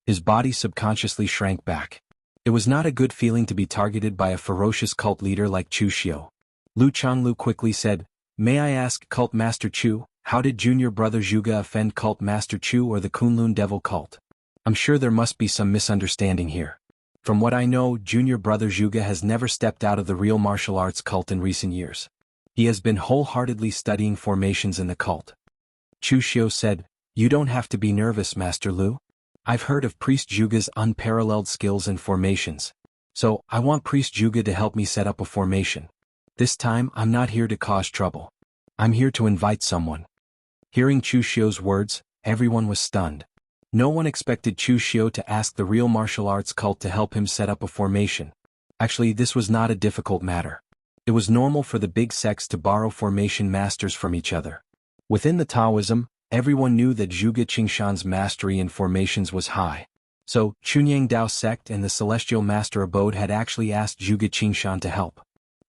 His body subconsciously shrank back. It was not a good feeling to be targeted by a ferocious cult leader like Chu Xiu. Lu Changlu quickly said, "May I ask, Cult Master Chu, how did Junior Brother Zhuge offend Cult Master Chu or the Kunlun Devil Cult? I'm sure there must be some misunderstanding here. From what I know, Junior Brother Zhuge has never stepped out of the real martial arts cult in recent years. He has been wholeheartedly studying formations in the cult." Chu Xiu said, "You don't have to be nervous, Master Lu. I've heard of Priest Zhuge's unparalleled skills in formations. So, I want Priest Zhuge to help me set up a formation. This time, I'm not here to cause trouble. I'm here to invite someone." Hearing Chu Xiu's words, everyone was stunned. No one expected Chu Xiu to ask the real martial arts cult to help him set up a formation. Actually, this was not a difficult matter. It was normal for the big sects to borrow formation masters from each other. Within the Taoism, everyone knew that Zhuge Qingshan's mastery in formations was high. So, Chunyang Dao sect and the Celestial Master Abode had actually asked Zhuge Qingshan to help.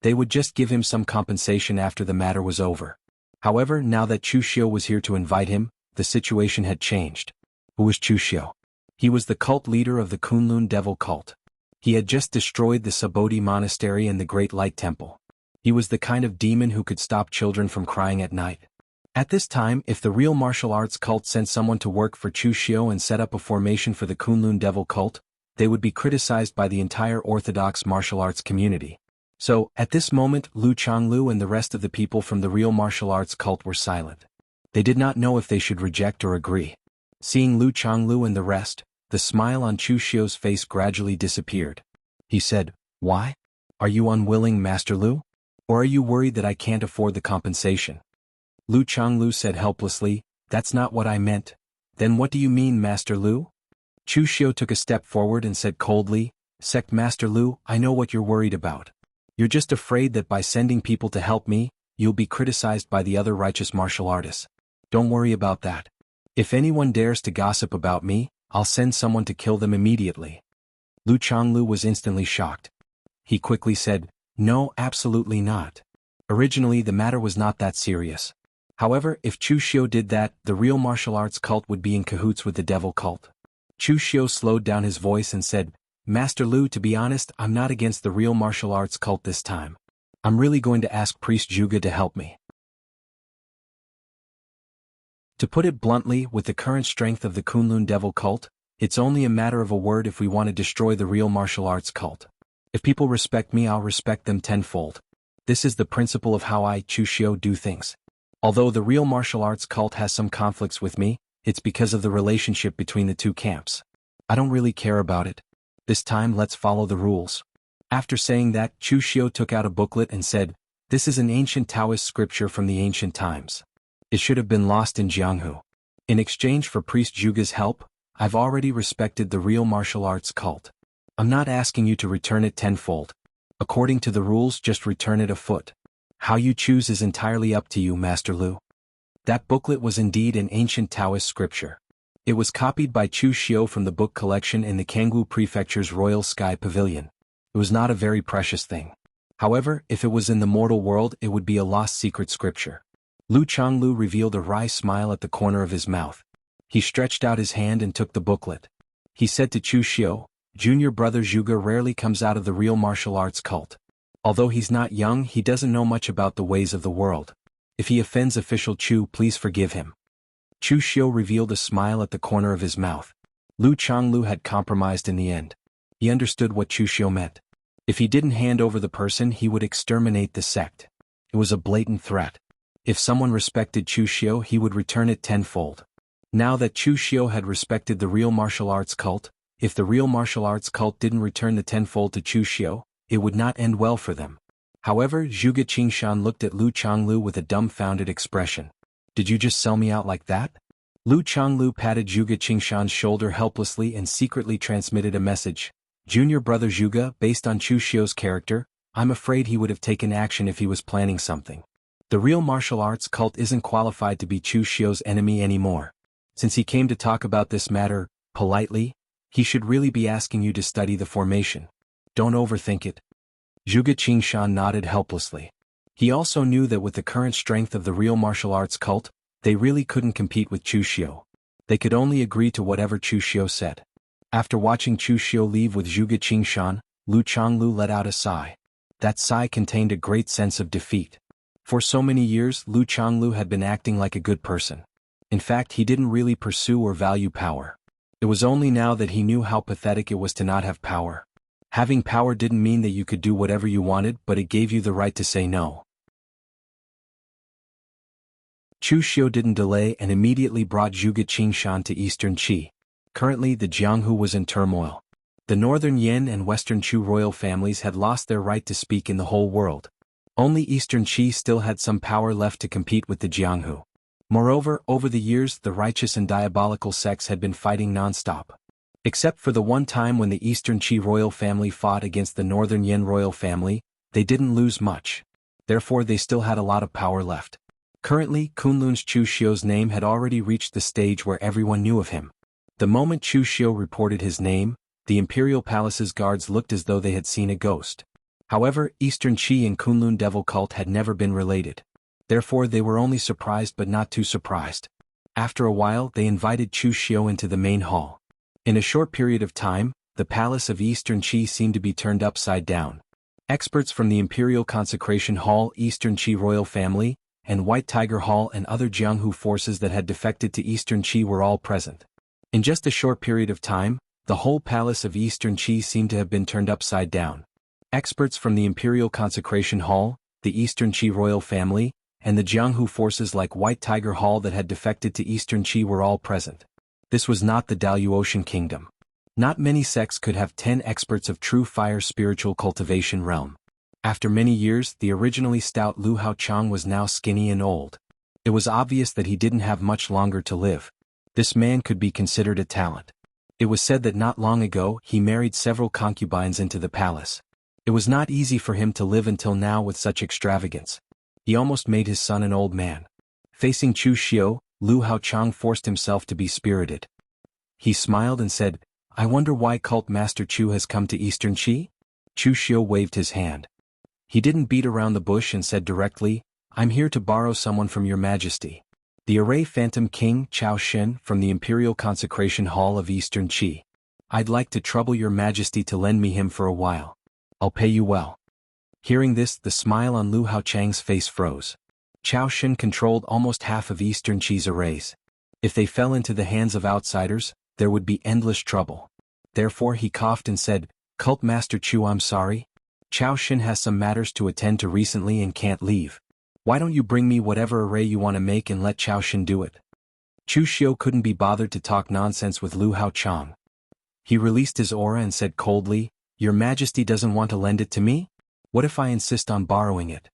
They would just give him some compensation after the matter was over. However, now that Chu Xiu was here to invite him, the situation had changed. Who was Chu Xiu? He was the cult leader of the Kunlun Devil cult. He had just destroyed the Sabodhi Monastery and the Great Light Temple. He was the kind of demon who could stop children from crying at night. At this time, if the real martial arts cult sent someone to work for Chu Xiu and set up a formation for the Kunlun Devil cult, they would be criticized by the entire orthodox martial arts community. So, at this moment, Lu Changlu and the rest of the people from the real martial arts cult were silent. They did not know if they should reject or agree. Seeing Lu Changlu and the rest, the smile on Chu Xiu's face gradually disappeared. He said, "Why? Are you unwilling, Master Lu? Or are you worried that I can't afford the compensation?" Lu Changlu said helplessly, "That's not what I meant." "Then what do you mean, Master Lu?" Chu Xiu took a step forward and said coldly, "Sect Master Lu, I know what you're worried about. You're just afraid that by sending people to help me, you'll be criticized by the other righteous martial artists. Don't worry about that. If anyone dares to gossip about me, I'll send someone to kill them immediately." Lu Changlu was instantly shocked. He quickly said, "No, absolutely not. Originally the matter was not that serious. However, if Chu Xiu did that, the real martial arts cult would be in cahoots with the devil cult." Chu Xiu slowed down his voice and said, "Master Lu, to be honest, I'm not against the real martial arts cult this time. I'm really going to ask Priest Zhuge to help me." To put it bluntly, with the current strength of the Kunlun Devil cult, it's only a matter of a word if we want to destroy the real martial arts cult. If people respect me, I'll respect them tenfold. This is the principle of how I, Chu Xiu, do things. Although the real martial arts cult has some conflicts with me, it's because of the relationship between the two camps. I don't really care about it. This time let's follow the rules. After saying that, Chu Xiu took out a booklet and said, "This is an ancient Taoist scripture from the ancient times. It should have been lost in Jianghu. In exchange for Priest Zhuge's help, I've already respected the real martial arts cult. I'm not asking you to return it tenfold. According to the rules, just return it a foot. How you choose is entirely up to you, Master Lu." That booklet was indeed an ancient Taoist scripture. It was copied by Chu Xiu from the book collection in the Kangwu Prefecture's Royal Sky Pavilion. It was not a very precious thing. However, if it was in the mortal world, it would be a lost secret scripture. Lu Changlu revealed a wry smile at the corner of his mouth. He stretched out his hand and took the booklet. He said to Chu Xiu, "Junior brother Zhuge rarely comes out of the real martial arts cult. Although he's not young, he doesn't know much about the ways of the world. If he offends official Chu, please forgive him." Chu Xiu revealed a smile at the corner of his mouth. Lu Changlu had compromised in the end. He understood what Chu Xiu meant. If he didn't hand over the person, he would exterminate the sect. It was a blatant threat. If someone respected Chu Xiu, he would return it tenfold. Now that Chu Xiu had respected the real martial arts cult, if the real martial arts cult didn't return the tenfold to Chu Xiu, it would not end well for them. However, Zhuge Qingshan looked at Lu Changlu with a dumbfounded expression. "Did you just sell me out like that?" Lu Changlu patted Zhuge Qingshan's shoulder helplessly and secretly transmitted a message. "Junior brother Zhuge, based on Chu Xiu's character, I'm afraid he would have taken action if he was planning something. The real martial arts cult isn't qualified to be Chu Xiu's enemy anymore. Since he came to talk about this matter, politely, he should really be asking you to study the formation. Don't overthink it." Zhuge Qingshan nodded helplessly. He also knew that with the current strength of the real martial arts cult, they really couldn't compete with Chu Xiu. They could only agree to whatever Chu Xiu said. After watching Chu Xiu leave with Zhuge Qingshan, Lu Changlu let out a sigh. That sigh contained a great sense of defeat. For so many years, Lu Changlu had been acting like a good person. In fact, he didn't really pursue or value power. It was only now that he knew how pathetic it was to not have power. Having power didn't mean that you could do whatever you wanted, but it gave you the right to say no. Chu Xiu didn't delay and immediately brought Zhuge Qingshan to Eastern Qi. Currently, the Jianghu was in turmoil. The Northern Yan and Western Chu royal families had lost their right to speak in the whole world. Only Eastern Qi still had some power left to compete with the Jianghu. Moreover, over the years, the righteous and diabolical sects had been fighting non-stop. Except for the one time when the Eastern Qi royal family fought against the Northern Yan royal family, they didn't lose much. Therefore, they still had a lot of power left. Currently, Kunlun's Chu Xiu's name had already reached the stage where everyone knew of him. The moment Chu Xiu reported his name, the imperial palace's guards looked as though they had seen a ghost. However, Eastern Qi and Kunlun devil cult had never been related. Therefore, they were only surprised but not too surprised. After a while, they invited Chu Xiu into the main hall. In a short period of time, the palace of Eastern Qi seemed to be turned upside down. Experts from the Imperial Consecration Hall, Eastern Qi royal family, and White Tiger Hall and other Jianghu forces that had defected to Eastern Qi were all present. In just a short period of time, the whole palace of Eastern Qi seemed to have been turned upside down. Experts from the Imperial Consecration Hall, the Eastern Qi royal family, and the Jianghu forces like White Tiger Hall that had defected to Eastern Qi were all present. This was not the Daluotian kingdom. Not many sects could have 10 experts of true fire spiritual cultivation realm. After many years, the originally stout Lu Haochang was now skinny and old. It was obvious that he didn't have much longer to live. This man could be considered a talent. It was said that not long ago he married several concubines into the palace. It was not easy for him to live until now with such extravagance. He almost made his son an old man. Facing Chu Xiu, Lu Haochang forced himself to be spirited. He smiled and said, "I wonder why Cult Master Chu has come to Eastern Qi?" Chu Xiu waved his hand. He didn't beat around the bush and said directly, "I'm here to borrow someone from your majesty. The Array Phantom King Chao Shen from the Imperial Consecration Hall of Eastern Qi. I'd like to trouble your majesty to lend me him for a while. I'll pay you well." Hearing this, the smile on Lu Haochang's face froze. Chao Shen controlled almost half of Eastern Qi's arrays. If they fell into the hands of outsiders, there would be endless trouble. Therefore he coughed and said, "Cult Master Chu, I'm sorry. Chao Shin has some matters to attend to recently and can't leave. Why don't you bring me whatever array you want to make and let Chao Shin do it? Chu Xiu couldn't be bothered to talk nonsense with Lu Haochang. He released his aura and said coldly, "Your Majesty doesn't want to lend it to me? What if I insist on borrowing it?"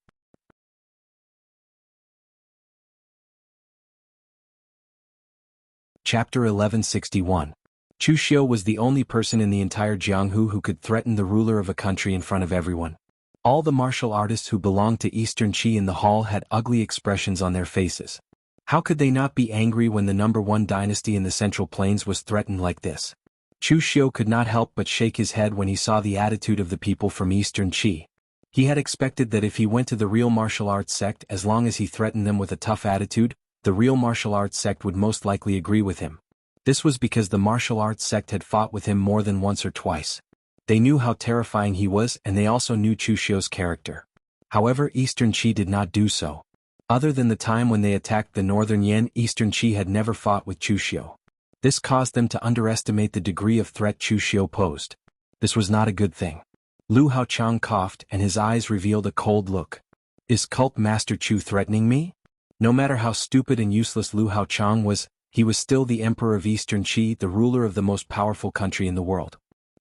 Chapter 1161. Chu Xiu was the only person in the entire Jianghu who could threaten the ruler of a country in front of everyone. All the martial artists who belonged to Eastern Qi in the hall had ugly expressions on their faces. How could they not be angry when the number one dynasty in the Central Plains was threatened like this? Chu Xiu could not help but shake his head when he saw the attitude of the people from Eastern Qi. He had expected that if he went to the real martial arts sect, as long as he threatened them with a tough attitude, the real martial arts sect would most likely agree with him. This was because the martial arts sect had fought with him more than once or twice. They knew how terrifying he was, and they also knew Chu Xiu's character. However, Eastern Qi did not do so. Other than the time when they attacked the Northern Yan, Eastern Qi had never fought with Chu Xiu. This caused them to underestimate the degree of threat Chu Xiu posed. This was not a good thing. Lu Haochang coughed and his eyes revealed a cold look. Is Cult Master Chu threatening me? No matter how stupid and useless Lu Haochang was, he was still the emperor of Eastern Qi, the ruler of the most powerful country in the world.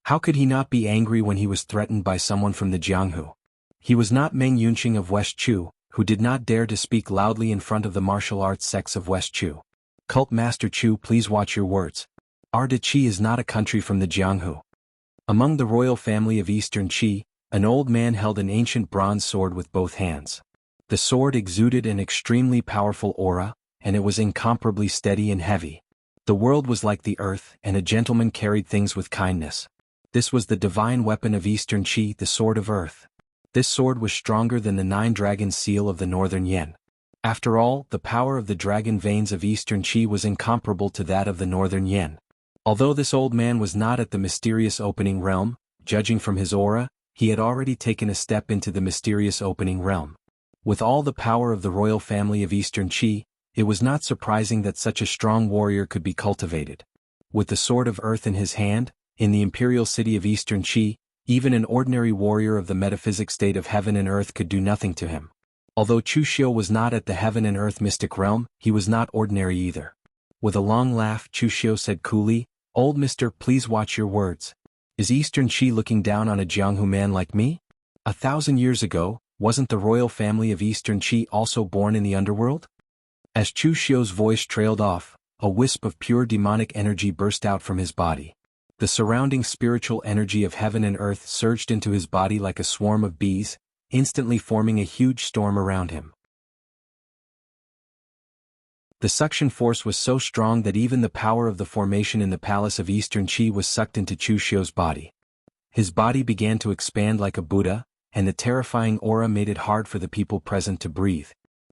How could he not be angry when he was threatened by someone from the Jianghu? He was not Meng Yunqing of West Chu, who did not dare to speak loudly in front of the martial arts sects of West Chu. Cult Master Chu, please watch your words. Arda Qi is not a country from the Jianghu. Among the royal family of Eastern Qi, an old man held an ancient bronze sword with both hands. The sword exuded an extremely powerful aura, and it was incomparably steady and heavy. The world was like the earth, and a gentleman carried things with kindness. This was the divine weapon of Eastern Qi, the Sword of Earth. This sword was stronger than the 9 dragons seal of the Northern Yan. After all, the power of the dragon veins of Eastern Qi was incomparable to that of the Northern Yan. Although this old man was not at the mysterious opening realm, judging from his aura, he had already taken a step into the mysterious opening realm. With all the power of the royal family of Eastern Qi, it was not surprising that such a strong warrior could be cultivated. With the Sword of Earth in his hand, in the imperial city of Eastern Qi, even an ordinary warrior of the metaphysic state of heaven and earth could do nothing to him. Although Chu Xiu was not at the heaven and earth mystic realm, he was not ordinary either. With a long laugh, Chu Xiu said coolly, "Old mister, please watch your words. Is Eastern Qi looking down on a Jianghu man like me? 1,000 years ago, wasn't the royal family of Eastern Qi also born in the underworld?" As Chu Xiu's voice trailed off, a wisp of pure demonic energy burst out from his body. The surrounding spiritual energy of heaven and earth surged into his body like a swarm of bees, instantly forming a huge storm around him. The suction force was so strong that even the power of the formation in the palace of Eastern Qi was sucked into Chu Xiu's body. His body began to expand like a Buddha, and the terrifying aura made it hard for the people present to breathe.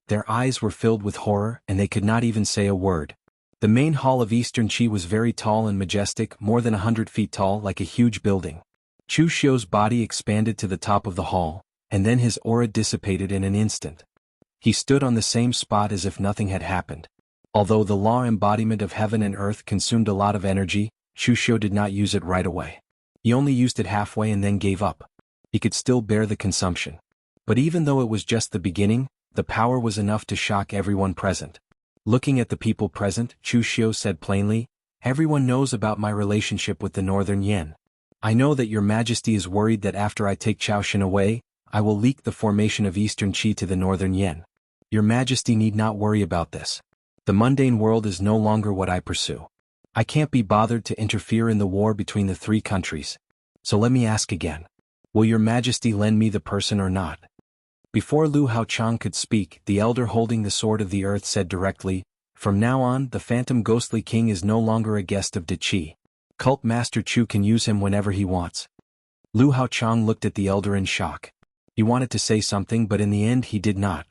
Their eyes were filled with horror, and they could not even say a word. The main hall of Eastern Qi was very tall and majestic, more than 100 feet tall, like a huge building. Chu Xiu's body expanded to the top of the hall, and then his aura dissipated in an instant. He stood on the same spot as if nothing had happened. Although the law embodiment of heaven and earth consumed a lot of energy, Chu Xiu did not use it right away. He only used it halfway and then gave up. He could still bear the consumption. But even though it was just the beginning, the power was enough to shock everyone present. Looking at the people present, Chu Xiu said plainly, "Everyone knows about my relationship with the Northern Yan. I know that your Majesty is worried that after I take Chao Shin away, I will leak the formation of Eastern Qi to the Northern Yan. Your Majesty need not worry about this. The mundane world is no longer what I pursue. I can't be bothered to interfere in the war between the 3 countries. So let me ask again. Will your Majesty lend me the person or not?" Before Lu Haochang could speak, the elder holding the Sword of the Earth said directly, "From now on, the Phantom Ghostly King is no longer a guest of De Qi. Cult Master Chu can use him whenever he wants." Lu Haochang looked at the elder in shock. He wanted to say something, but in the end he did not.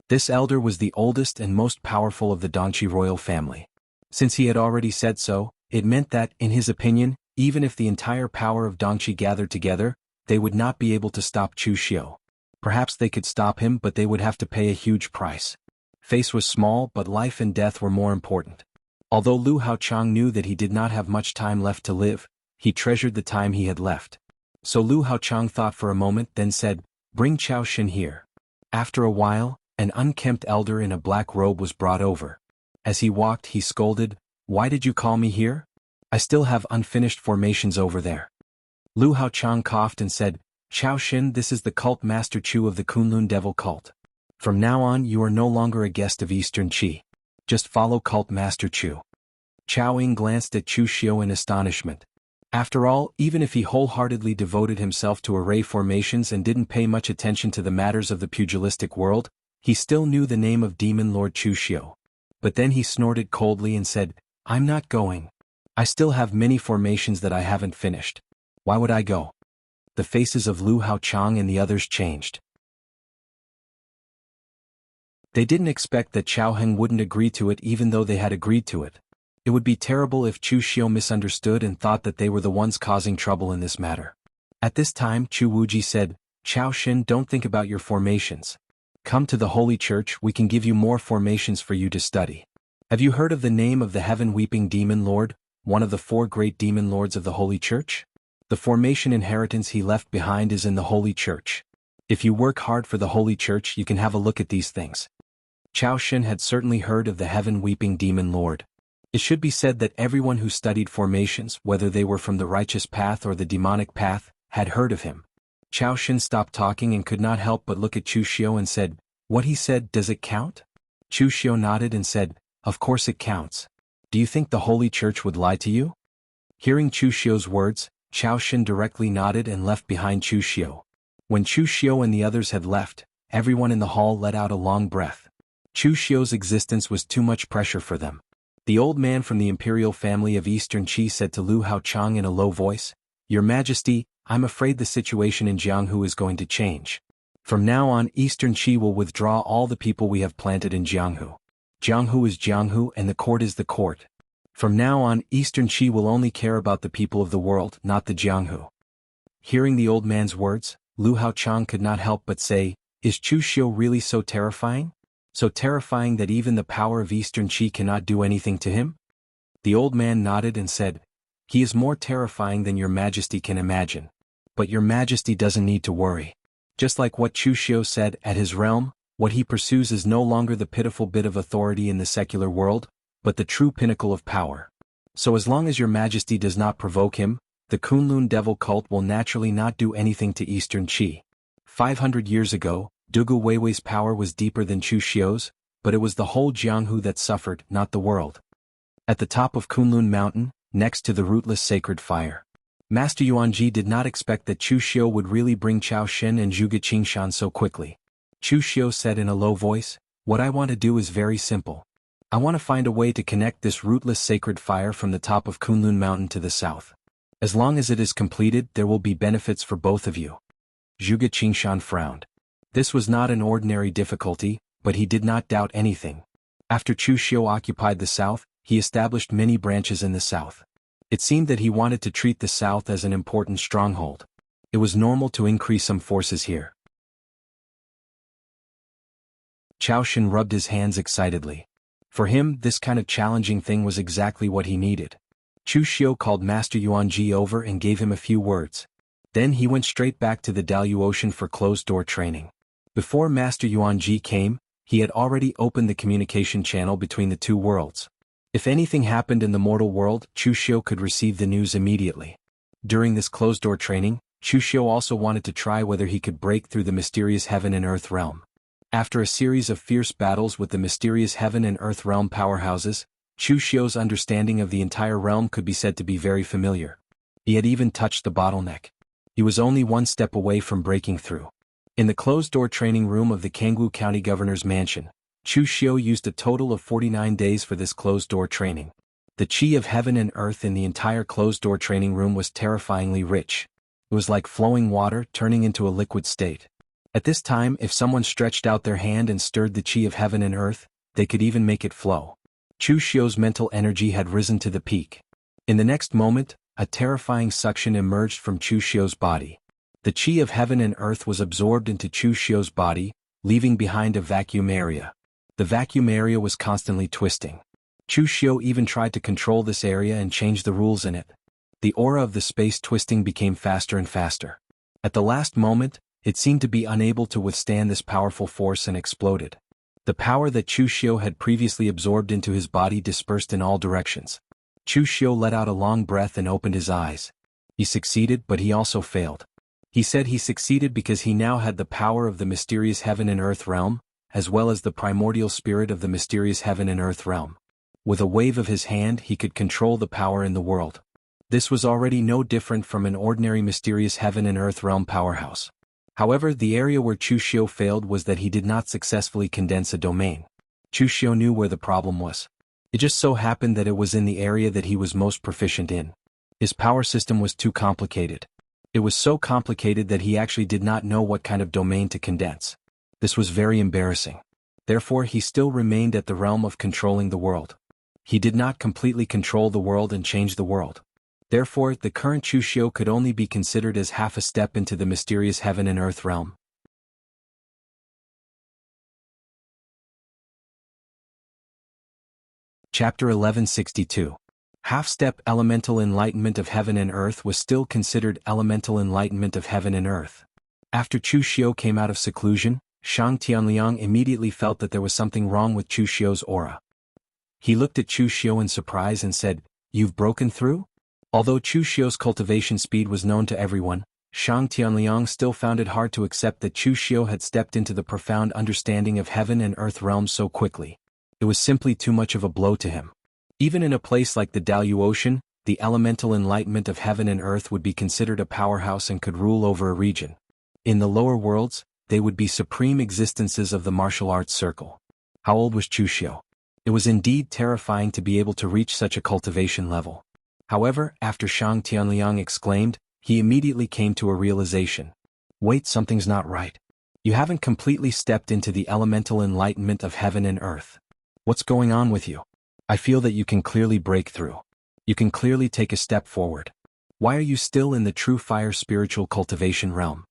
This elder was the oldest and most powerful of the Dongqi royal family. Since he had already said so, it meant that, in his opinion, even if the entire power of Dongqi gathered together, they would not be able to stop Chu Xiu. Perhaps they could stop him, but they would have to pay a huge price. Face was small, but life and death were more important. Although Lu Haochang knew that he did not have much time left to live, he treasured the time he had left. So Lu Haochang thought for a moment, then said, "Bring Chao Shin here." After a while, an unkempt elder in a black robe was brought over. As he walked, he scolded, "Why did you call me here? I still have unfinished formations over there." Lu Haochang coughed and said, "Chao Shin, this is the cult master Chu of the Kunlun Devil cult. From now on you are no longer a guest of Eastern Qi. Just follow cult master Chu." Chao Ying glanced at Chu Xiu in astonishment. After all, even if he wholeheartedly devoted himself to array formations and didn't pay much attention to the matters of the pugilistic world, he still knew the name of Demon Lord Chu Xiu. But then he snorted coldly and said, "I'm not going. I still have many formations that I haven't finished. Why would I go?" The faces of Lu Haochang and the others changed. They didn't expect that Chao Heng wouldn't agree to it even though they had agreed to it. It would be terrible if Chu Xiu misunderstood and thought that they were the ones causing trouble in this matter. At this time Chu Wuji said, "Chao Shin, don't think about your formations. Come to the Holy Church, we can give you more formations for you to study. Have you heard of the name of the Heaven-Weeping Demon Lord, one of the 4 great demon lords of the Holy Church? The formation inheritance he left behind is in the Holy Church. If you work hard for the Holy Church you can have a look at these things." Chao Shin had certainly heard of the Heaven-Weeping Demon Lord. It should be said that everyone who studied formations, whether they were from the righteous path or the demonic path, had heard of him. Chao Shin stopped talking and could not help but look at Chu Xiu and said, "What he said, does it count?" Chu Xiu nodded and said, "Of course it counts. Do you think the Holy Church would lie to you?" Hearing Chu Xiu's words, Chao Shin directly nodded and left behind Chu Xiu. When Chu Xiu and the others had left, everyone in the hall let out a long breath. Chu Xiu's existence was too much pressure for them. The old man from the imperial family of Eastern Qi said to Lu Haochang in a low voice, "Your Majesty, I'm afraid the situation in Jianghu is going to change. From now on Eastern Qi will withdraw all the people we have planted in Jianghu. Jianghu is Jianghu and the court is the court. From now on Eastern Qi will only care about the people of the world, not the Jianghu." Hearing the old man's words, Lu Haochang could not help but say, "Is Chu Xiu really so terrifying? So terrifying that even the power of Eastern Qi cannot do anything to him?" The old man nodded and said, "He is more terrifying than your Majesty can imagine. But your Majesty doesn't need to worry. Just like what Chu Xiu said, at his realm, what he pursues is no longer the pitiful bit of authority in the secular world, but the true pinnacle of power. So as long as your Majesty does not provoke him, the Kunlun Devil cult will naturally not do anything to Eastern Qi. 500 years ago, Dugu Weiwei's power was deeper than Chu Xiu's, but it was the whole Jianghu that suffered, not the world." At the top of Kunlun Mountain, next to the rootless sacred fire, Master Yuanji did not expect that Chu Xiu would really bring Chao Shin and Zhuge Qingshan so quickly. Chu Xiu said in a low voice, "What I want to do is very simple. I want to find a way to connect this rootless sacred fire from the top of Kunlun Mountain to the south. As long as it is completed, there will be benefits for both of you." Zhuge Qingshan frowned. This was not an ordinary difficulty, but he did not doubt anything. After Chu Xiu occupied the south, he established many branches in the south. It seemed that he wanted to treat the south as an important stronghold. It was normal to increase some forces here. Chao Shin rubbed his hands excitedly. For him, this kind of challenging thing was exactly what he needed. Chu Xiu called Master Yuanji over and gave him a few words. Then he went straight back to the Dalu Ocean for closed-door training. Before Master Yuanji came, he had already opened the communication channel between the two worlds. If anything happened in the mortal world, Chu Xiu could receive the news immediately. During this closed-door training, Chu Xiu also wanted to try whether he could break through the mysterious heaven and earth realm. After a series of fierce battles with the mysterious heaven and earth realm powerhouses, Chu Xiu's understanding of the entire realm could be said to be very familiar. He had even touched the bottleneck. He was only one step away from breaking through. In the closed-door training room of the Kangwu County Governor's Mansion, Chu Xiu used a total of 49 days for this closed-door training. The qi of heaven and earth in the entire closed-door training room was terrifyingly rich. It was like flowing water turning into a liquid state. At this time, if someone stretched out their hand and stirred the qi of heaven and earth, they could even make it flow. Chu Xiu's mental energy had risen to the peak. In the next moment, a terrifying suction emerged from Chu Xiu's body. The qi of heaven and earth was absorbed into Chu Xiu's body, leaving behind a vacuum area. The vacuum area was constantly twisting. Chu Xiu even tried to control this area and change the rules in it. The aura of the space twisting became faster and faster. At the last moment, it seemed to be unable to withstand this powerful force and exploded. The power that Chu Xiu had previously absorbed into his body dispersed in all directions. Chu Xiu let out a long breath and opened his eyes. He succeeded, but he also failed. He said he succeeded because he now had the power of the mysterious heaven and earth realm, as well as the primordial spirit of the mysterious heaven and earth realm. With a wave of his hand he could control the power in the world. This was already no different from an ordinary mysterious heaven and earth realm powerhouse. However, the area where Chu Xiu failed was that he did not successfully condense a domain. Chu Xiu knew where the problem was. It just so happened that it was in the area that he was most proficient in. His power system was too complicated. It was so complicated that he actually did not know what kind of domain to condense. This was very embarrassing. Therefore, he still remained at the realm of controlling the world. He did not completely control the world and change the world. Therefore, the current Chu Xiu could only be considered as half a step into the mysterious heaven and earth realm. Chapter 1162. Half-step elemental enlightenment of heaven and earth was still considered elemental enlightenment of heaven and earth. After Chu Xiu came out of seclusion, Shang Tianliang immediately felt that there was something wrong with Chu Xiu's aura. He looked at Chu Xiu in surprise and said, "You've broken through?" Although Chu Xiu's cultivation speed was known to everyone, Shang Tianliang still found it hard to accept that Chu Xiu had stepped into the profound understanding of heaven and earth realms so quickly. It was simply too much of a blow to him. Even in a place like the Dalu Ocean, the elemental enlightenment of heaven and earth would be considered a powerhouse and could rule over a region. In the lower worlds, they would be supreme existences of the martial arts circle. How old was Chu Xiu? It was indeed terrifying to be able to reach such a cultivation level. However, after Shang Tianliang exclaimed, he immediately came to a realization. Wait, something's not right. You haven't completely stepped into the elemental enlightenment of heaven and earth. What's going on with you? I feel that you can clearly break through. You can clearly take a step forward. Why are you still in the true fire spiritual cultivation realm?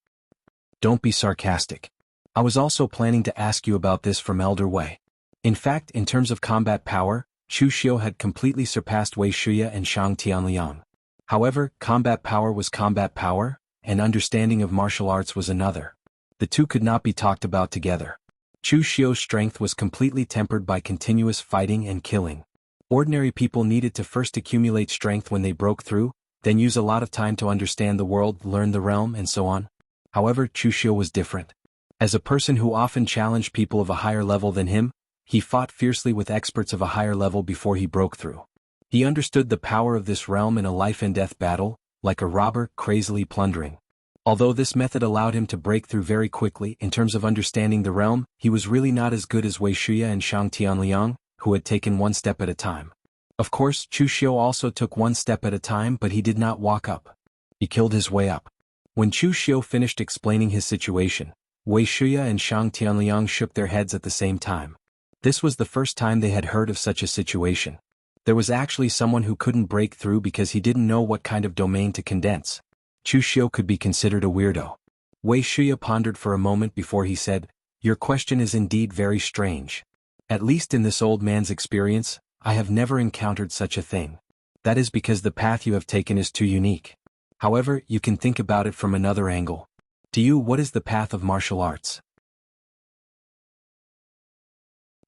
Don't be sarcastic. I was also planning to ask you about this from Elder Wei. In fact, in terms of combat power, Chu Xiu had completely surpassed Wei Shuya and Shang Tianliang. However, combat power was combat power, and understanding of martial arts was another. The two could not be talked about together. Chu Xiu's strength was completely tempered by continuous fighting and killing. Ordinary people needed to first accumulate strength when they broke through, then use a lot of time to understand the world, learn the realm, and so on. However, Chu Xiu was different. As a person who often challenged people of a higher level than him, he fought fiercely with experts of a higher level before he broke through. He understood the power of this realm in a life-and-death battle, like a robber crazily plundering. Although this method allowed him to break through very quickly in terms of understanding the realm, he was really not as good as Wei Shuya and Shang Tianliang, who had taken one step at a time. Of course, Chu Xiu also took one step at a time, but he did not walk up. He killed his way up. When Chu Xiu finished explaining his situation, Wei Shuya and Shang Tianliang shook their heads at the same time. This was the first time they had heard of such a situation. There was actually someone who couldn't break through because he didn't know what kind of domain to condense. Chu Xiu could be considered a weirdo. Wei Shuya pondered for a moment before he said, "Your question is indeed very strange. At least in this old man's experience, I have never encountered such a thing. That is because the path you have taken is too unique. However, you can think about it from another angle. To you, what is the path of martial arts?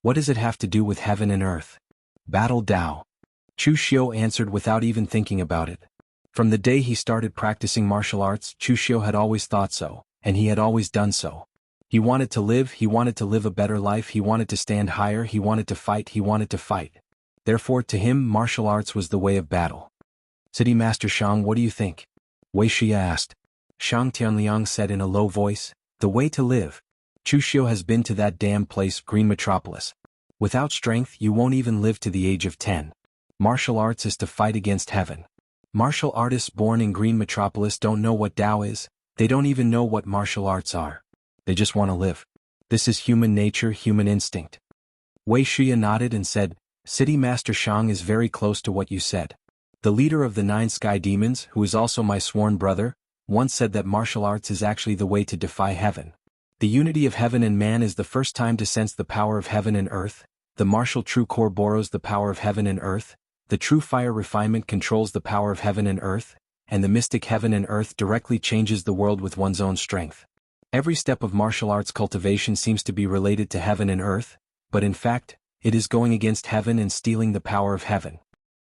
What does it have to do with heaven and earth? Battle Dao." Chu Xiu answered without even thinking about it. From the day he started practicing martial arts, Chu Xiu had always thought so, and he had always done so. He wanted to live a better life, he wanted to stand higher, he wanted to fight. Therefore, to him, martial arts was the way of battle. "City Master Shang, what do you think?" Wei Shuya asked. Shang Tianliang said in a low voice, "The way to live. Chu Xiu has been to that damn place, Green Metropolis. Without strength, you won't even live to the age of 10. Martial arts is to fight against heaven. Martial artists born in Green Metropolis don't know what Dao is, they don't even know what martial arts are. They just want to live. This is human nature, human instinct." Wei Shuya nodded and said, "City Master Shang is very close to what you said. The leader of the 9 sky demons, who is also my sworn brother, once said that martial arts is actually the way to defy heaven. The unity of heaven and man is the first time to sense the power of heaven and earth. The martial true core borrows the power of heaven and earth. The true fire refinement controls the power of heaven and earth, and the mystic heaven and earth directly changes the world with one's own strength. Every step of martial arts cultivation seems to be related to heaven and earth, but in fact, it is going against heaven and stealing the power of heaven.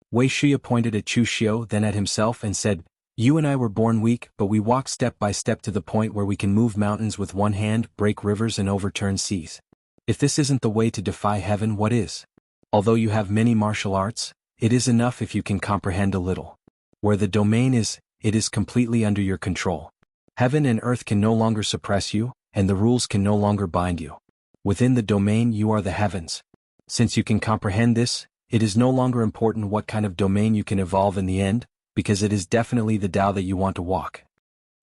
Wei Shi pointed at Chu Xiu, then at himself, and said, "You and I were born weak, but we walk step by step to the point where we can move mountains with one hand, break rivers and overturn seas. If this isn't the way to defy heaven, what is? Although you have many martial arts, it is enough if you can comprehend a little. Where the domain is, it is completely under your control. Heaven and earth can no longer suppress you, and the rules can no longer bind you. Within the domain you are the heavens. Since you can comprehend this, it is no longer important what kind of domain you can evolve in the end, because it is definitely the Tao that you want to walk."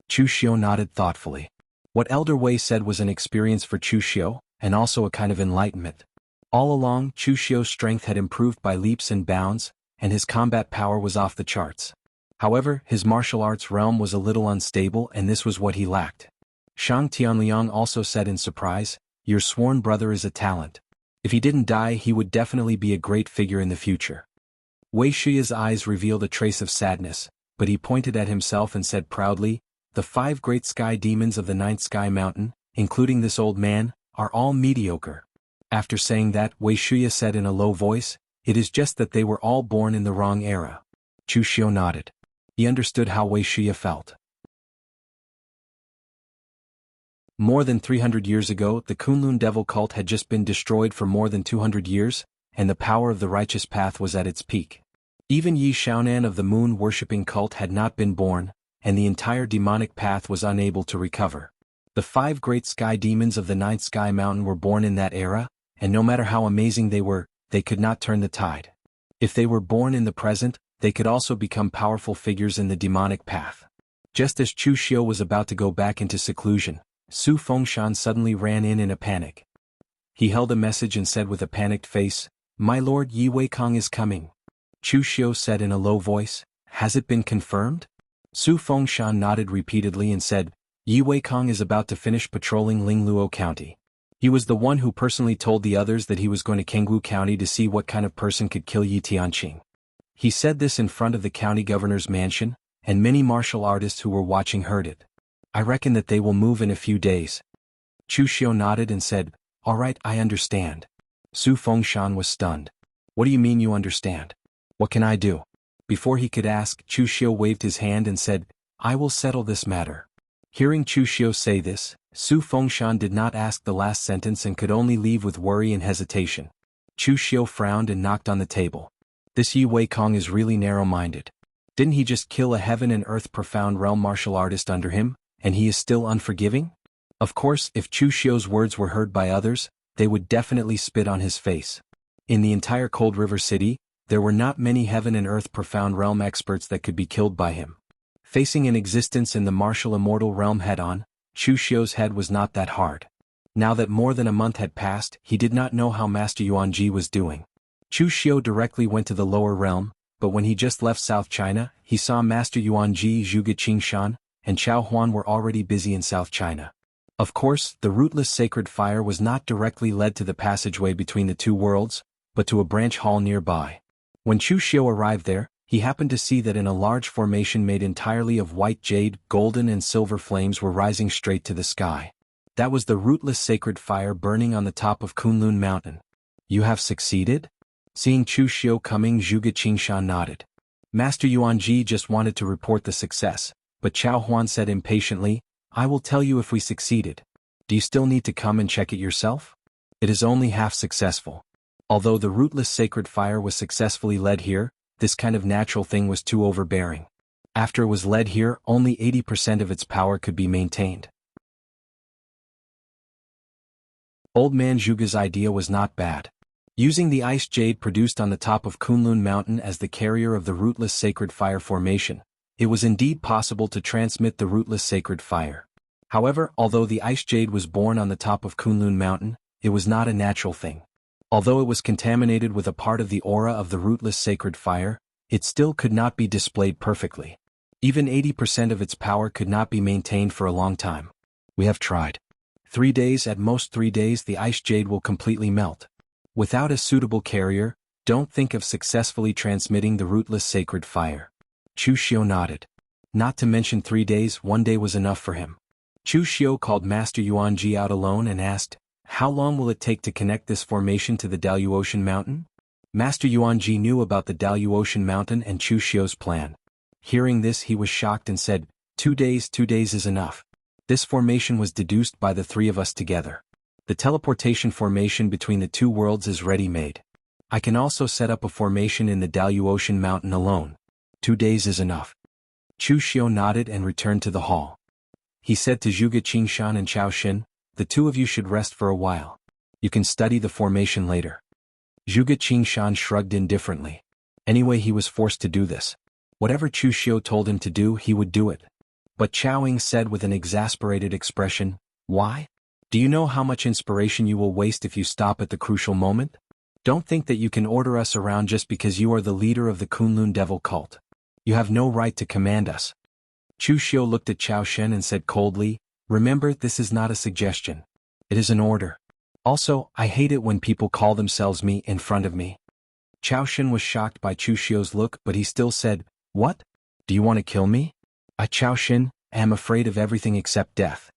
Chu Xiu nodded thoughtfully. What Elder Wei said was an experience for Chu Xiu, and also a kind of enlightenment. All along, Chu Xiu's strength had improved by leaps and bounds, and his combat power was off the charts. However, his martial arts realm was a little unstable, and this was what he lacked. Shang Tianliang also said in surprise, "Your sworn brother is a talent. If he didn't die, he would definitely be a great figure in the future." Wei Shi's eyes revealed a trace of sadness, but he pointed at himself and said proudly, "The 5 great sky demons of the 9th sky mountain, including this old man, are all mediocre." After saying that, Wei Shi said in a low voice, "It is just that they were all born in the wrong era." Chu Xiu nodded. He understood how Wei Shi felt. More than 300 years ago, the Kunlun devil cult had just been destroyed for more than 200 years, and the power of the righteous path was at its peak. Even Yi Xiaonan of the moon-worshipping cult had not been born, and the entire demonic path was unable to recover. The 5 great sky demons of the 9th sky mountain were born in that era, and no matter how amazing they were, they could not turn the tide. If they were born in the present, they could also become powerful figures in the demonic path. Just as Chu Xiu was about to go back into seclusion, Su Fengshan suddenly ran in a panic. He held a message and said with a panicked face, "My lord, Yi Weikong is coming." Chu Xiu said in a low voice, "Has it been confirmed?" Su Fengshan nodded repeatedly and said, "Yi Weikong is about to finish patrolling Lingluo County. He was the one who personally told the others that he was going to Kengwu County to see what kind of person could kill Yi Tianqing. He said this in front of the county governor's mansion, and many martial artists who were watching heard it. I reckon that they will move in a few days." Chu Xiu nodded and said, "All right, I understand." Su Fengshan was stunned. "What do you mean you understand? What can I do?" Before he could ask, Chu Xiu waved his hand and said, "I will settle this matter." Hearing Chu Xiu say this, Su Fengshan did not ask the last sentence and could only leave with worry and hesitation. Chu Xiu frowned and knocked on the table. This Yi Weikong is really narrow-minded. Didn't he just kill a heaven and earth profound realm martial artist under him, and he is still unforgiving? Of course, if Chu Xiu's words were heard by others, they would definitely spit on his face. In the entire Cold River City, there were not many heaven and earth profound realm experts that could be killed by him. Facing an existence in the martial immortal realm head-on, Chu Xiu's head was not that hard. Now that more than a month had passed, he did not know how Master Yuanji was doing. Chu Xiu directly went to the lower realm, but when he just left South China, he saw Master Yuanji, Zhuge Qingshan, and Chao Huan were already busy in South China. Of course, the rootless sacred fire was not directly led to the passageway between the two worlds, but to a branch hall nearby. When Chu Xiu arrived there, he happened to see that in a large formation made entirely of white jade, golden and silver flames were rising straight to the sky. That was the rootless sacred fire burning on the top of Kunlun Mountain. "You have succeeded?" Seeing Chu Xiu coming, Zhuge Qingshan nodded. Master Yuanji just wanted to report the success, but Chao Huan said impatiently, "I will tell you if we succeeded. Do you still need to come and check it yourself? It is only half successful. Although the rootless sacred fire was successfully led here, this kind of natural thing was too overbearing. After it was led here, only 80% of its power could be maintained." Old man Zhuge's idea was not bad. Using the ice jade produced on the top of Kunlun Mountain as the carrier of the rootless sacred fire formation, it was indeed possible to transmit the rootless sacred fire. However, although the ice jade was born on the top of Kunlun Mountain, it was not a natural thing. Although it was contaminated with a part of the aura of the rootless sacred fire, it still could not be displayed perfectly. Even 80% of its power could not be maintained for a long time. "We have tried. 3 days, at most 3 days, the ice jade will completely melt. Without a suitable carrier, Don't think of successfully transmitting the rootless sacred fire. Chu Xiu nodded. Not to mention 3 days, 1 day was enough for him. Chu Xiu called Master Yuanji out alone and asked, "How long will it take to connect this formation to the Daluotian Mountain?" Master Yuanji knew about the Daluotian Mountain and Chu Xiu's plan. Hearing this, he was shocked and said, 2 days, 2 days is enough. This formation was deduced by the 3 of us together. The teleportation formation between the 2 worlds is ready-made. I can also set up a formation in the Daluotian Mountain alone. 2 days is enough. Chu Xiu nodded and returned to the hall. He said to Zhuge Qingshan and Chao Xin, "The 2 of you should rest for a while. You can study the formation later." Zhuge Qingshan shrugged indifferently. Anyway, he was forced to do this. Whatever Chu Xiu told him to do, he would do it. But Chao Ying said with an exasperated expression, "Why? Do you know how much inspiration you will waste if you stop at the crucial moment? Don't think that you can order us around just because you are the leader of the Kunlun devil cult. You have no right to command us." Chu Xiu looked at Chao Shen and said coldly, "Remember, this is not a suggestion. It is an order. Also, I hate it when people call themselves me in front of me." Chao Shen was shocked by Chu Xiu's look, but he still said, "What? Do you want to kill me?" "I, Chao Shen, am afraid of everything except death."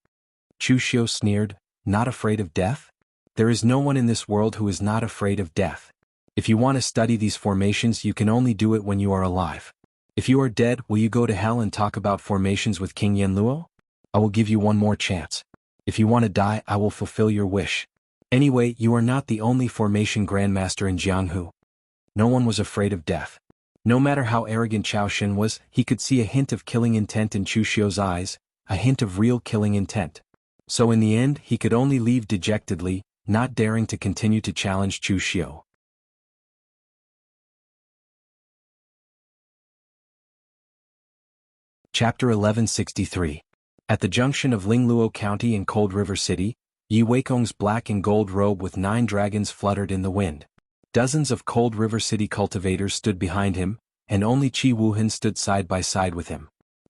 Chu Xiu sneered, "Not afraid of death? There is no one in this world who is not afraid of death. If you want to study these formations, you can only do it when you are alive. If you are dead, will you go to hell and talk about formations with King Yanluo? I will give you one more chance. If you want to die, I will fulfill your wish. Anyway, you are not the only formation grandmaster in Jianghu." No one was afraid of death. No matter how arrogant Chao Shen was, he could see a hint of killing intent in Chu Xiu's eyes, a hint of real killing intent. So in the end, he could only leave dejectedly, not daring to continue to challenge Chu Xiu. Chapter 1163. At the junction of Lingluo County and Cold River City, Yi Weikong's black and gold robe with 9 dragons fluttered in the wind. Dozens of Cold River City cultivators stood behind him, and only Qi Wuhan stood side by side with him.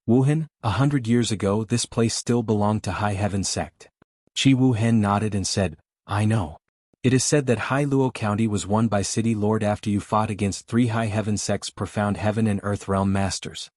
Wuhan, 100 years ago this place still belonged to High Heaven Sect. Qi Wuhan nodded and said, "I know. It is said that Hai Luo County was won by City Lord after you fought against 3 High Heaven Sect's profound heaven and earth realm masters."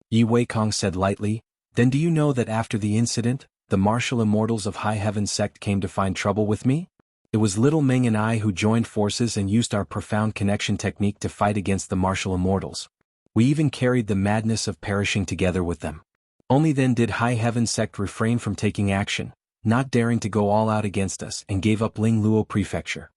Yi Weikong said lightly, "Then do you know that after the incident, the martial immortals of High Heaven Sect came to find trouble with me? It was Little Meng and I who joined forces and used our profound connection technique to fight against the martial immortals. We even carried the madness of perishing together with them. Only then did High Heaven Sect refrain from taking action, not daring to go all out against us, and gave up Ling Luo Prefecture."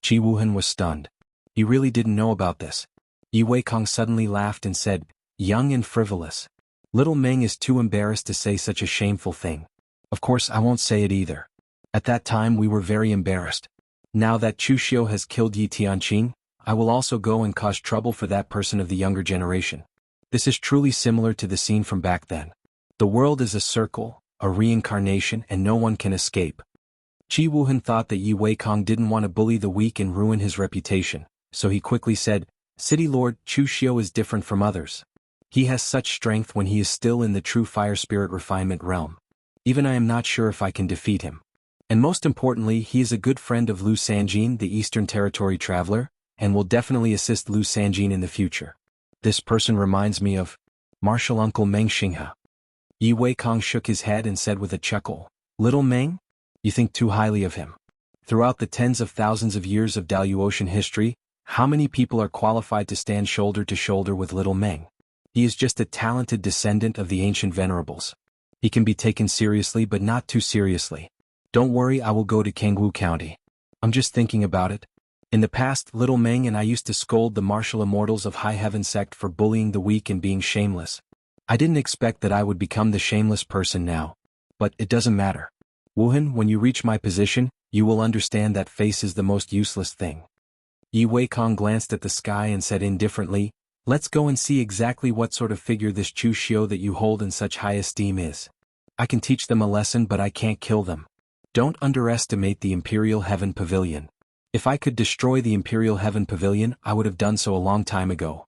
Qi Wuhan was stunned. He really didn't know about this. Yi Weikong suddenly laughed and said, "Young and frivolous. Little Meng is too embarrassed to say such a shameful thing. Of course I won't say it either. At that time we were very embarrassed. Now that Chu Xiu has killed Yi Tianqing, I will also go and cause trouble for that person of the younger generation." This is truly similar to the scene from back then. The world is a circle, a reincarnation, and no one can escape. Qi Wuhan thought that Yi Weikong didn't want to bully the weak and ruin his reputation, so he quickly said, "City Lord, Chu Xiu is different from others. He has such strength when he is still in the true fire spirit refinement realm. Even I am not sure if I can defeat him. And most importantly, he is a good friend of Lu Sanjin, the Eastern Territory traveler, and will definitely assist Lu Sanjin in the future. This person reminds me of Martial Uncle Meng Xinghe." Yi Weikong shook his head and said with a chuckle, "Little Meng? You think too highly of him. Throughout the tens of thousands of years of Daluotian history, how many people are qualified to stand shoulder to shoulder with Little Meng? He is just a talented descendant of the ancient venerables. He can be taken seriously but not too seriously. Don't worry, I will go to Kangwu County. I'm just thinking about it. In the past, Little Meng and I used to scold the martial immortals of High Heaven Sect for bullying the weak and being shameless. I didn't expect that I would become the shameless person now. But it doesn't matter. Wuhan, when you reach my position, you will understand that face is the most useless thing." Yi Weikong glanced at the sky and said indifferently, "Let's go and see exactly what sort of figure this Chu Xiu that you hold in such high esteem is. I can teach them a lesson, but I can't kill them. Don't underestimate the Imperial Heaven Pavilion. If I could destroy the Imperial Heaven Pavilion, I would have done so a long time ago.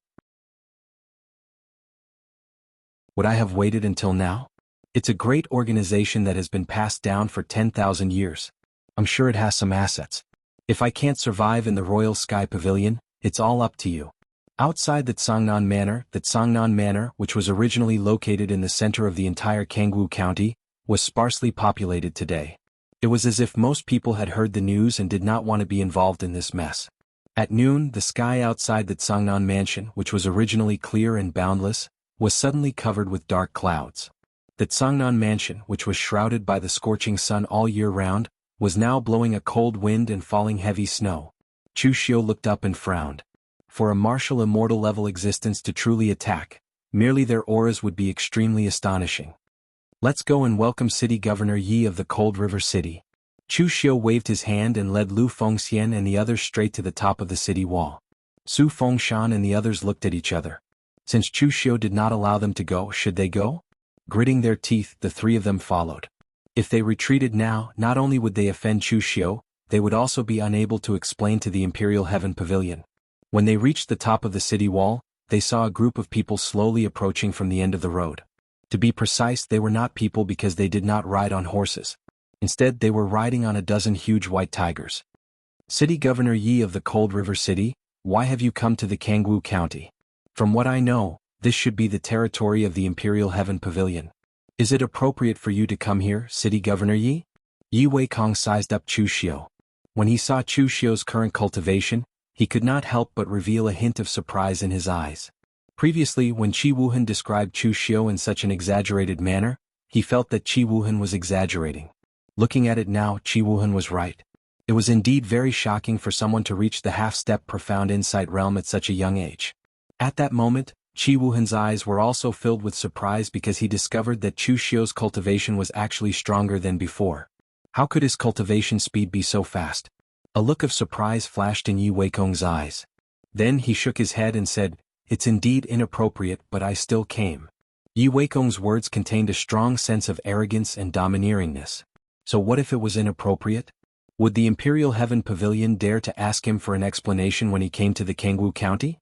Would I have waited until now? It's a great organization that has been passed down for 10,000 years. I'm sure it has some assets. If I can't survive in the Royal Sky Pavilion, It's all up to you. Outside the Tsangnan Manor, which was originally located in the center of the entire Kangwu County, was sparsely populated today. It was as if most people had heard the news and did not want to be involved in this mess. At noon, the sky outside the Tsangnan Mansion, which was originally clear and boundless, was suddenly covered with dark clouds. The Tsangnan Mansion, which was shrouded by the scorching sun all year round, was now blowing a cold wind and falling heavy snow. Chu Xiu looked up and frowned. For a martial immortal level existence to truly attack, merely their auras would be extremely astonishing. Let's go and welcome City Governor Yi of the Cold River City. Chu Xiu waved his hand and led Lu Fengxian and the others straight to the top of the city wall. Su Fengshan and the others looked at each other. Since Chu Xiu did not allow them to go, should they go? Gritting their teeth, the three of them followed. If they retreated now, not only would they offend Chu Xiu, they would also be unable to explain to the Imperial Heaven Pavilion. When they reached the top of the city wall, they saw a group of people slowly approaching from the end of the road. To be precise, they were not people because they did not ride on horses. Instead, they were riding on a dozen huge white tigers. City Governor Yi of the Cold River City, why have you come to the Kangwu County? From what I know, this should be the territory of the Imperial Heaven Pavilion. Is it appropriate for you to come here, City Governor Yi? Yi Weikong sized up Chu Xiu. When he saw Chu Xiu's current cultivation, he could not help but reveal a hint of surprise in his eyes. Previously, when Qi Wuhan described Chu Xiu in such an exaggerated manner, he felt that Qi Wuhan was exaggerating. Looking at it now, Qi Wuhan was right. It was indeed very shocking for someone to reach the half-step profound insight realm at such a young age. At that moment, Qi Wuhan's eyes were also filled with surprise because he discovered that Chu Xiu's cultivation was actually stronger than before. How could his cultivation speed be so fast? A look of surprise flashed in Yi Weikong's eyes. Then he shook his head and said, "It's indeed inappropriate, but I still came." Yi Weikong's words contained a strong sense of arrogance and domineeringness. So what if it was inappropriate? Would the Imperial Heaven Pavilion dare to ask him for an explanation when he came to the Kangwu County?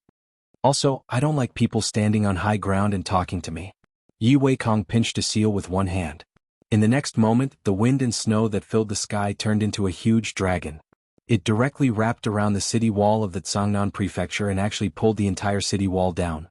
Also, I don't like people standing on high ground and talking to me. Yi Weikong pinched a seal with one hand. In the next moment, the wind and snow that filled the sky turned into a huge dragon. It directly wrapped around the city wall of the Tsangnan Prefecture and actually pulled the entire city wall down.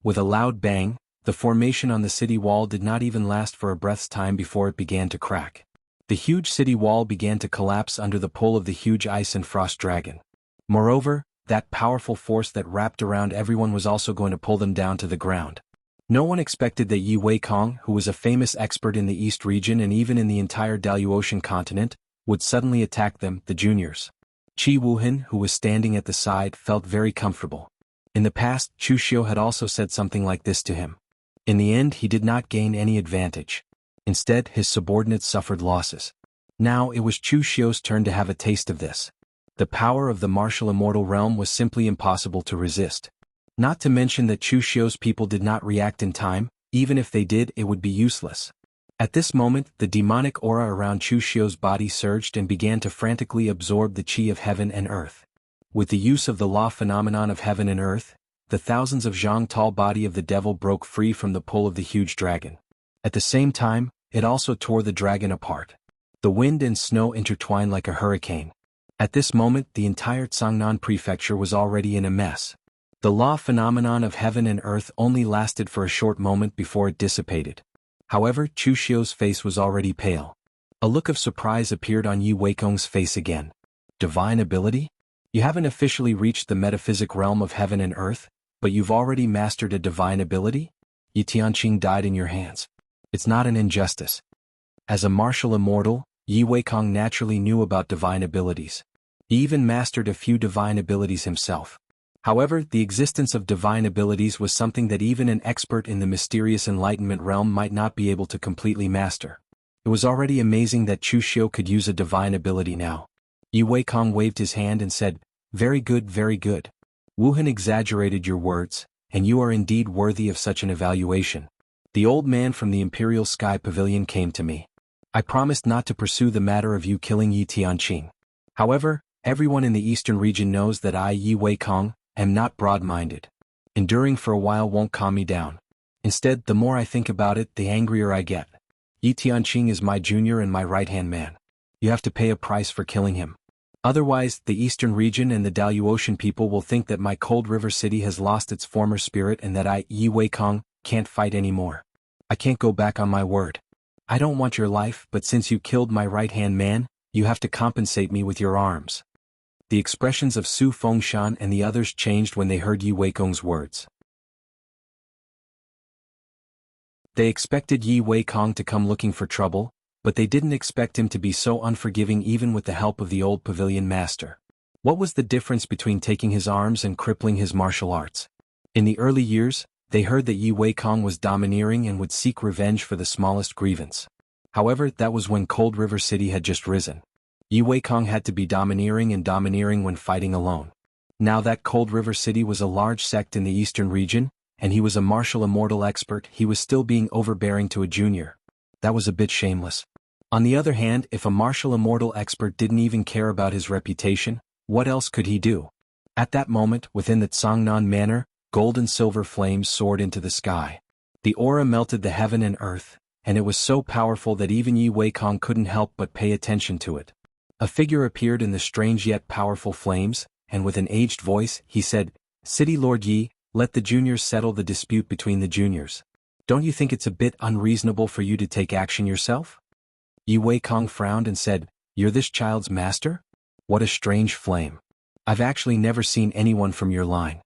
With a loud bang, the formation on the city wall did not even last for a breath's time before it began to crack. The huge city wall began to collapse under the pull of the huge ice and frost dragon. Moreover, that powerful force that wrapped around everyone was also going to pull them down to the ground. No one expected that Yi Weikong, who was a famous expert in the East region and even in the entire Daluotian continent, would suddenly attack them, the juniors. Qi Wuhan, who was standing at the side, felt very comfortable. In the past, Chu Xiu had also said something like this to him. In the end, he did not gain any advantage. Instead, his subordinates suffered losses. Now it was Chu Xiu's turn to have a taste of this. The power of the martial immortal realm was simply impossible to resist. Not to mention that Chu Xiu's people did not react in time, even if they did, it would be useless. At this moment, the demonic aura around Chu Xiu's body surged and began to frantically absorb the qi of heaven and earth. With the use of the law phenomenon of heaven and earth, the thousands of zhang tall body of the devil broke free from the pull of the huge dragon. At the same time, it also tore the dragon apart. The wind and snow intertwined like a hurricane. At this moment, the entire Tsangnan prefecture was already in a mess. The law phenomenon of heaven and earth only lasted for a short moment before it dissipated. However, Chu Xiu's face was already pale. A look of surprise appeared on Yi Weikong's face again. Divine ability? You haven't officially reached the metaphysic realm of heaven and earth, but you've already mastered a divine ability? Yi Tianqing died in your hands. It's not an injustice. As a martial immortal, Yi Weikong naturally knew about divine abilities. He even mastered a few divine abilities himself. However, the existence of divine abilities was something that even an expert in the mysterious enlightenment realm might not be able to completely master. It was already amazing that Chu Xiu could use a divine ability now. Yi Weikong waved his hand and said, "Very good, very good. Wuhan exaggerated your words, and you are indeed worthy of such an evaluation. The old man from the Imperial Sky Pavilion came to me. I promised not to pursue the matter of you killing Yi Tianqing. However, everyone in the eastern region knows that I, Yi Weikong, am not broad-minded. Enduring for a while won't calm me down. Instead, the more I think about it, the angrier I get. Yi Tianqing is my junior and my right-hand man. You have to pay a price for killing him. Otherwise, the eastern region and the Daluotian people will think that my Cold River City has lost its former spirit and that I, Yi Weikong, can't fight anymore. I can't go back on my word. I don't want your life, but since you killed my right-hand man, you have to compensate me with your arms." The expressions of Su Fengshan and the others changed when they heard Yi Weikong's words. They expected Yi Weikong to come looking for trouble, but they didn't expect him to be so unforgiving even with the help of the old pavilion master. What was the difference between taking his arms and crippling his martial arts? In the early years, they heard that Yi Weikong was domineering and would seek revenge for the smallest grievance. However, that was when Cold River City had just risen. Yi Weikong had to be domineering when fighting alone. Now that Cold River City was a large sect in the eastern region, and he was a martial immortal expert, he was still being overbearing to a junior. That was a bit shameless. On the other hand, if a martial immortal expert didn't even care about his reputation, what else could he do? At that moment, within the Tsangnan Manor, gold and silver flames soared into the sky. The aura melted the heaven and earth, and it was so powerful that even Yi Weikong couldn't help but pay attention to it. A figure appeared in the strange yet powerful flames, and with an aged voice, he said, "City Lord Yi, let the juniors settle the dispute between the juniors. Don't you think it's a bit unreasonable for you to take action yourself?" Yi Weikong frowned and said, "You're this child's master? What a strange flame. I've actually never seen anyone from your line."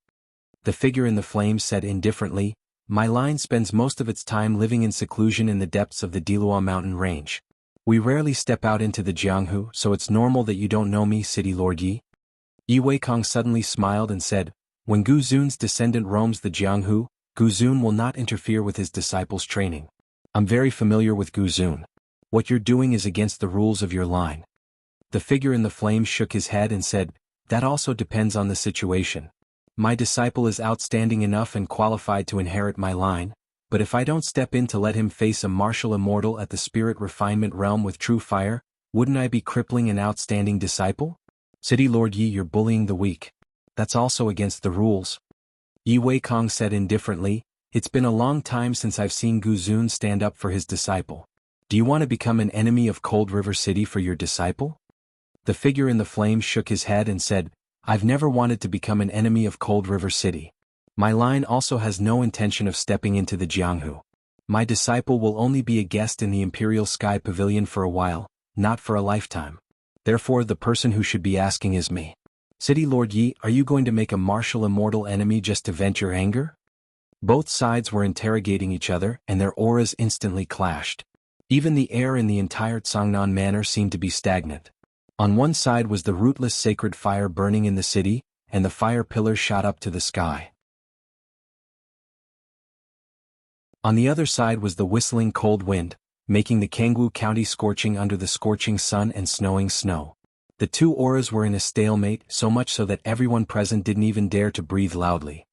The figure in the flames said indifferently, "My line spends most of its time living in seclusion in the depths of the Dilua mountain range. We rarely step out into the Jianghu, so it's normal that you don't know me, City Lord Yi." Yi Weikong suddenly smiled and said, "When Gu Zun's descendant roams the Jianghu, Gu Zun will not interfere with his disciples' training. I'm very familiar with Gu Zun. What you're doing is against the rules of your line." The figure in the flames shook his head and said, "That also depends on the situation. My disciple is outstanding enough and qualified to inherit my line, but if I don't step in to let him face a martial immortal at the spirit refinement realm with true fire, wouldn't I be crippling an outstanding disciple? City Lord Yi, you're bullying the weak. That's also against the rules." Yi Weikong said indifferently, "It's been a long time since I've seen Gu Zun stand up for his disciple. Do you want to become an enemy of Cold River City for your disciple?" The figure in the flames shook his head and said, "I've never wanted to become an enemy of Cold River City. My line also has no intention of stepping into the Jianghu. My disciple will only be a guest in the Imperial Sky Pavilion for a while, not for a lifetime. Therefore the person who should be asking is me. City Lord Yi, are you going to make a martial immortal enemy just to vent your anger?" Both sides were interrogating each other, and their auras instantly clashed. Even the air in the entire Tsangnan Manor seemed to be stagnant. On one side was the rootless sacred fire burning in the city, and the fire pillars shot up to the sky. On the other side was the whistling cold wind, making the Kangwu County scorching under the scorching sun and snowing snow. The two auras were in a stalemate, so much so that everyone present didn't even dare to breathe loudly.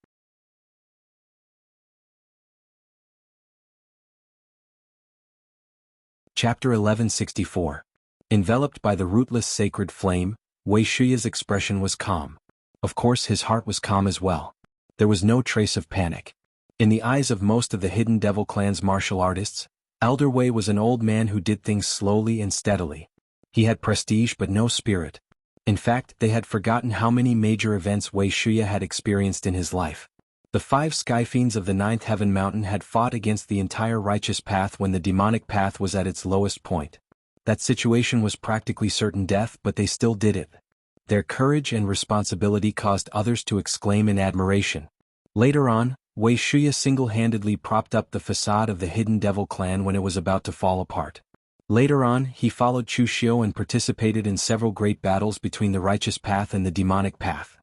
Chapter 1164. Enveloped by the rootless sacred flame, Wei Shuya's expression was calm. Of course his heart was calm as well. There was no trace of panic. In the eyes of most of the Hidden Devil Clan's martial artists, Elder Wei was an old man who did things slowly and steadily. He had prestige but no spirit. In fact, they had forgotten how many major events Wei Shuya had experienced in his life. The 5 sky fiends of the 9th Heaven Mountain had fought against the entire righteous path when the demonic path was at its lowest point. That situation was practically certain death, but they still did it. Their courage and responsibility caused others to exclaim in admiration. Later on, Wei Shuya single-handedly propped up the facade of the Hidden Devil Clan when it was about to fall apart. Later on, he followed Chu Xiu and participated in several great battles between the righteous path and the demonic path.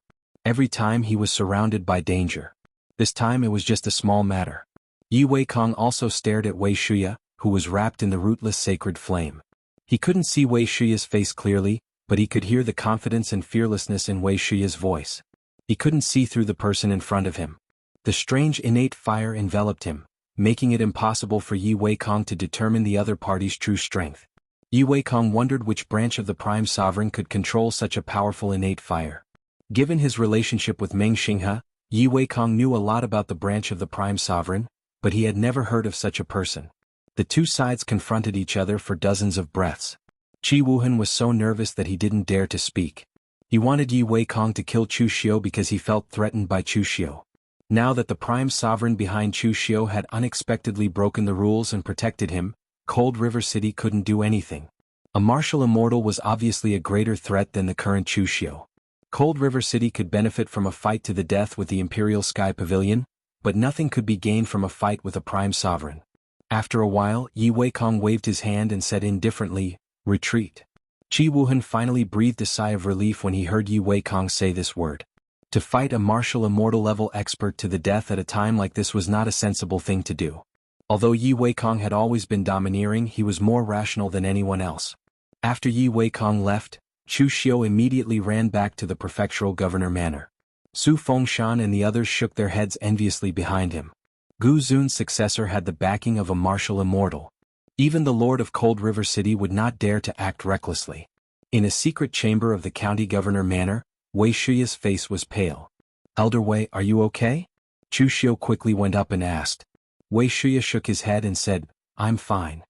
Every time he was surrounded by danger. This time it was just a small matter. Yi Weikong also stared at Wei Shuya, who was wrapped in the rootless sacred flame. He couldn't see Wei Shuya's face clearly, but he could hear the confidence and fearlessness in Wei Shuya's voice. He couldn't see through the person in front of him. The strange innate fire enveloped him, making it impossible for Yi Weikong to determine the other party's true strength. Yi Weikong wondered which branch of the Prime Sovereign could control such a powerful innate fire. Given his relationship with Meng Xinghe, Yi Weikong knew a lot about the branch of the Prime Sovereign, but he had never heard of such a person. The two sides confronted each other for dozens of breaths. Qi Wuhan was so nervous that he didn't dare to speak. He wanted Yi Weikong to kill Chu Xiu because he felt threatened by Chu Xiu. Now that the prime sovereign behind Chu Xiu had unexpectedly broken the rules and protected him, Cold River City couldn't do anything. A martial immortal was obviously a greater threat than the current Chu Xiu. Cold River City could benefit from a fight to the death with the Imperial Sky Pavilion, but nothing could be gained from a fight with a prime sovereign. After a while, Yi Weikong waved his hand and said indifferently, "Retreat." Qi Wuhan finally breathed a sigh of relief when he heard Yi Weikong say this word. To fight a martial immortal level expert to the death at a time like this was not a sensible thing to do. Although Yi Weikong had always been domineering, he was more rational than anyone else. After Yi Weikong left, Chu Xiu immediately ran back to the prefectural governor manor. Su Fengshan and the others shook their heads enviously behind him. Gu Zun's successor had the backing of a martial immortal. Even the Lord of Cold River City would not dare to act recklessly. In a secret chamber of the county governor manor, Wei Shuya's face was pale. "Elder Wei, are you okay?" Chu Xiu quickly went up and asked. Wei Shuya shook his head and said, "I'm fine.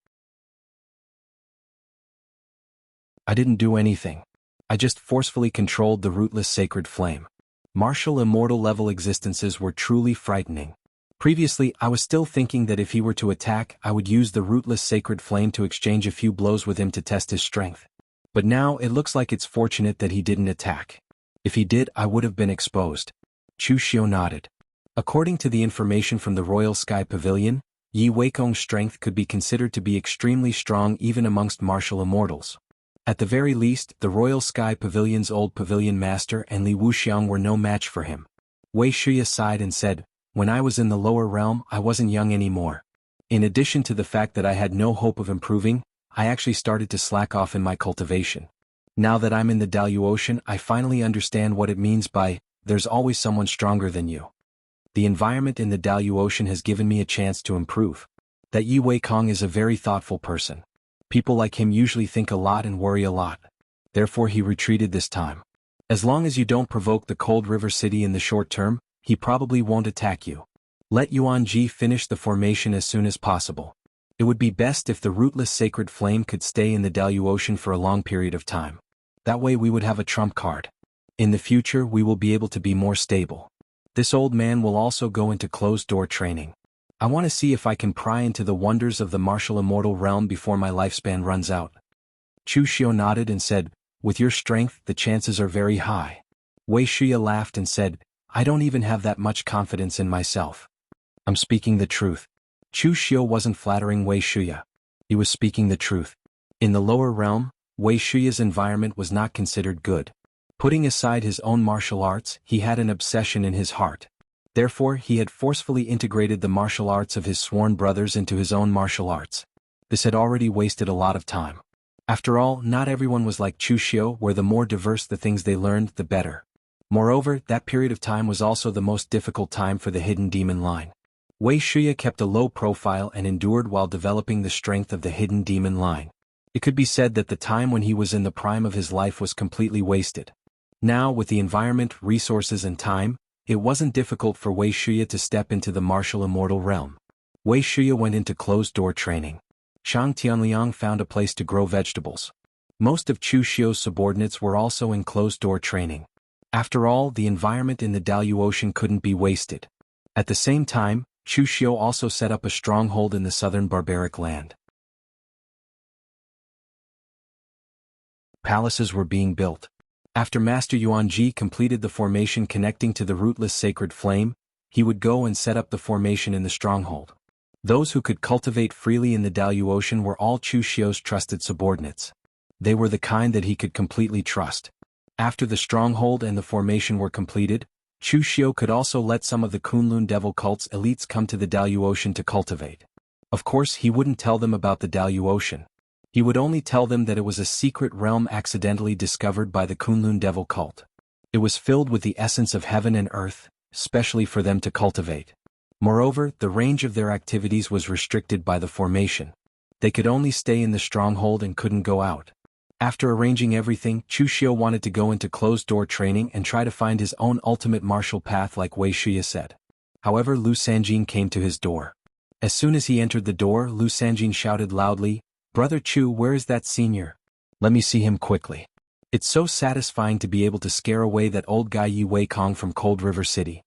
I didn't do anything. I just forcefully controlled the rootless sacred flame." Martial immortal level existences were truly frightening. Previously, I was still thinking that if he were to attack, I would use the rootless sacred flame to exchange a few blows with him to test his strength. But now it looks like it's fortunate that he didn't attack. If he did, I would have been exposed. Chu Xiu nodded. According to the information from the Royal Sky Pavilion, Yi Weikong's strength could be considered to be extremely strong even amongst martial immortals. At the very least, the Royal Sky Pavilion's old pavilion master and Li Wuxiang were no match for him. Wei Shuya sighed and said, "When I was in the lower realm, I wasn't young anymore. In addition to the fact that I had no hope of improving, I actually started to slack off in my cultivation. Now that I'm in the Daluocean, I finally understand what it means by, there's always someone stronger than you. The environment in the Daluocean has given me a chance to improve. That Yi Weikong is a very thoughtful person. People like him usually think a lot and worry a lot. Therefore he retreated this time. As long as you don't provoke the Cold River City in the short term, he probably won't attack you. Let Yuanji finish the formation as soon as possible. It would be best if the rootless sacred flame could stay in the Daluocean for a long period of time. That way we would have a trump card. In the future we will be able to be more stable. This old man will also go into closed-door training. I want to see if I can pry into the wonders of the martial immortal realm before my lifespan runs out." Chu Xiu nodded and said, "With your strength, the chances are very high." Wei Shuya laughed and said, "I don't even have that much confidence in myself. I'm speaking the truth." Chu Xiu wasn't flattering Wei Shuya. He was speaking the truth. In the lower realm, Wei Shuya's environment was not considered good. Putting aside his own martial arts, he had an obsession in his heart. Therefore, he had forcefully integrated the martial arts of his sworn brothers into his own martial arts. This had already wasted a lot of time. After all, not everyone was like Chu Xiu, where the more diverse the things they learned, the better. Moreover, that period of time was also the most difficult time for the hidden demon line. Wei Shuya kept a low profile and endured while developing the strength of the hidden demon line. It could be said that the time when he was in the prime of his life was completely wasted. Now, with the environment, resources and time, it wasn't difficult for Wei Shuya to step into the martial immortal realm. Wei Shuya went into closed-door training. Shang Tianliang found a place to grow vegetables. Most of Chu Xiu's subordinates were also in closed-door training. After all, the environment in the Daluocean couldn't be wasted. At the same time, Chu Xiu also set up a stronghold in the southern barbaric land. Palaces were being built. After Master Yuanji completed the formation connecting to the rootless sacred flame, he would go and set up the formation in the stronghold. Those who could cultivate freely in the Daluocean were all Chu Xiu's trusted subordinates. They were the kind that he could completely trust. After the stronghold and the formation were completed, Chu Xiu could also let some of the Kunlun Devil cult's elites come to the Daluocean to cultivate. Of course, he wouldn't tell them about the Daluocean. He would only tell them that it was a secret realm accidentally discovered by the Kunlun Devil cult. It was filled with the essence of heaven and earth, specially for them to cultivate. Moreover, the range of their activities was restricted by the formation. They could only stay in the stronghold and couldn't go out. After arranging everything, Chu Xiu wanted to go into closed-door training and try to find his own ultimate martial path like Wei Shuya said. However, Lu Sanjin came to his door. As soon as he entered the door, Lu Sanjin shouted loudly, "Brother Chu, where is that senior? Let me see him quickly." It's so satisfying to be able to scare away that old guy Yi Wei Kong from Cold River City.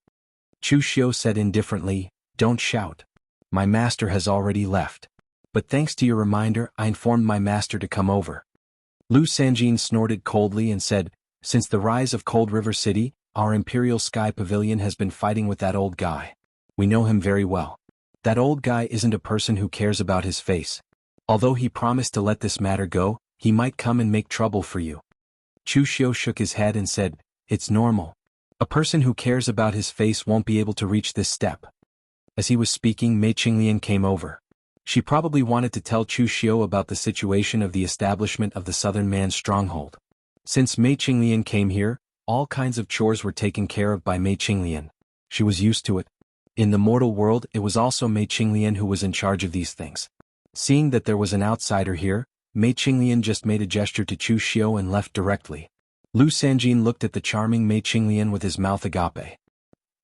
Chu Xiu said indifferently, "Don't shout. My master has already left. But thanks to your reminder, I informed my master to come over." Lu Sanjin snorted coldly and said, "Since the rise of Cold River City, our Imperial Sky Pavilion has been fighting with that old guy. We know him very well. That old guy isn't a person who cares about his face. Although he promised to let this matter go, he might come and make trouble for you." Chu Xiu shook his head and said, "It's normal. A person who cares about his face won't be able to reach this step." As he was speaking, Mei Qinglian came over. She probably wanted to tell Chu Xiu about the situation of the establishment of the Southern Man's stronghold. Since Mei Qinglian came here, all kinds of chores were taken care of by Mei Qinglian. She was used to it. In the mortal world, it was also Mei Qinglian who was in charge of these things. Seeing that there was an outsider here, Mei Qinglian just made a gesture to Chu Xiu and left directly. Lu Sanjin looked at the charming Mei Qinglian with his mouth agape.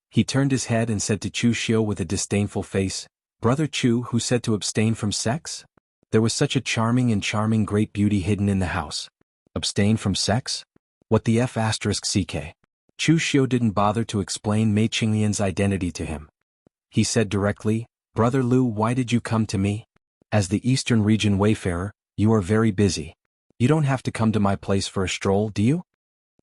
He turned his head and said to Chu Xiu with a disdainful face, "Brother Chu, who said to abstain from sex? There was such a charming great beauty hidden in the house. Abstain from sex? What the f***ck?" Chu Xiu didn't bother to explain Mei Qinglian's identity to him. He said directly, "Brother Lu, why did you come to me? As the Eastern Region wayfarer, you are very busy. You don't have to come to my place for a stroll, do you?"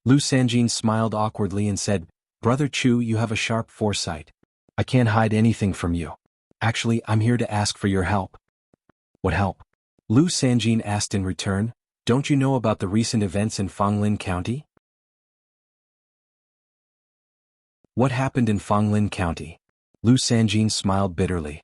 Lu Sanjin smiled awkwardly and said, "Brother Chu, you have a sharp foresight. I can't hide anything from you. Actually, I'm here to ask for your help." "What help?" Lu Sanjin asked in return. "Don't you know about the recent events in Fanglin County?" "What happened in Fanglin County?" Lu Sanjin smiled bitterly.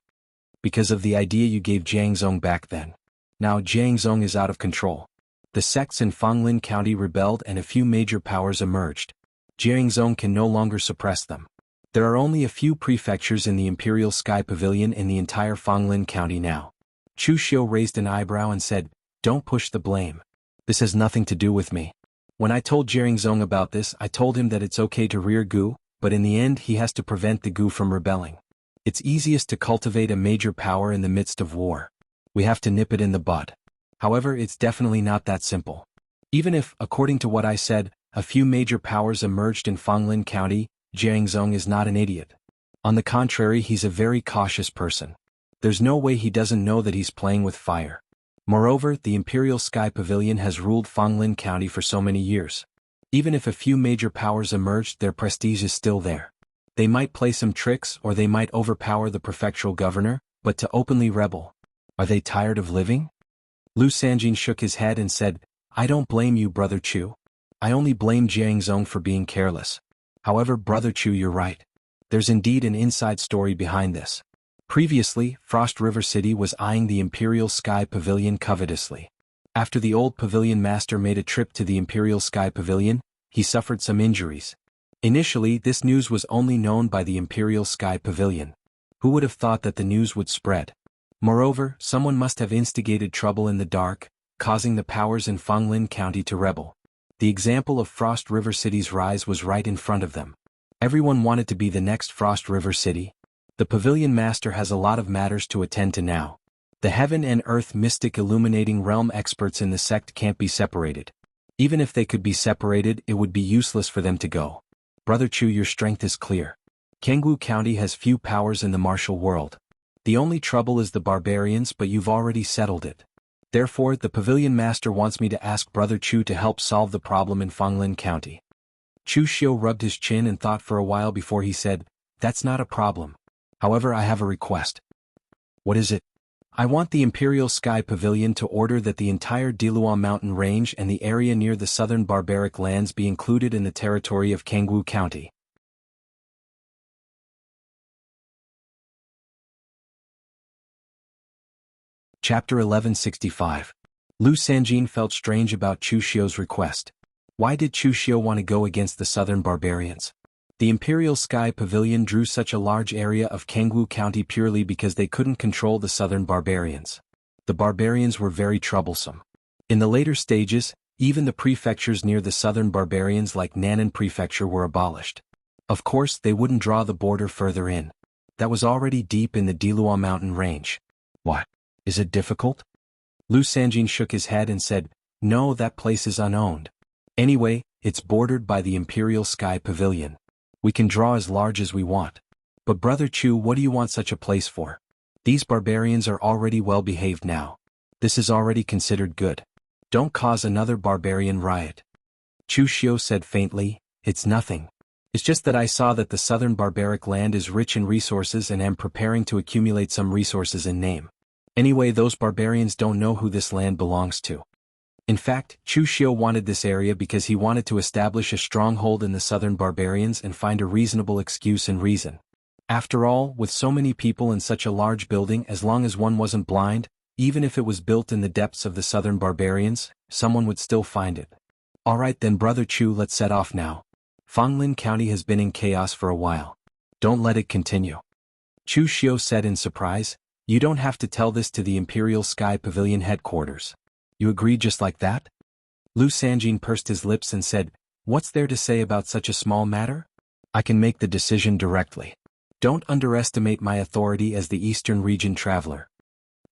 "Because of the idea you gave Jiangzong back then. Now Jiangzong is out of control. The sects in Fanglin County rebelled and a few major powers emerged. Jiangzong can no longer suppress them. There are only a few prefectures in the Imperial Sky Pavilion in the entire Fanglin County now." Chu Xiu raised an eyebrow and said, "Don't push the blame. This has nothing to do with me. When I told Jiangzong about this, I told him that it's okay to rear Gu, but in the end he has to prevent the Gu from rebelling. It's easiest to cultivate a major power in the midst of war. We have to nip it in the bud. However, it's definitely not that simple. Even if, according to what I said, a few major powers emerged in Fanglin County, Jiangzong is not an idiot. On the contrary, he's a very cautious person. There's no way he doesn't know that he's playing with fire. Moreover, the Imperial Sky Pavilion has ruled Fanglin County for so many years. Even if a few major powers emerged, their prestige is still there. They might play some tricks or they might overpower the prefectural governor, but to openly rebel. Are they tired of living?" Lu Sanjin shook his head and said, "I don't blame you, Brother Chu. I only blame Jiangzong for being careless. However, Brother Chu, you're right. There's indeed an inside story behind this. Previously, Frost River City was eyeing the Imperial Sky Pavilion covetously. After the old pavilion master made a trip to the Imperial Sky Pavilion, he suffered some injuries. Initially, this news was only known by the Imperial Sky Pavilion. Who would have thought that the news would spread? Moreover, someone must have instigated trouble in the dark, causing the powers in Fanglin County to rebel. The example of Frost River City's rise was right in front of them. Everyone wanted to be the next Frost River City. The Pavilion Master has a lot of matters to attend to now. The heaven and earth mystic illuminating realm experts in the sect can't be separated. Even if they could be separated, it would be useless for them to go. Brother Chu, your strength is clear. Kangwu County has few powers in the martial world. The only trouble is the barbarians, but you've already settled it. Therefore, the Pavilion Master wants me to ask Brother Chu to help solve the problem in Fanglin County." Chu Xiu rubbed his chin and thought for a while before he said, "That's not a problem. However, I have a request." "What is it?" "I want the Imperial Sky Pavilion to order that the entire Diluo mountain range and the area near the southern barbaric lands be included in the territory of Kangwu County." Chapter 1165. Lu Sanjin felt strange about Chu Xiu's request. Why did Chu Xiu want to go against the southern barbarians? The Imperial Sky Pavilion drew such a large area of Kangwu County purely because they couldn't control the southern barbarians. The barbarians were very troublesome. In the later stages, even the prefectures near the southern barbarians like Nannan Prefecture were abolished. Of course, they wouldn't draw the border further in. That was already deep in the Diluo mountain range. What? Is it difficult? Lu Sanjin shook his head and said, "No, that place is unowned. Anyway, it's bordered by the Imperial Sky Pavilion. We can draw as large as we want. But Brother Chu, what do you want such a place for? These barbarians are already well behaved now. This is already considered good. Don't cause another barbarian riot. Chu Xiu said faintly, it's nothing. It's just that I saw that the southern barbaric land is rich in resources and am preparing to accumulate some resources in name. Anyway, those barbarians don't know who this land belongs to. In fact, Chu Xiu wanted this area because he wanted to establish a stronghold in the southern barbarians and find a reasonable excuse and reason. After all, with so many people in such a large building, as long as one wasn't blind, even if it was built in the depths of the southern barbarians, someone would still find it. Alright then, Brother Chu, let's set off now. Fanglin County has been in chaos for a while. Don't let it continue. Chu Xiu said in surprise, you don't have to tell this to the Imperial Sky Pavilion headquarters. You agree just like that? Lu Sanjin pursed his lips and said, what's there to say about such a small matter? I can make the decision directly. Don't underestimate my authority as the Eastern region traveler.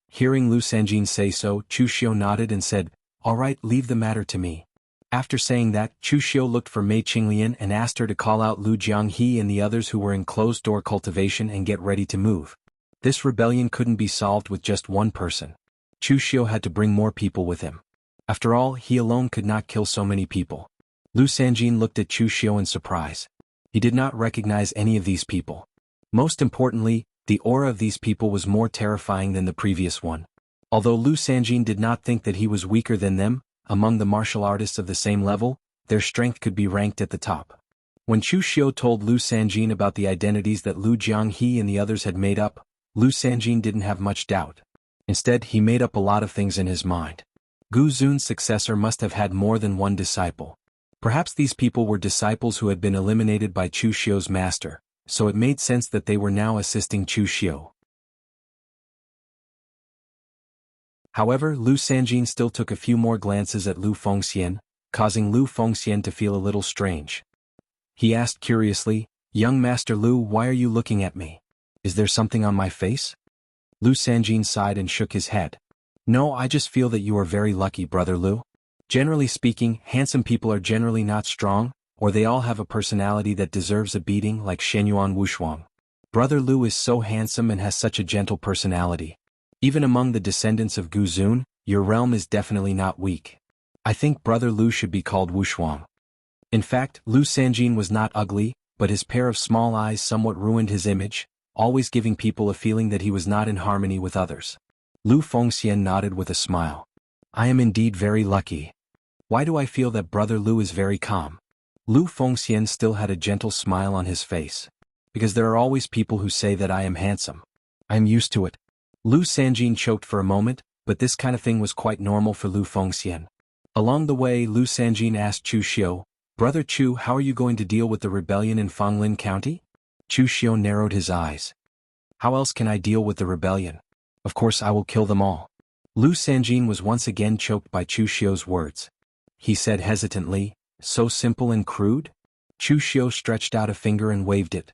Hearing Lu Sanjin say so, Chu Xiu nodded and said, all right, leave the matter to me. After saying that, Chu Xiu looked for Mei Qinglian and asked her to call out Lu Jianghe and the others who were in closed-door cultivation and get ready to move. This rebellion couldn't be solved with just one person. Chu Xiu had to bring more people with him. After all, he alone could not kill so many people. Lu Sanjin looked at Chu Xiu in surprise. He did not recognize any of these people. Most importantly, the aura of these people was more terrifying than the previous one. Although Lu Sanjin did not think that he was weaker than them, among the martial artists of the same level, their strength could be ranked at the top. When Chu Xiu told Lu Sanjin about the identities that Lu Jianghe and the others had made up, Lu Sanjin didn't have much doubt. Instead, he made up a lot of things in his mind. Gu Zun's successor must have had more than one disciple. Perhaps these people were disciples who had been eliminated by Chu Xiu's master, so it made sense that they were now assisting Chu Xiu. However, Lu Sanjin still took a few more glances at Lu Fengxian, causing Lu Fengxian to feel a little strange. He asked curiously, young Master Lu, why are you looking at me? Is there something on my face? Lu Sanjin sighed and shook his head. No, I just feel that you are very lucky, Brother Lu. Generally speaking, handsome people are generally not strong, or they all have a personality that deserves a beating like Shenyuan Wushuang. Brother Lu is so handsome and has such a gentle personality. Even among the descendants of Gu Zun, your realm is definitely not weak. I think Brother Lu should be called Wushuang. In fact, Lu Sanjin was not ugly, but his pair of small eyes somewhat ruined his image, always giving people a feeling that he was not in harmony with others. Lu Fengxian nodded with a smile. I am indeed very lucky. Why do I feel that Brother Lu is very calm? Lu Fengxian still had a gentle smile on his face. Because there are always people who say that I am handsome. I am used to it. Lu Sanjin choked for a moment, but this kind of thing was quite normal for Lu Fengxian. Along the way, Lu Sanjin asked Chu Xiu, Brother Chu, how are you going to deal with the rebellion in Fanglin County? Chu Xiu narrowed his eyes. How else can I deal with the rebellion? Of course I will kill them all. Lu Sanjin was once again choked by Chu Xiu's words. He said hesitantly, so simple and crude? Chu Xiu stretched out a finger and waved it.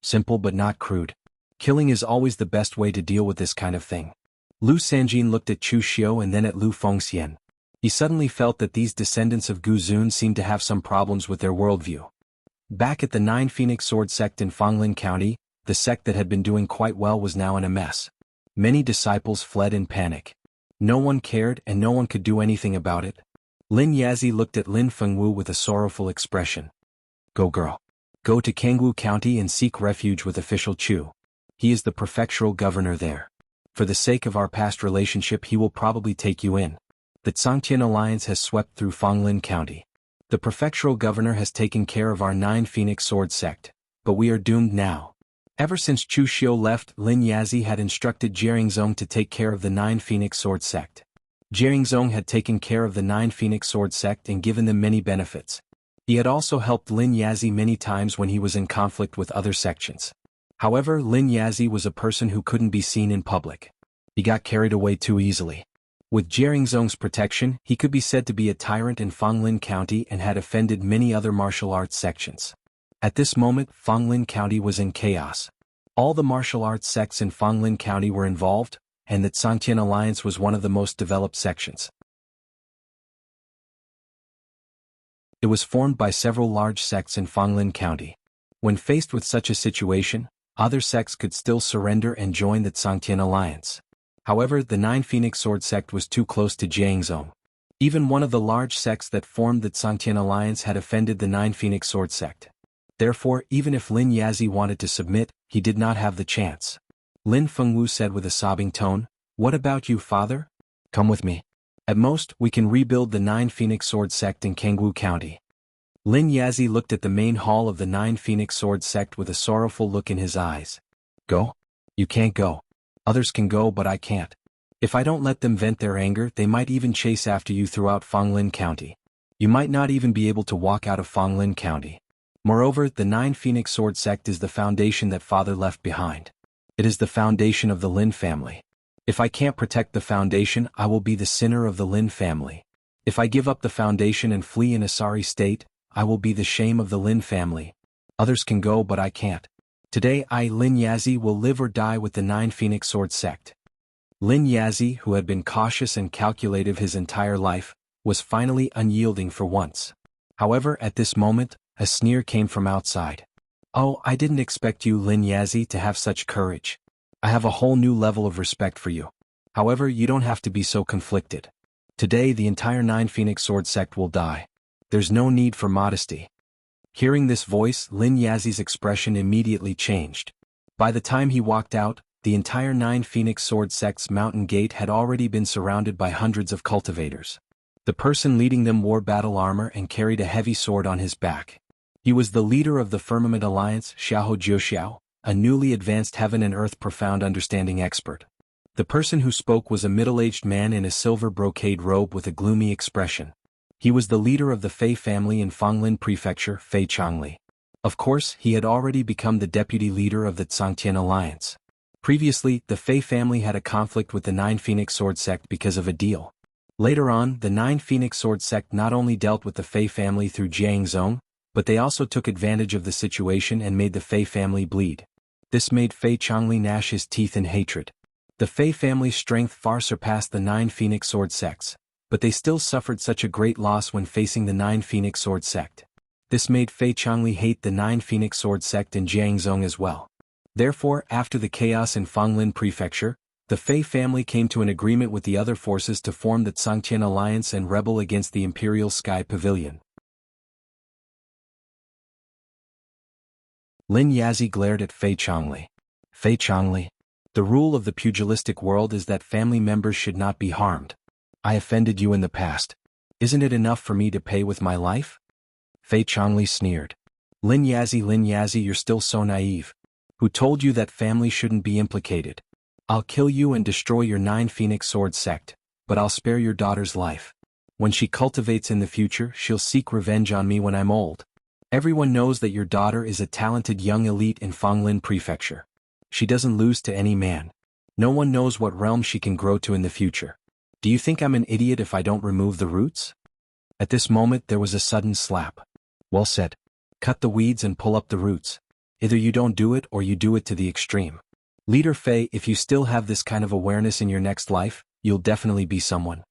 Simple but not crude. Killing is always the best way to deal with this kind of thing. Lu Sanjin looked at Chu Xiu and then at Lu Fengxian. He suddenly felt that these descendants of Gu Zun seemed to have some problems with their worldview. Back at the Nine Phoenix Sword sect in Fanglin County, the sect that had been doing quite well was now in a mess. Many disciples fled in panic. No one cared and no one could do anything about it. Lin Yazi looked at Lin Fengwu with a sorrowful expression. Go girl. Go to Kangwu County and seek refuge with official Chu. He is the prefectural governor there. For the sake of our past relationship he will probably take you in. The Tsangtian alliance has swept through Fanglin County. The prefectural governor has taken care of our Nine Phoenix Sword sect, but we are doomed now. Ever since Chu Xiu left, Lin Yazi had instructed Zong to take care of the Nine Phoenix Sword sect. Zong had taken care of the Nine Phoenix Sword sect and given them many benefits. He had also helped Lin Yazi many times when he was in conflict with other sections. However, Lin Yazi was a person who couldn't be seen in public. He got carried away too easily. With Zong's protection, he could be said to be a tyrant in Fanglin County and had offended many other martial arts sections. At this moment, Fanglin County was in chaos. All the martial arts sects in Fanglin County were involved, and the Tsangtian alliance was one of the most developed sections. It was formed by several large sects in Fanglin County. When faced with such a situation, other sects could still surrender and join the Tsangtian alliance. However, the Nine Phoenix Sword sect was too close to Jiangzhong. Even one of the large sects that formed the Tsangtian alliance had offended the Nine Phoenix Sword sect. Therefore, even if Lin Yazi wanted to submit, he did not have the chance. Lin Fengwu said with a sobbing tone, "What about you, father? Come with me. At most, we can rebuild the Nine Phoenix Sword sect in Kangwu County." Lin Yazi looked at the main hall of the Nine Phoenix Sword sect with a sorrowful look in his eyes. "Go? You can't go. Others can go but I can't. If I don't let them vent their anger, they might even chase after you throughout Fanglin County. You might not even be able to walk out of Fanglin County. Moreover, the Nine Phoenix Sword sect is the foundation that father left behind. It is the foundation of the Lin family. If I can't protect the foundation, I will be the sinner of the Lin family. If I give up the foundation and flee in a sorry state, I will be the shame of the Lin family. Others can go but I can't. Today I, Lin Yazi, will live or die with the Nine Phoenix Sword sect." Lin Yazi, who had been cautious and calculative his entire life, was finally unyielding for once. However, at this moment, a sneer came from outside. "Oh, I didn't expect you, Lin Yazi, to have such courage. I have a whole new level of respect for you. However, you don't have to be so conflicted. Today the entire Nine Phoenix Sword sect will die. There's no need for modesty." Hearing this voice, Lin Yazi's expression immediately changed. By the time he walked out, the entire Nine Phoenix Sword sect's mountain gate had already been surrounded by hundreds of cultivators. The person leading them wore battle armor and carried a heavy sword on his back. He was the leader of the Firmament Alliance, Xiao Jiuxiao, a newly advanced heaven and earth profound understanding expert. The person who spoke was a middle-aged man in a silver brocade robe with a gloomy expression. He was the leader of the Fei family in Fanglin Prefecture, Fei Changli. Of course, he had already become the deputy leader of the Tsangtian alliance. Previously, the Fei family had a conflict with the Nine Phoenix Sword sect because of a deal. Later on, the Nine Phoenix Sword sect not only dealt with the Fei family through Jiangzhong, but they also took advantage of the situation and made the Fei family bleed. This made Fei Changli gnash his teeth in hatred. The Fei family's strength far surpassed the Nine Phoenix Sword sects, but they still suffered such a great loss when facing the Nine Phoenix Sword sect. This made Fei Changli hate the Nine Phoenix Sword sect in Jiangzhong as well. Therefore, after the chaos in Fanglin Prefecture, the Fei family came to an agreement with the other forces to form the Tsangtian alliance and rebel against the Imperial Sky Pavilion. Lin Yazi glared at Fei Changli. "Fei Changli, the rule of the pugilistic world is that family members should not be harmed. I offended you in the past. Isn't it enough for me to pay with my life?" Fei Changli sneered. Lin Yazi, you're still so naive. Who told you that family shouldn't be implicated? I'll kill you and destroy your Nine Phoenix Sword sect, but I'll spare your daughter's life. When she cultivates in the future, she'll seek revenge on me when I'm old. Everyone knows that your daughter is a talented young elite in Fanglin Prefecture. She doesn't lose to any man. No one knows what realm she can grow to in the future. Do you think I'm an idiot if I don't remove the roots?" At this moment there was a sudden slap. "Well said. Cut the weeds and pull up the roots. Either you don't do it or you do it to the extreme. Leader Fei, if you still have this kind of awareness in your next life, you'll definitely be someone."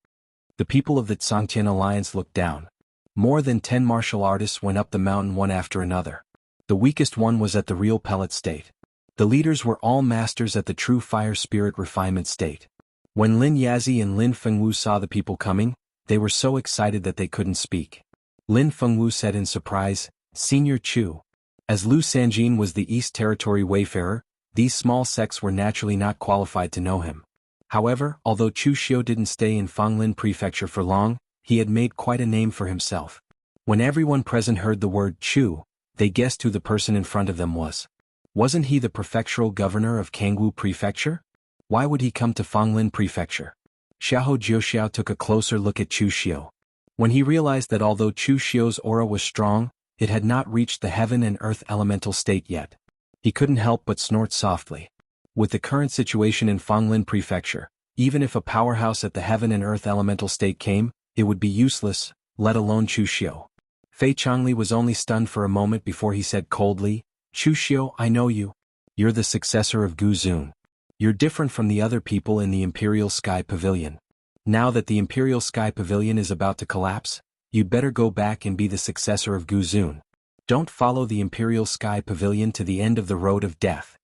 The people of the Tsangtian alliance looked down. More than 10 martial artists went up the mountain one after another. The weakest one was at the real pellet state. The leaders were all masters at the true fire spirit refinement state. When Lin Yazi and Lin Fengwu saw the people coming, they were so excited that they couldn't speak. Lin Fengwu said in surprise, "Senior Chu." As Lu Sanjin was the East Territory wayfarer, these small sects were naturally not qualified to know him. However, although Chu Xiu didn't stay in Fanglin Prefecture for long, he had made quite a name for himself. When everyone present heard the word Chu, they guessed who the person in front of them was. Wasn't he the prefectural governor of Kangwu Prefecture? Why would he come to Fanglin Prefecture? Xiao Jiuxiao took a closer look at Chu Xiu. When he realized that although Chu Xiu's aura was strong, it had not reached the heaven and earth elemental state yet. He couldn't help but snort softly. With the current situation in Fanglin Prefecture, even if a powerhouse at the heaven and earth elemental state came, it would be useless, let alone Chu Xiu. Fei Changli was only stunned for a moment before he said coldly, "Chu Xiu, I know you. You're the successor of Gu Zun. You're different from the other people in the Imperial Sky Pavilion. Now that the Imperial Sky Pavilion is about to collapse, You'd better go back and be the successor of Guzun. Don't follow the Imperial Sky Pavilion to the end of the road of death.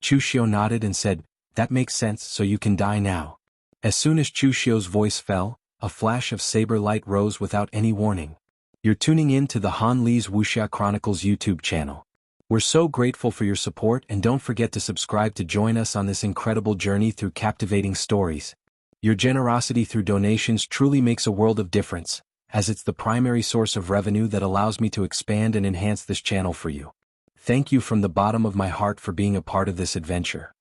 Chu Xiu nodded and said, that makes sense, so you can die now. As soon as Chu Xiu's voice fell, a flash of saber light rose without any warning. You're tuning in to the Han Li's Wuxia Chronicles YouTube channel. We're so grateful for your support, and don't forget to subscribe to join us on this incredible journey through captivating stories. Your generosity through donations truly makes a world of difference, as it's the primary source of revenue that allows me to expand and enhance this channel for you. Thank you from the bottom of my heart for being a part of this adventure.